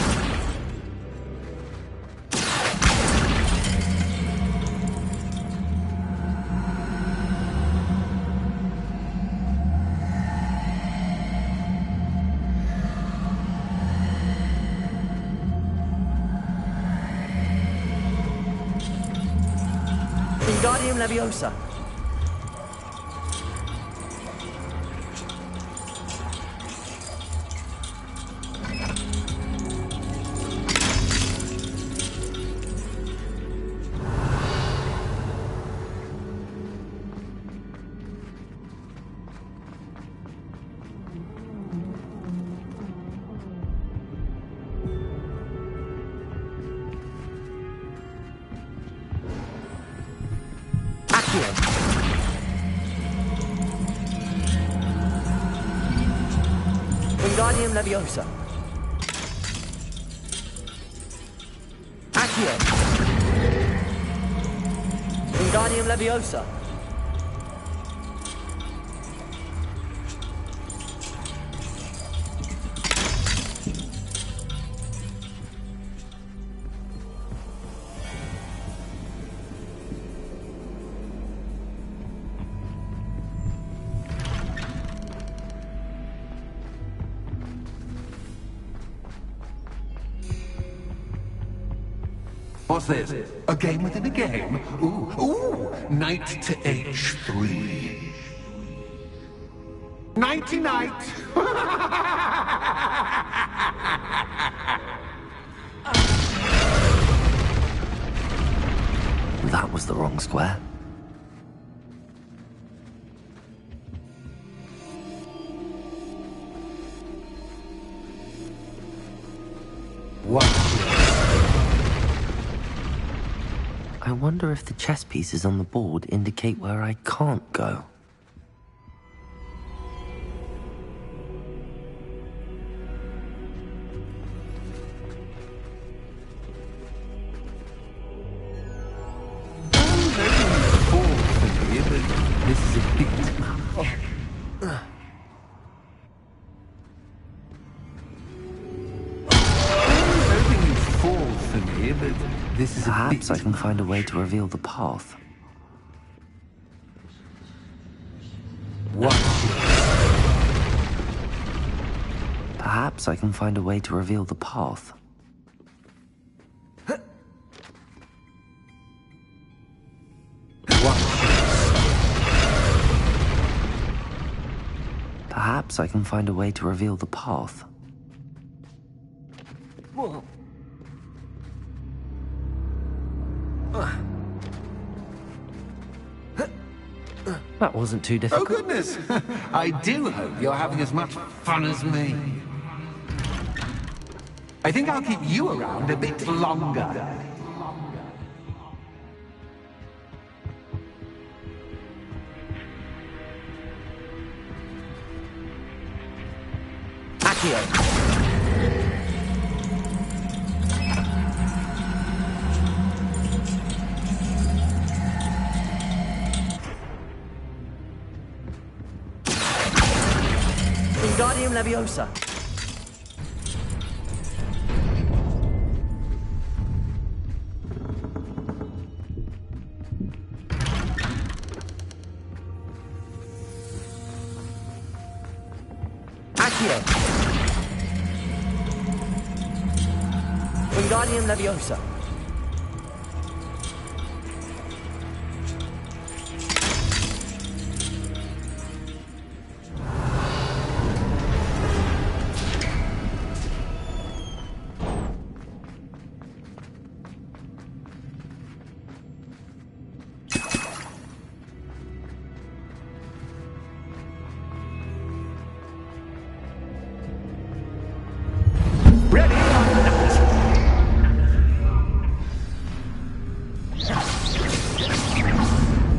Wingardium Leviosa. Wingardium Leviosa. Accio. Wingardium Leviosa. What's this? A game within a game? Ooh, knight to h3. Nighty-night! That was the wrong square. What? I wonder if the chess pieces on the board indicate where I can't go. This is a bit... This is Perhaps I can find a way to reveal the path. What? Perhaps I can find a way to reveal the path. Perhaps I can find a way to reveal the path. Whoa. That wasn't too difficult. Oh, goodness! I do hope you're having as much fun as me. I think I'll keep you around a bit longer. Accio. Wingardium Leviosa. Accio. Wingardium Leviosa.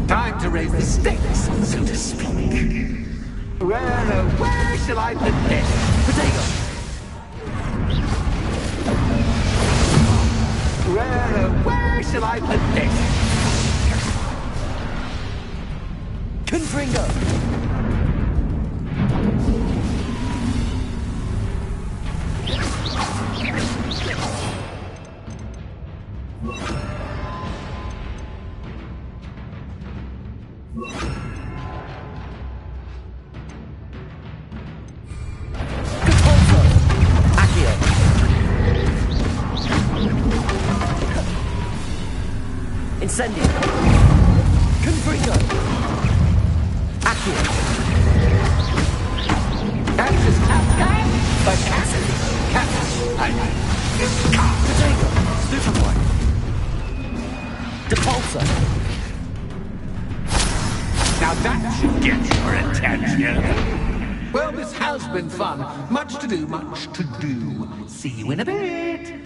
Time to raise the stakes, so to speak. Where shall I put this? Potato! Where shall I put this? Confringo! Incendio. Confringo. Accio. Axis Captain. Capacity. Potato. Stupefy. Depulsor. Now that should get your attention. Well, this has been fun. Much to do, much to do. See you in a bit.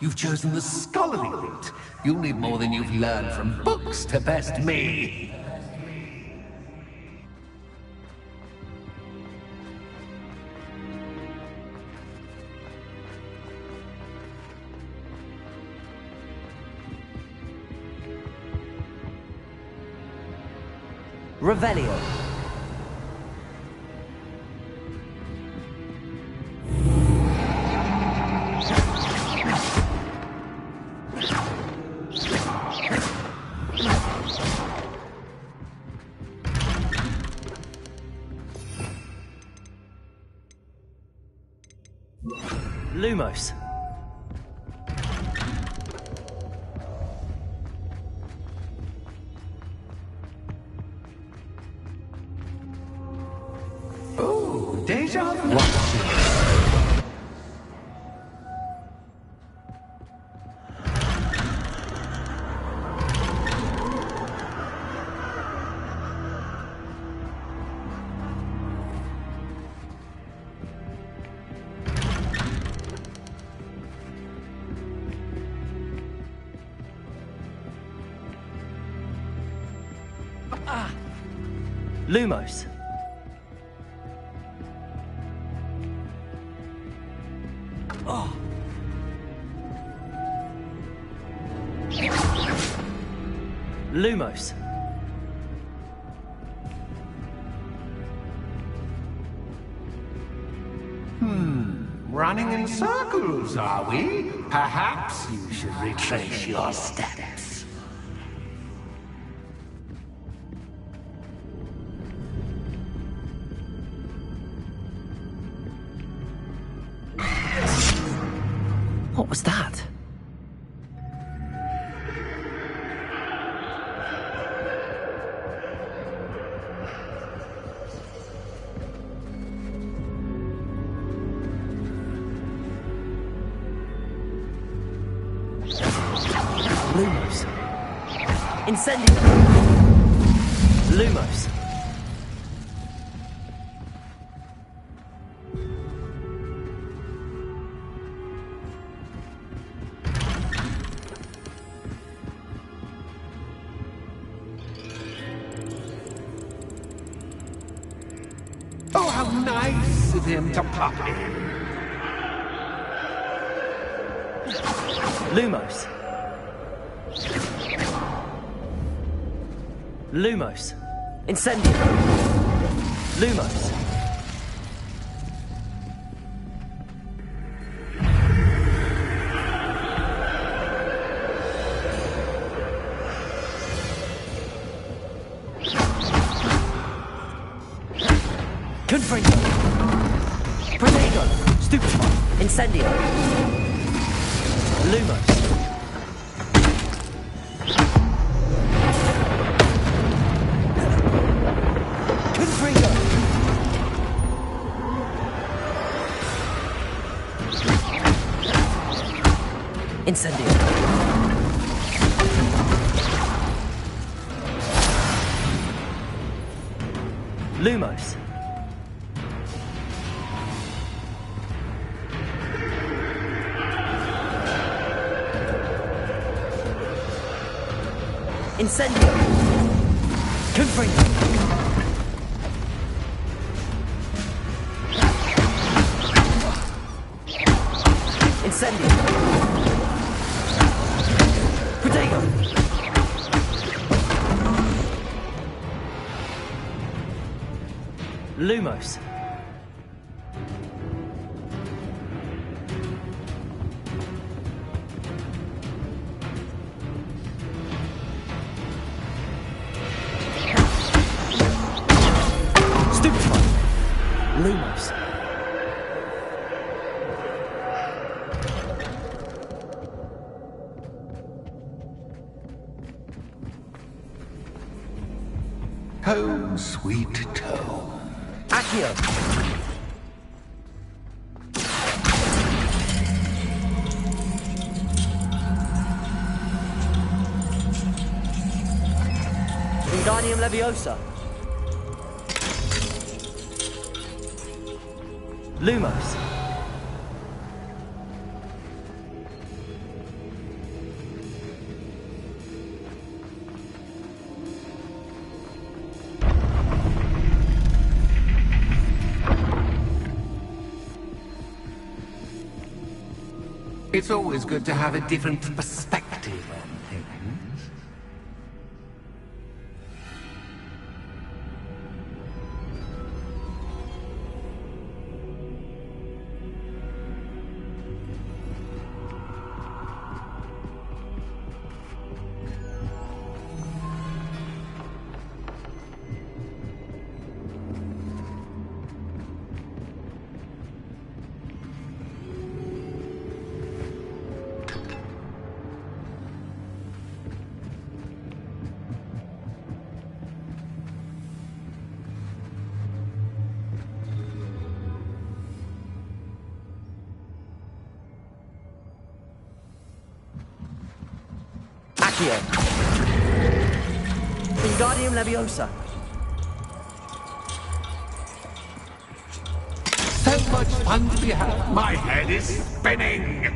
You've chosen the scholarly route. You'll need more than you've learned from books to best me. Revelio. Lumos. Oh, deja vu. Lumos. Oh. Lumos. Running in circles, are we? Perhaps you should retrace your steps. What was that? Lumos. Incendio. Lumos. Oh, how nice of him to pop in. Lumos. Lumos. Incendio. Lumos. Confringo. Protego. Stupefy. Incendio. Lumos. Confringo. Incendio. Lumos. Incendio. Confringo! Incendio! Protego! Lumos. Stupefy. Lumos. Toe, sweet toe. Accio. Wingardium Leviosa. Lumos. It's always good to have a different perspective on things. Accio. Wingardium Leviosa. So much fun to be had. My head is spinning.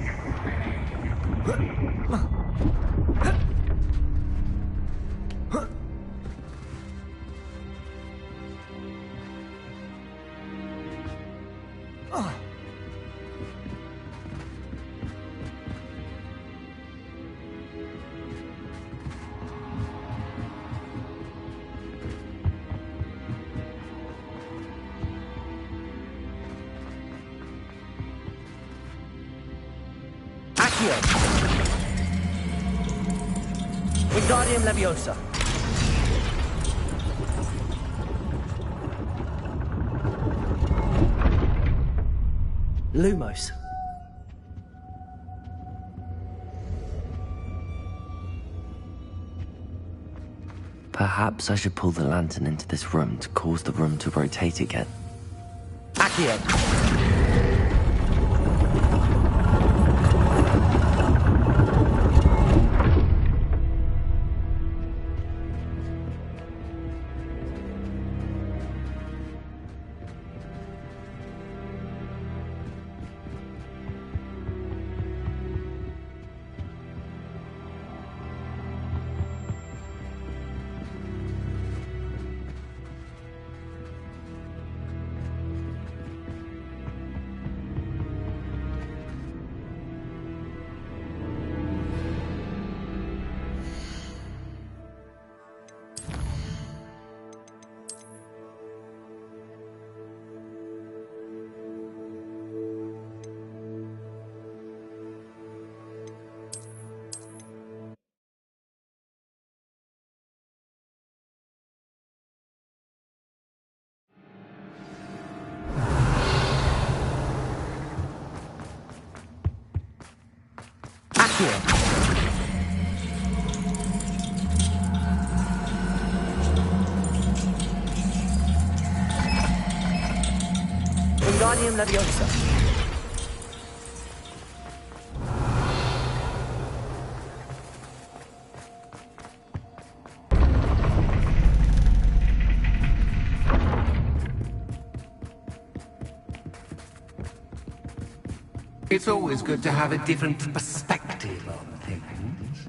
Accio. Wingardium Leviosa. Lumos. Perhaps I should pull the lantern into this room to cause the room to rotate again. Accio. Accio. Wingardium Leviosa. It's always good to have a different perspective on things.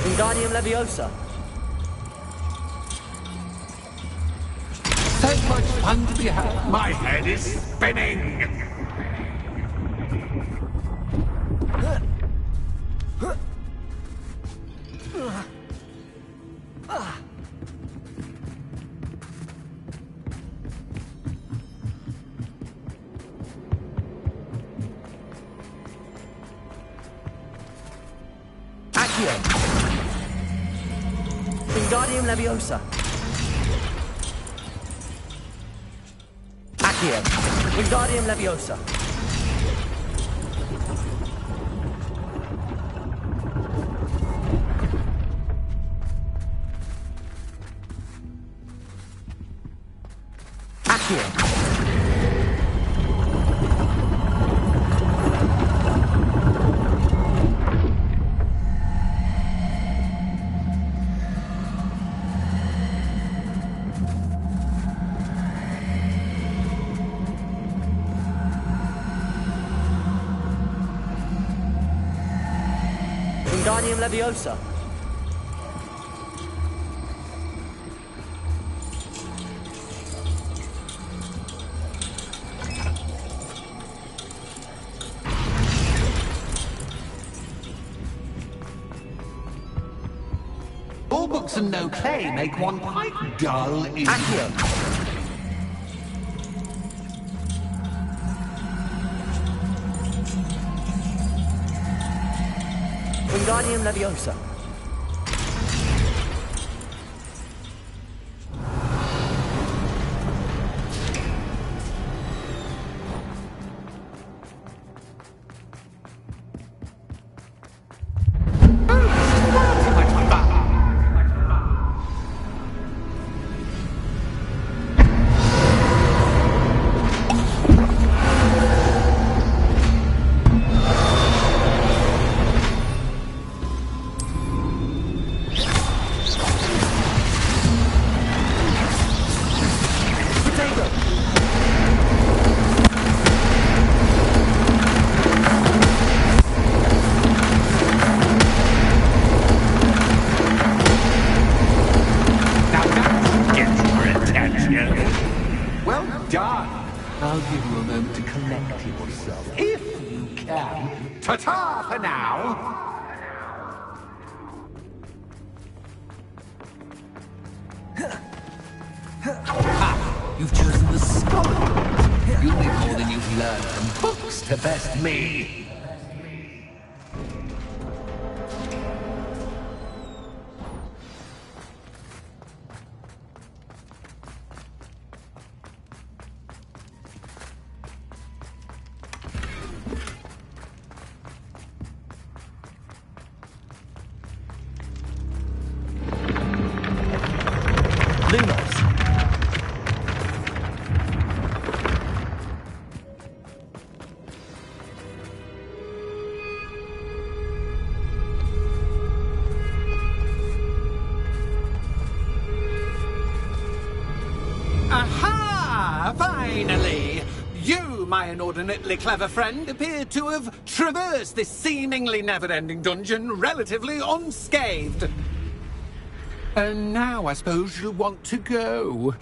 Wingardium Leviosa. So much fun to be had. My head is spinning. Wingardium Leviosa. Accio. Wingardium Leviosa. Accio. Wingardium Leviosa. All books and no play make one quite dull indeed. Accio. Wingardium Leviosa. I'll give you a moment to collect yourself, if you can. Ta-ta for now! Ha! You've chosen the scholarly route. You'll need more than you've learned from books to best me. Aha! Finally! You, my inordinately clever friend, appear to have traversed this seemingly never-ending dungeon relatively unscathed. And now I suppose you'll want to go.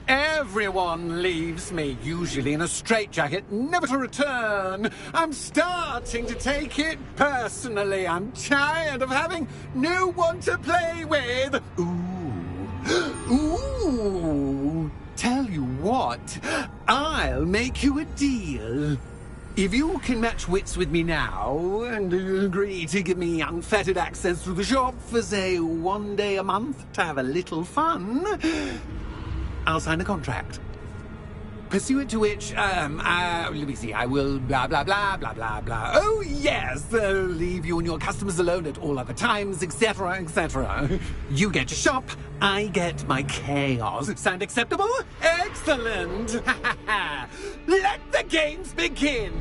Everyone leaves me, usually in a straitjacket, never to return. I'm starting to take it personally. I'm tired of having no one to play with. Ooh. Ooh! Ooh, tell you what, I'll make you a deal. If you can match wits with me now and agree to give me unfettered access to the shop for, say, 1 day a month to have a little fun, I'll sign a contract. Pursuant to which, let me see, I will blah, blah, blah, blah, blah, blah. Oh, yes, leave you and your customers alone at all other times, etc., etc. You get your shop, I get my chaos. Sound acceptable? Excellent! Let the games begin!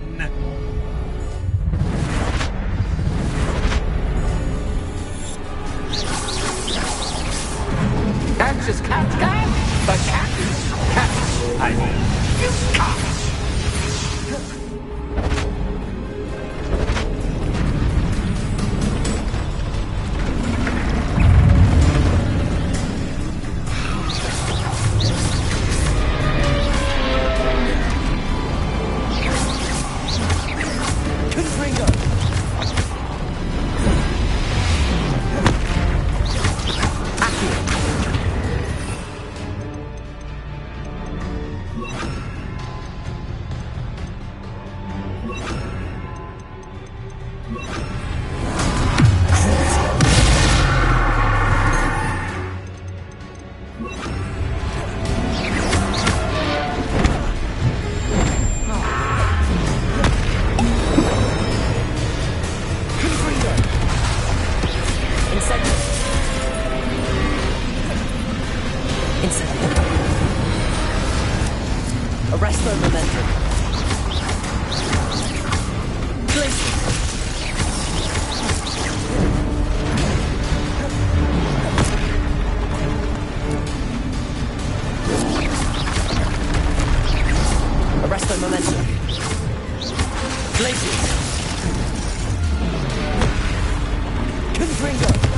Catch is cat, but cat is cat. I mean, you cat. Arrest their momentum. Glacier. Arrest their momentum. Glacier. Confringo.